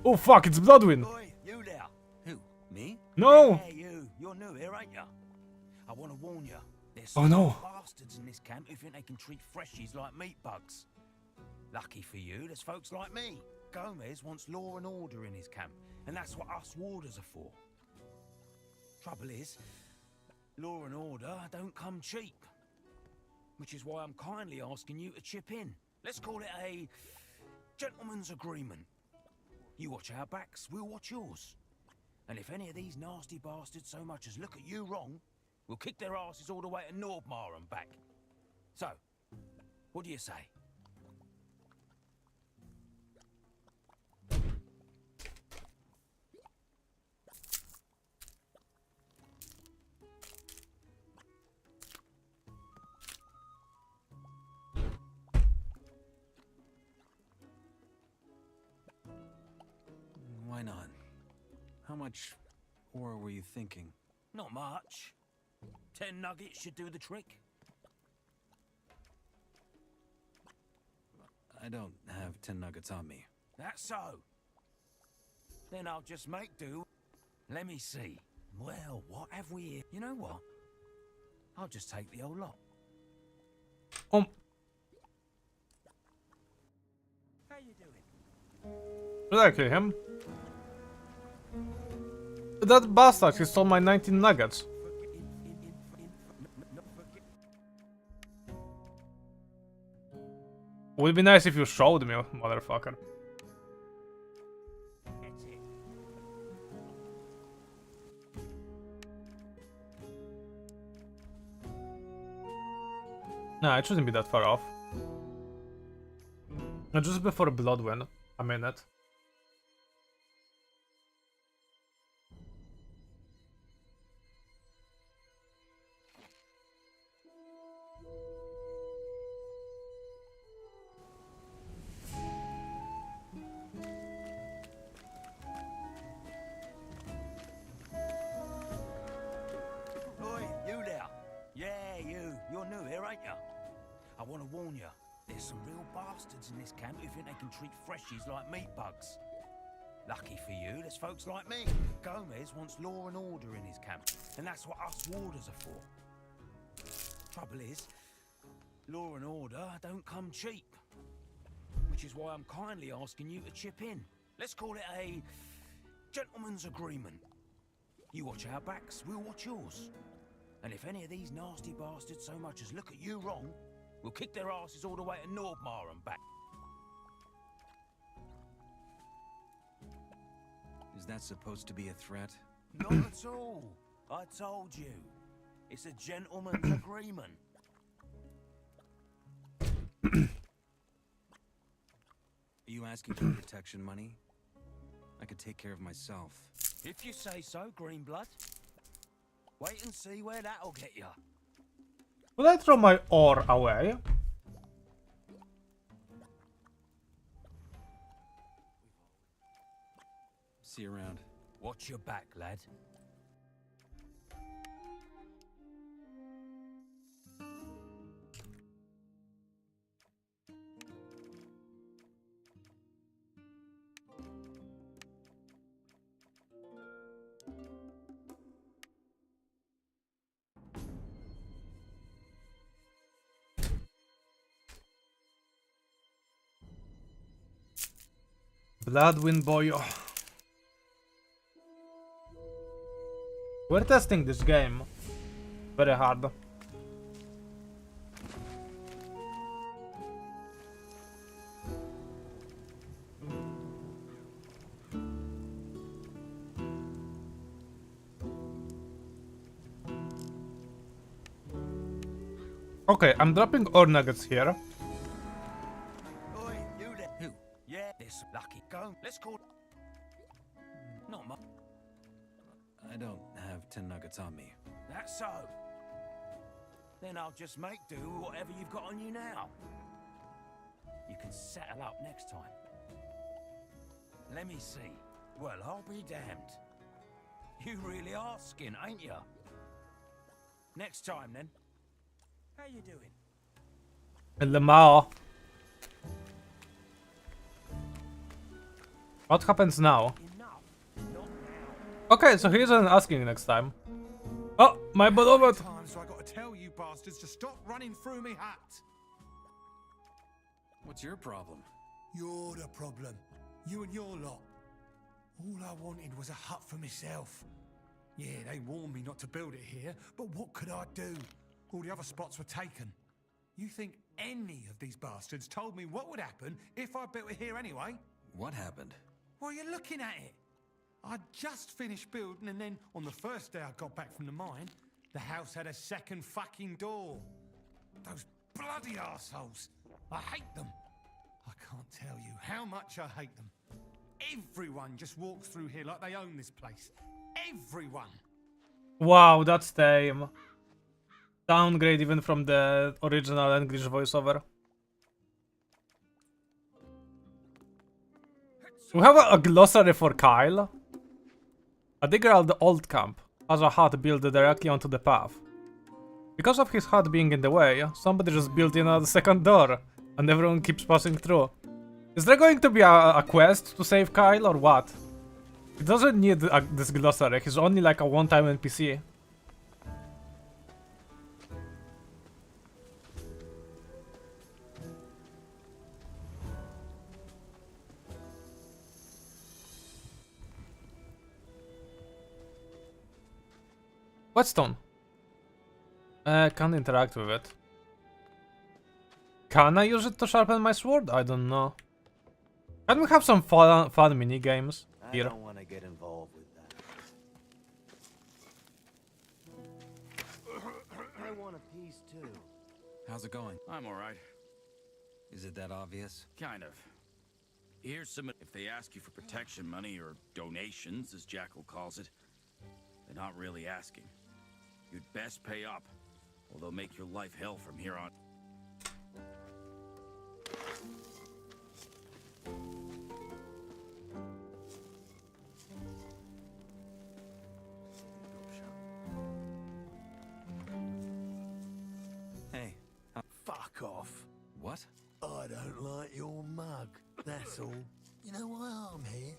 Oh fuck, it's Bloodwind! Oi, you there. Who? Me? No! Yeah, you. You're new here, ain't you? I want to warn you. There's Oh, some no. bastards in this camp who think they can treat freshies like meat bugs. Lucky for you, there's folks like me. Gomez wants law and order in his camp, and that's what us warders are for. Trouble is, law and order don't come cheap. Which is why I'm kindly asking you to chip in. Let's call it a gentleman's agreement. You watch our backs, we'll watch yours. And if any of these nasty bastards so much as look at you wrong, we'll kick their asses all the way to Nordmar and back. So, what do you say? Why not? How much ore were you thinking? Not much. 10 nuggets should do the trick. I don't have 10 nuggets on me. That's so. Then I'll just make do. Let me see. Well, what have we here? You know what? I'll just take the old lot. How you doing? Did I kill him? That bastard, he stole my 19 nuggets. Would be nice if you showed me, motherfucker. Nah, it shouldn't be that far off. Just before Bloodwind, a minute. Oi, you there. Yeah, you. You're new here, ain't you? I want to warn you. There's some real bastards in this camp who think they can treat freshies like meat bugs. Lucky for you, there's folks like me. Gomez wants law and order in his camp, and that's what us warders are for. Trouble is, law and order don't come cheap. Which is why I'm kindly asking you to chip in. Let's call it a gentleman's agreement. You watch our backs, we'll watch yours. And if any of these nasty bastards so much as look at you wrong, we'll kick their asses all the way to Nordmar and back. Is that supposed to be a threat? Not at all. I told you. It's a gentleman's agreement. Are you asking for protection money? I could take care of myself. If you say so, Greenblood. Wait and see where that'll get you. Will I throw my ore away? See you around. Watch your back, lad. Bloodwind boy. Oh. We're testing this game very hard. Okay, I'm dropping ore nuggets here. Oi, you there. Who? Yeah, this lucky. Go. Let's call. Not much. I don't have 10 nuggets on me. That's so. Then I'll just make do with whatever you've got on you now. You can settle up next time. Let me see. Well, I'll be damned. You really are skin, ain't you? Next time, then. How you doing? Lemao. What happens now? Okay, so he isn't asking next time. Oh, my beloved! Times I got to tell you bastards to stop running through me hut. What's your problem? You're the problem. You and your lot. All I wanted was a hut for myself. Yeah, they warned me not to build it here, but what could I do? All the other spots were taken. You think any of these bastards told me what would happen if I built it here anyway? What happened? Well, you're looking at it. I'd just finished building, and then on the first day I got back from the mine, the house had a second fucking door. Those bloody arseholes. I hate them. I can't tell you how much I hate them. Everyone just walks through here like they own this place. Everyone. Wow, that's tame. Downgrade even from the original English voiceover. We have a glossary for Kyle. A digger at the old camp has a hut built directly onto the path. Because of his hut being in the way, somebody just built in a second door, and everyone keeps passing through. Is there going to be a quest to save Kyle or what? He doesn't need this glossary, he's only like a one-time NPC. Whetstone. Can't interact with it. Can I use it to sharpen my sword? I don't know. Can we have some fun mini games here? I don't want to get involved with that. I want a piece too. How's it going? I'm alright. Is it that obvious? Kind of. Here's some... If they ask you for protection money, or donations, as Jackal calls it, they're not really asking. You'd best pay up, or they'll make your life hell from here on. Hey. Fuck off. What? I don't like your mug, that's all. You know why I'm here?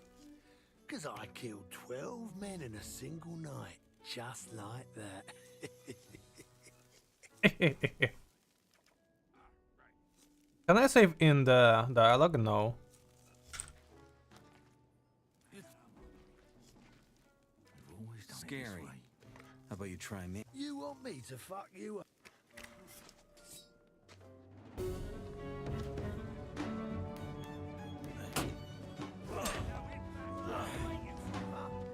Because I killed 12 men in a single night, just like that. Can I save in the dialogue? No. Scary. How about you try me? You want me to fuck you up?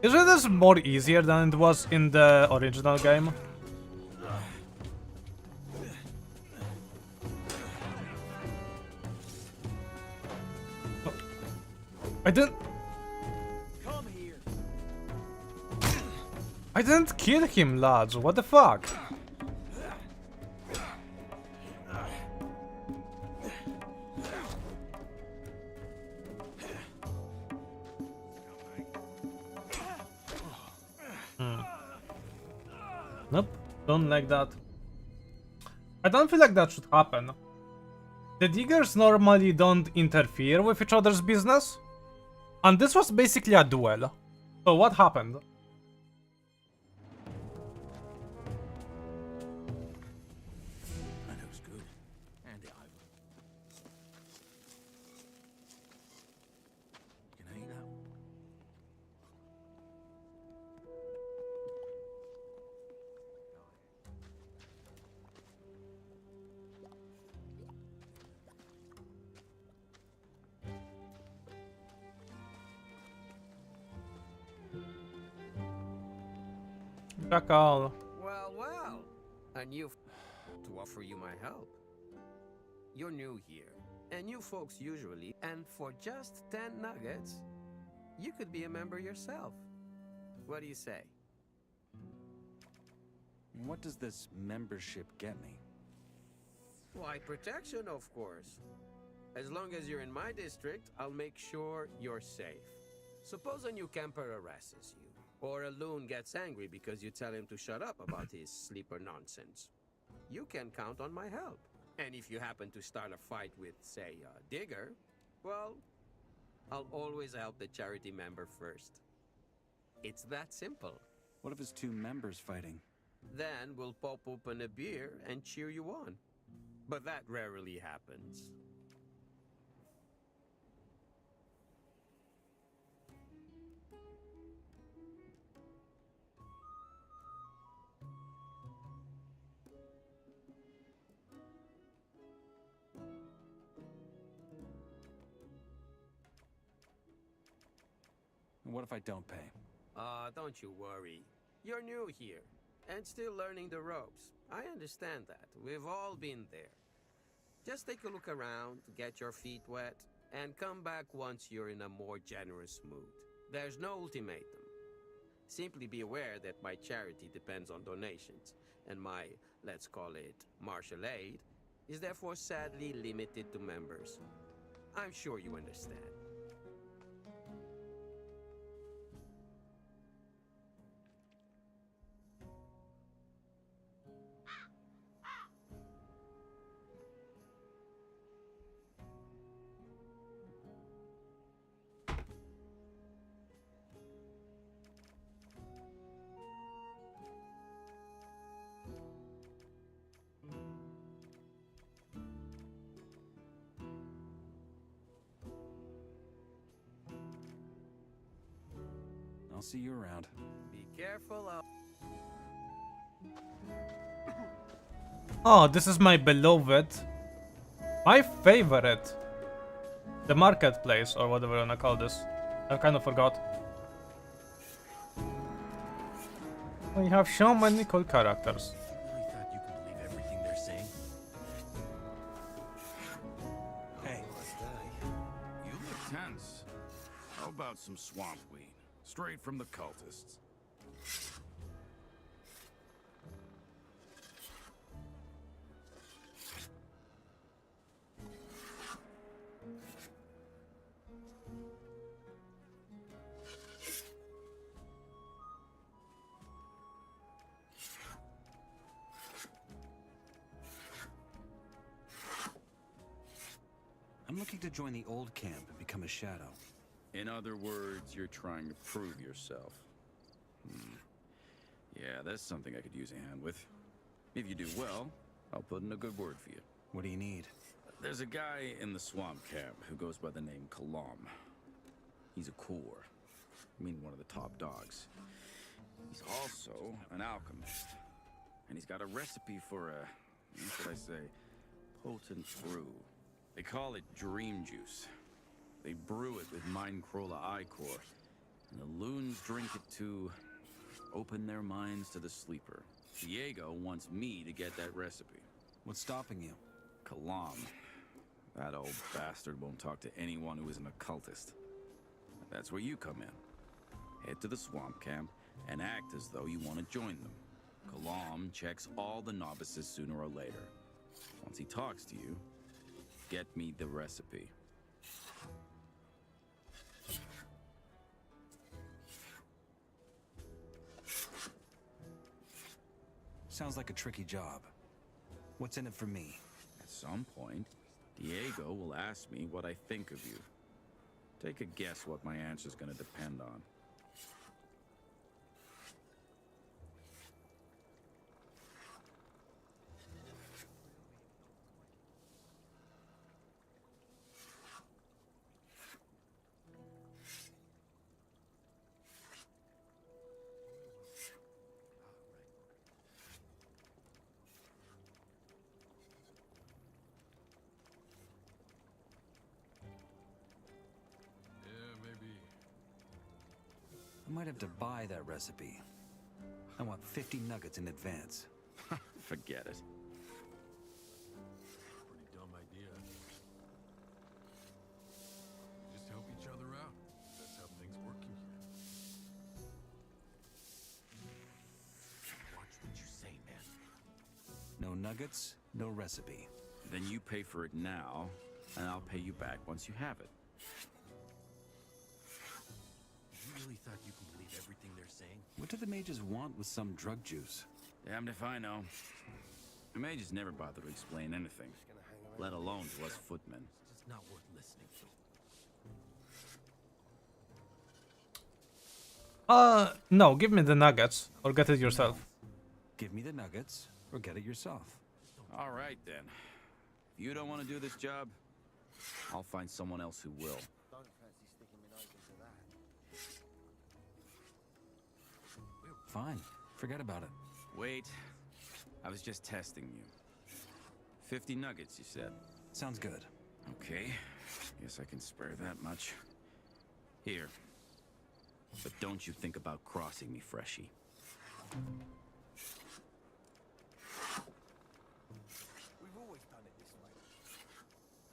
Isn't this more easier than it was in the original game? I didn't kill him, lads. What the fuck? Nope, don't like that. I don't feel like that should happen. The diggers normally don't interfere with each other's business. And this was basically a duel. So what happened? That looks good. Hand it over. You can eat that. Well, well. And you to offer you my help. You're new here, and you folks usually, and for just 10 nuggets, you could be a member yourself. What do you say? What does this membership get me? Why, protection, of course. As long as you're in my district, I'll make sure you're safe. Suppose a new camper harasses you. Or a loon gets angry because you tell him to shut up about his sleeper nonsense. You can count on my help. And if you happen to start a fight with, say, a digger, well, I'll always help the charity member first. It's that simple. What if it's two members fighting? Then we'll pop open a beer and cheer you on. But that rarely happens. What if I don't pay? Don't you worry. You're new here, and still learning the ropes. I understand that. We've all been there. Just take a look around, get your feet wet, and come back once you're in a more generous mood. There's no ultimatum. Simply be aware that my charity depends on donations, and my, let's call it, martial aid, is therefore sadly limited to members. I'm sure you understand. I'll see you around. Be careful out. Oh, this is my beloved. My favorite. The marketplace, or whatever you wanna call this. I kind of forgot. We have so many cool characters. Really thought you could believe everything they're saying? Hey, You look tense. How about some swamp weed? Straight from the cultists. I'm looking to join the old camp and become a shadow. In other words, you're trying to prove yourself. Yeah, that's something I could use a hand with. If you do well, I'll put in a good word for you. What do you need? There's a guy in the swamp camp who goes by the name Kalam. He's a Kor. I mean, one of the top dogs. He's also an alchemist. And he's got a recipe for a, what should I say, potent brew. They call it dream juice. They brew it with Mindcrawler Icor, and the loons drink it to open their minds to the sleeper. Diego wants me to get that recipe. What's stopping you? Kalam. That old bastard won't talk to anyone who isn't a cultist. That's where you come in. Head to the swamp camp and act as though you want to join them. Kalam checks all the novices sooner or later. Once he talks to you, get me the recipe. Sounds like a tricky job. What's in it for me? At some point, Diego will ask me what I think of you. Take a guess what my answer's gonna depend on. I might have to buy that recipe. I want 50 nuggets in advance. Forget it. Pretty dumb idea. Just help each other out. That's how things work in here. Watch what you say, man. No nuggets, no recipe. Then you pay for it now, and I'll pay you back once you have it. You really thought you can believe everything they're saying? What do the mages want with some drug juice? Damned if I know. The mages never bother to explain anything, let alone to us footmen. It's just not worth listening to. No, give me the nuggets, or get it yourself. Give me the nuggets, or get it yourself. All right, then. If you don't want to do this job, I'll find someone else who will. Fine, forget about it. Wait, I was just testing you. 50 nuggets, you said? Sounds good. Okay, guess I can spare that much. Here. But don't you think about crossing me, Freshie.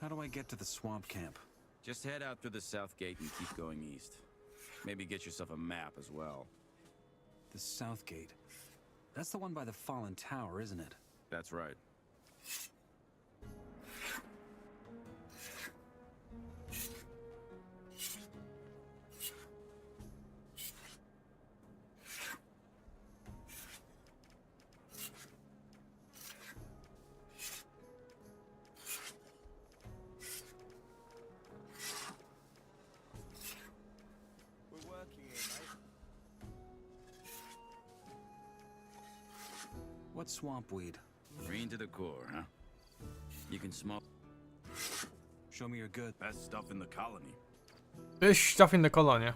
How do I get to the swamp camp? Just head out through the south gate and keep going east. Maybe get yourself a map as well. The south gate. That's the one by the fallen tower, isn't it? That's right. What's swamp weed? Green to the core, huh? You can smoke. Show me your good. Best stuff in the colony. This stuff in the colony.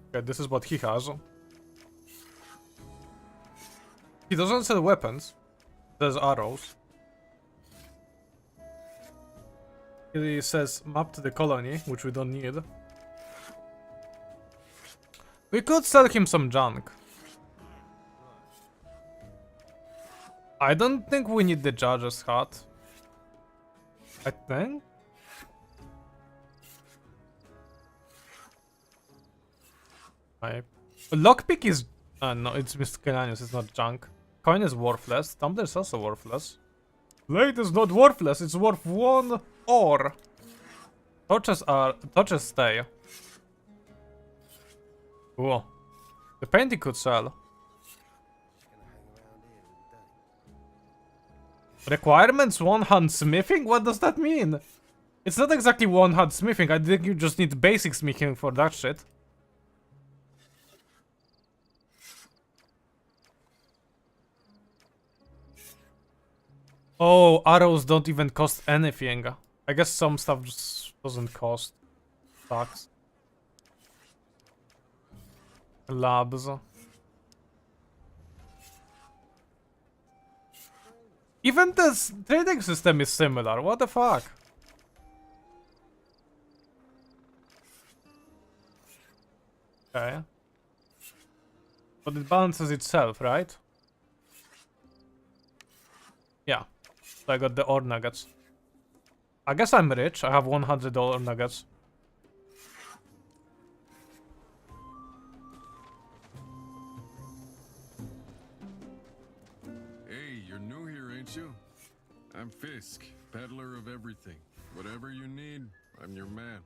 Okay, this is what he has. He doesn't sell weapons. There's arrows. He says map to the colony, which we don't need. We could sell him some junk. I don't think we need the judge's hat. I think. Lockpick is... no, it's miscellaneous, it's not junk. Coin is worthless. Tumbler is also worthless. Blade is not worthless, it's worth 1 ore. Torches stay. Ooh. The painting could sell. Requirements 1-hand smithing? What does that mean? It's not exactly 1-hand smithing. I think you just need basic smithing for that shit. Oh, arrows don't even cost anything. I guess some stuff just doesn't cost. Sucks. Labs. Even this trading system is similar. What the fuck? Okay. But it balances itself, right? Yeah. So I got the ore nuggets. I guess I'm rich. I have $100 nuggets. Hey, you're new here, ain't you? I'm Fisk, peddler of everything. Whatever you need, I'm your man.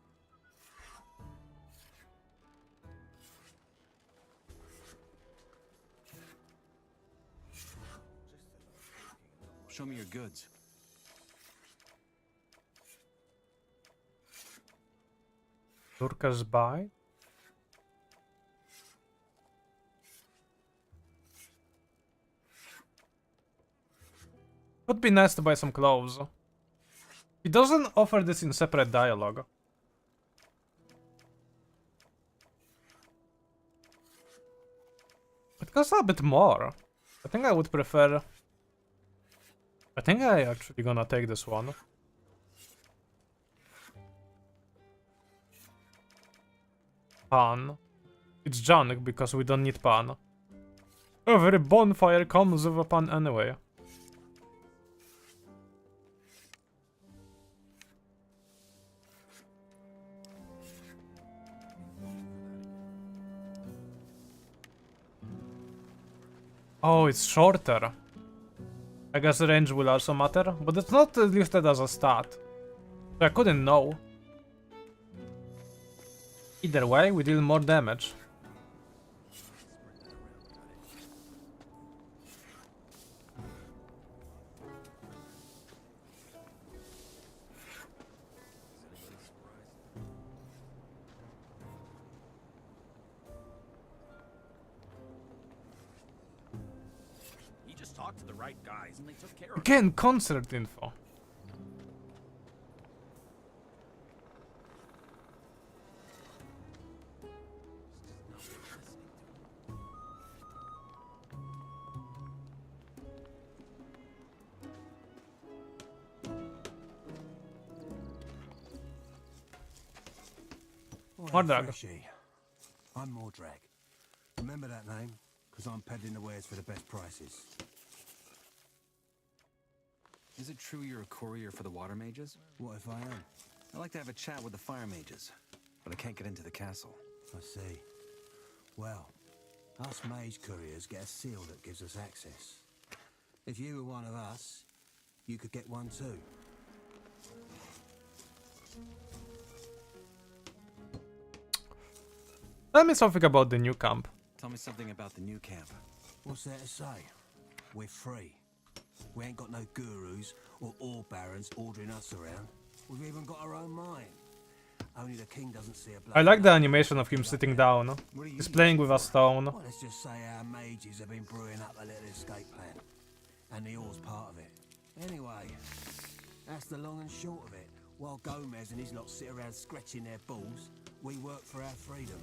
Show me your goods. Turka's buy. Would be nice to buy some clothes. He doesn't offer this in separate dialogue. It costs a bit more. I think I would prefer... I think I actually gonna take this one. Pan. It's junk because we don't need pan. Every bonfire comes with a pan anyway. Oh, it's shorter. I guess range will also matter, but it's not listed as a stat. So I couldn't know. Either way, we deal more damage. talked to the right guys and they took care of it. Again, concert info. Mordrag. Freshie. I'm Mordrag. Remember that name? Because I'm peddling the wares for the best prices. Is it true you're a courier for the water mages? What if I am? I'd like to have a chat with the fire mages, but I can't get into the castle. I see. Well, us mage couriers get a seal that gives us access. If you were one of us, you could get one too. Tell me something about the new camp. Tell me something about the new camp. What's there to say? We're free. We ain't got no gurus or ore barons ordering us around. We've even got our own mind. Only the king doesn't see a blood. I like the animation of him sitting down. He's playing with a stone. Well, let's just say our mages have been brewing up a little escape plan. And the ore's part of it. Anyway, that's the long and short of it. While Gomez and his lot sit around scratching their balls, we work for our freedom.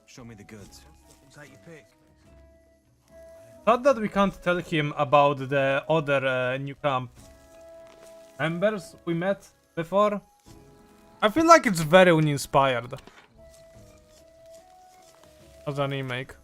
Show me the goods. Take your pick. Thought that we can't tell him about the other new camp members we met before. I feel like it's very uninspired as a remake.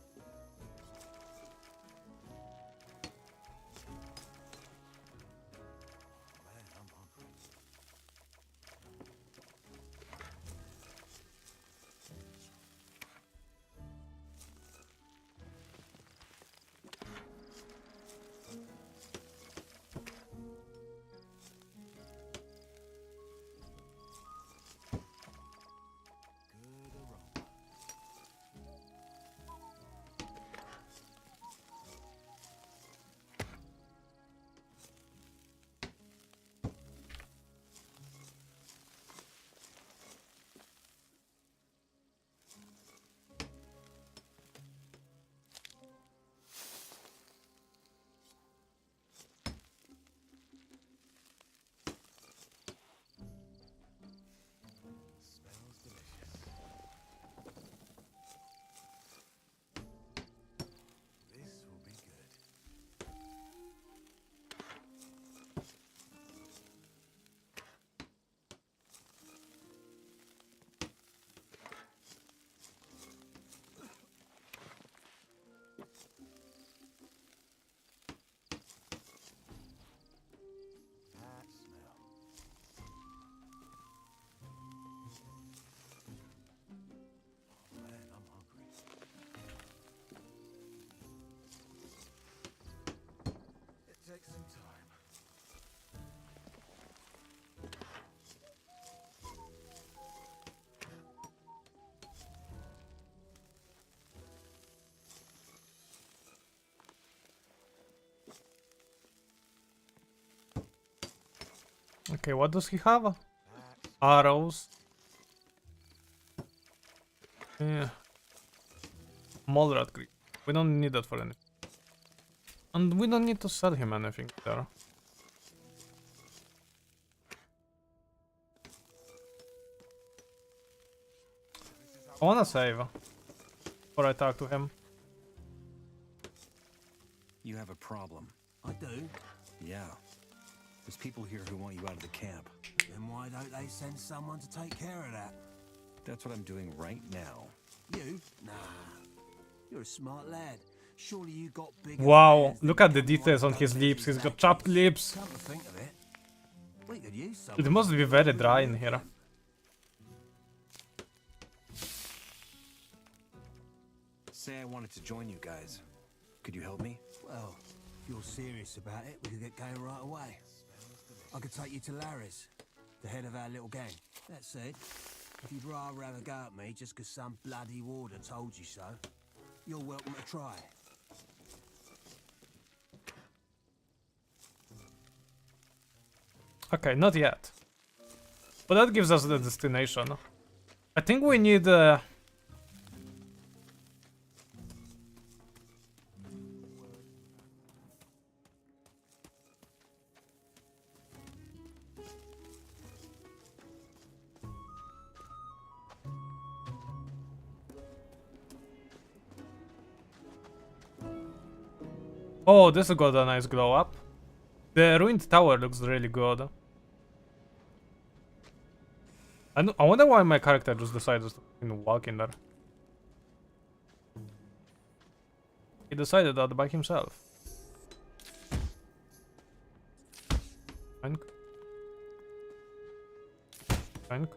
Take some time. Okay, what does he have? Arrows. Yeah. Moldrad grip. We don't need that for anything. And we don't need to sell him anything there. I wanna save before I talk to him. You have a problem. I do? Yeah. There's people here who want you out of the camp. Then why don't they send someone to take care of that? That's what I'm doing right now. You? Nah. You're a smart lad. Surely you got big. Wow, look at the details on his lips. He's got chopped lips. Come to think of it, we could use some. It must be very dry in here. Say I wanted to join you guys. Could you help me? Well, if you're serious about it, we could get going right away. I could take you to Larry's, the head of our little gang. That said, if you'd rather have a go at me just because some bloody warder told you so, you're welcome to try. Okay, not yet. But that gives us the destination. I think we need Oh, this got a nice glow up. The ruined tower looks really good. I wonder why my character just decided to walk in there. He decided that by himself. Frank. Frank.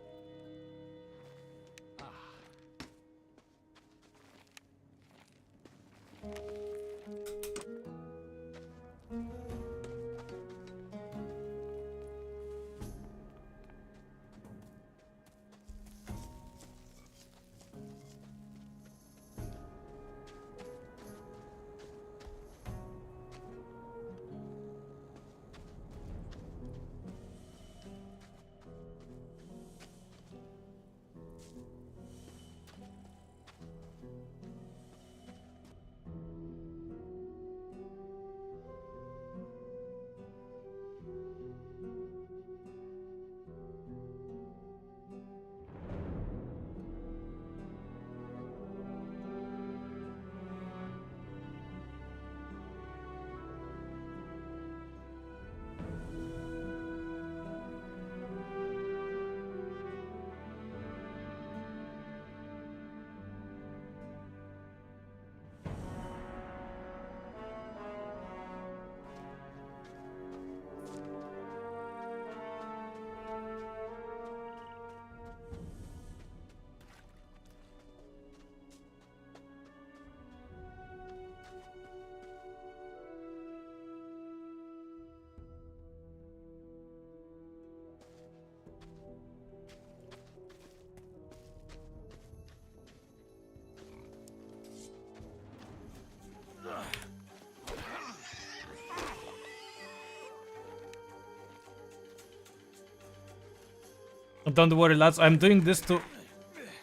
Don't worry, lads. I'm doing this to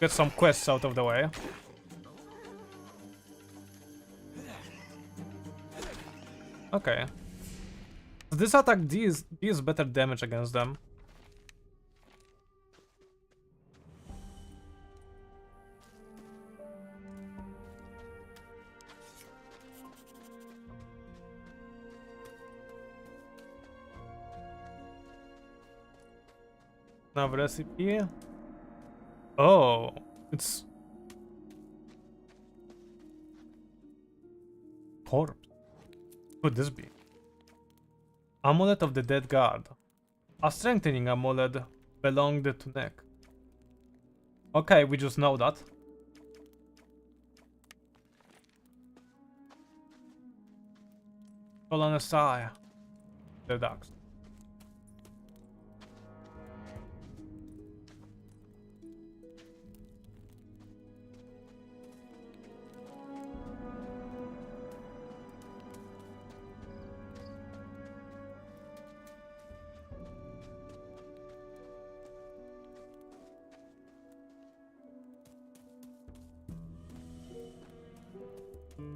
get some quests out of the way. Okay. This attack deals better damage against them. Now recipe. Oh, it's corpse. Could this be? Amulet of the Dead Guard. A strengthening amulet belonged to Neck. Okay, we just know that. Colonosai. The ducks.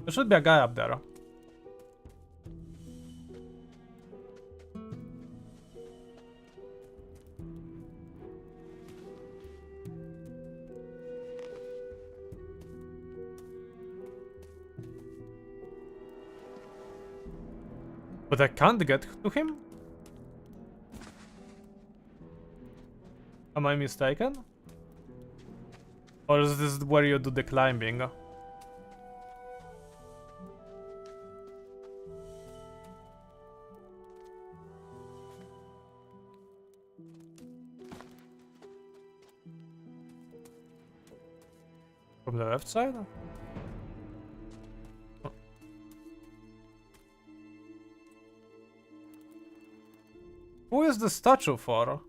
There should be a guy up there. But I can't get to him? Am I mistaken? Or is this where you do the climbing? From the left side? Oh. Who is the statue for?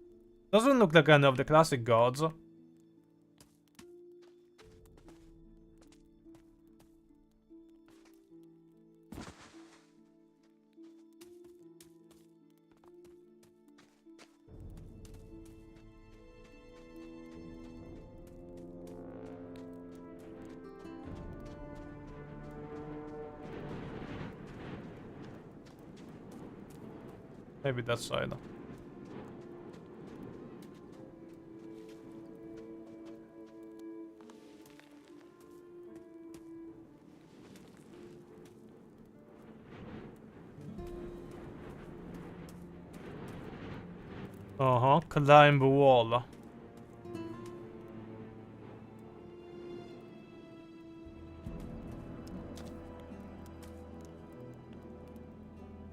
Doesn't look like any of the classic gods. Maybe that side. Uh-huh, climb the wall.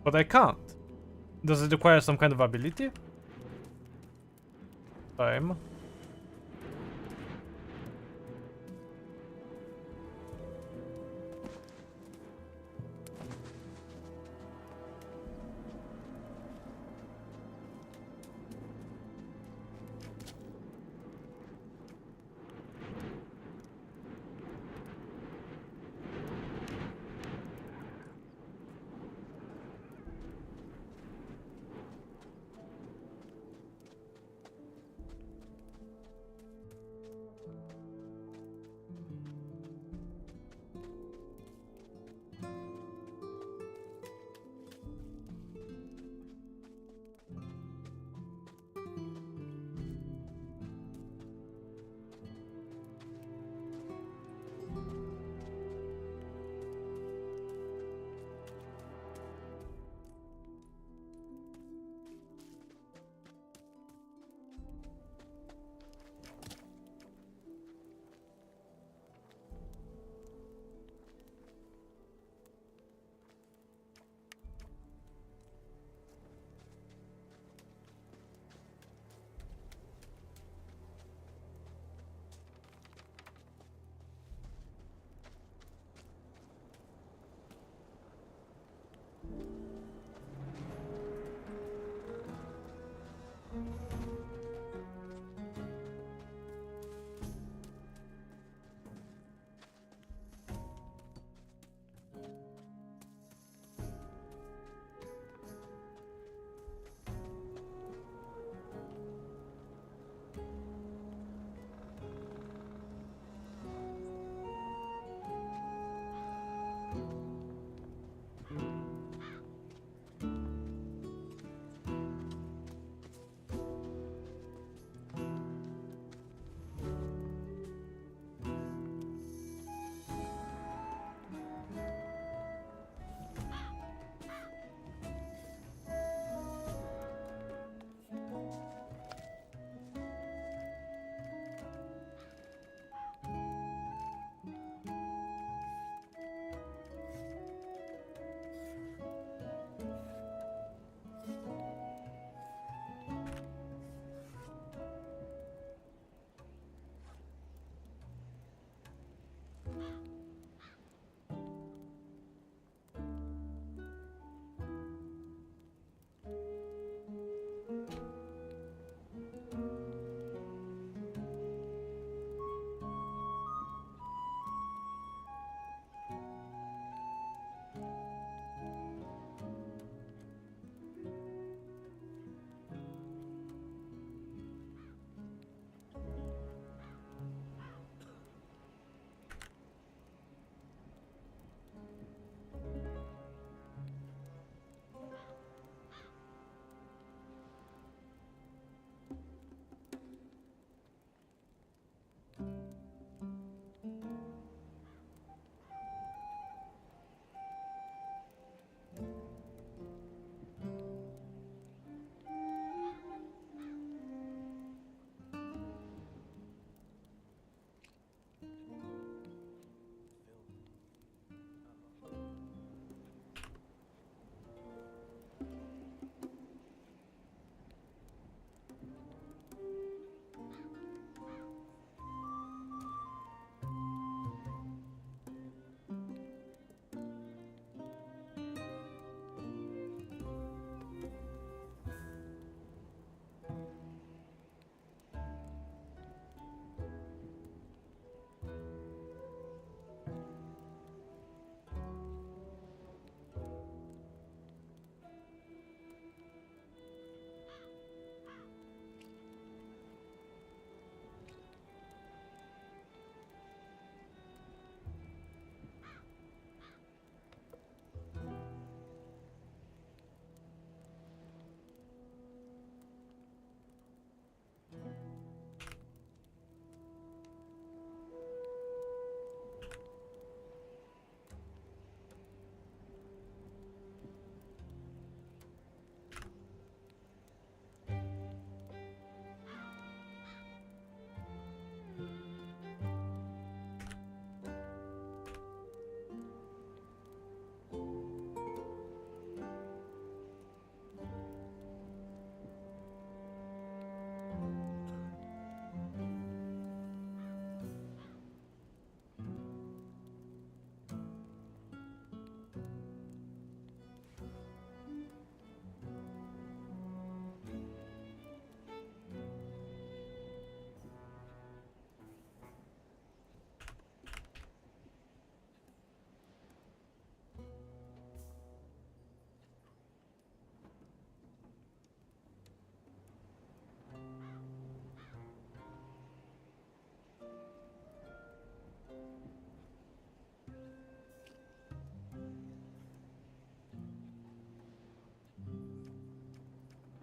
But I can't. Does it require some kind of ability? Time.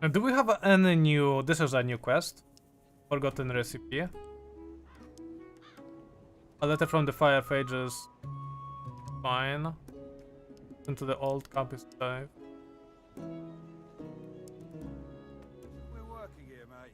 And do we have any new... This is a new quest. Forgotten recipe. A letter from the Fire Phages. Fine. Into the old campus dive. We're working here, mate.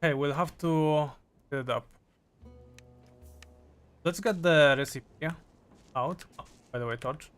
Okay, we'll have to set it up. Let's get the recipe out. Oh, by the way, torch.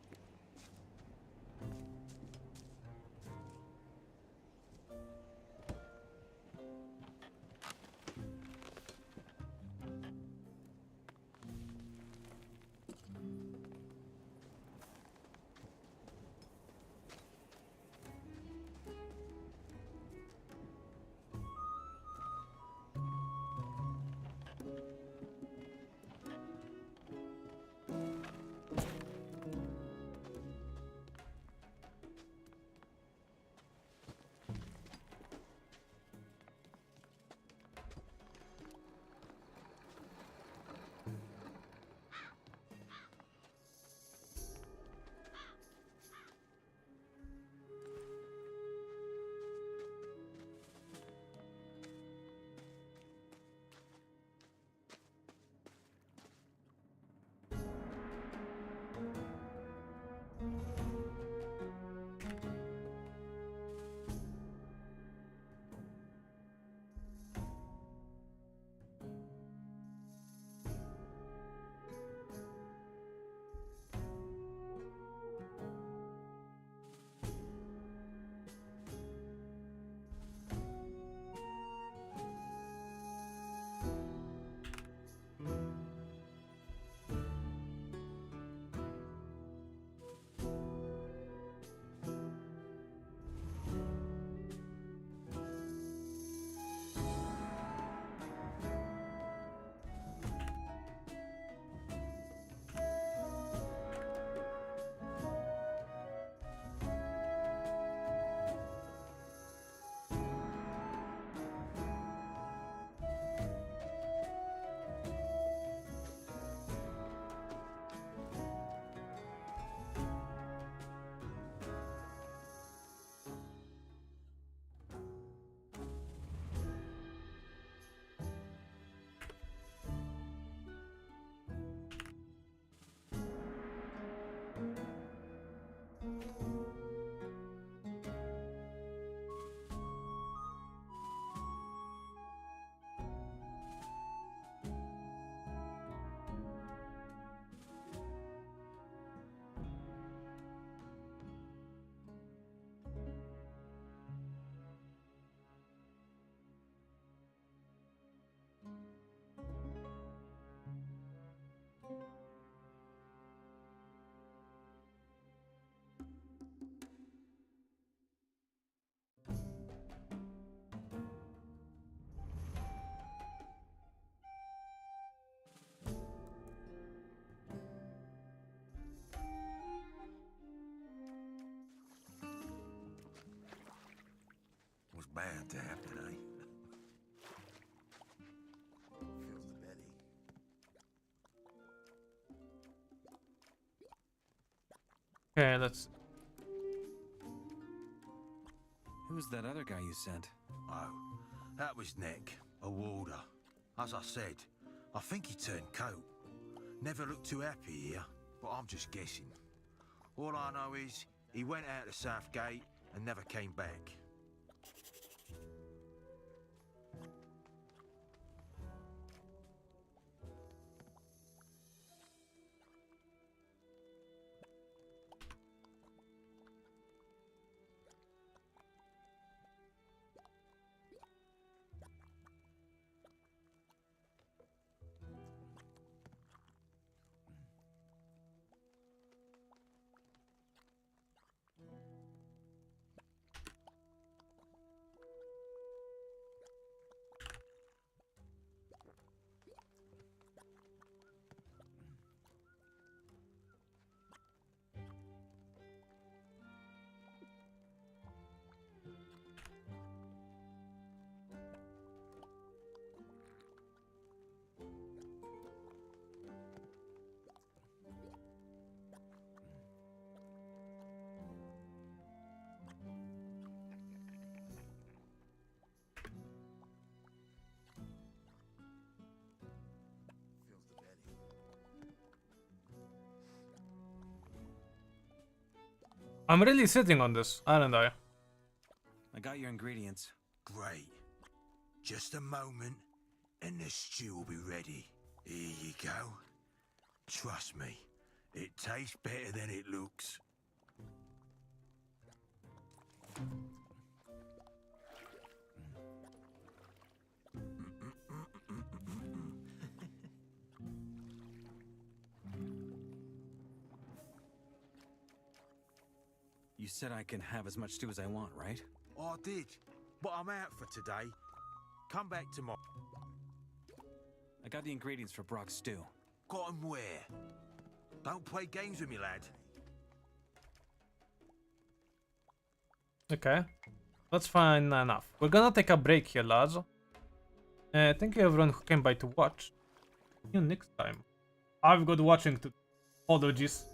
bound to happen, eh? Feels the belly. Okay, let's. Who's that other guy you sent? Oh, that was Nick, a warder. As I said, I think he turned coat. Never looked too happy here, but I'm just guessing. All I know is he went out the south gate and never came back. Feels the belly. I'm really sitting on this, aren't I? I got your ingredients. Great. Just a moment, and the stew will be ready. Here you go. Trust me, it tastes better than it looks. You said I can have as much stew as I want, right? I did, but I'm out for today. Come back tomorrow. I got the ingredients for Brock's stew. Got 'em where? Don't play games with me, lad. Okay, that's fine enough. We're gonna take a break here, lads. Thank you everyone who came by to watch. See you next time. I've got watching to. Apologies.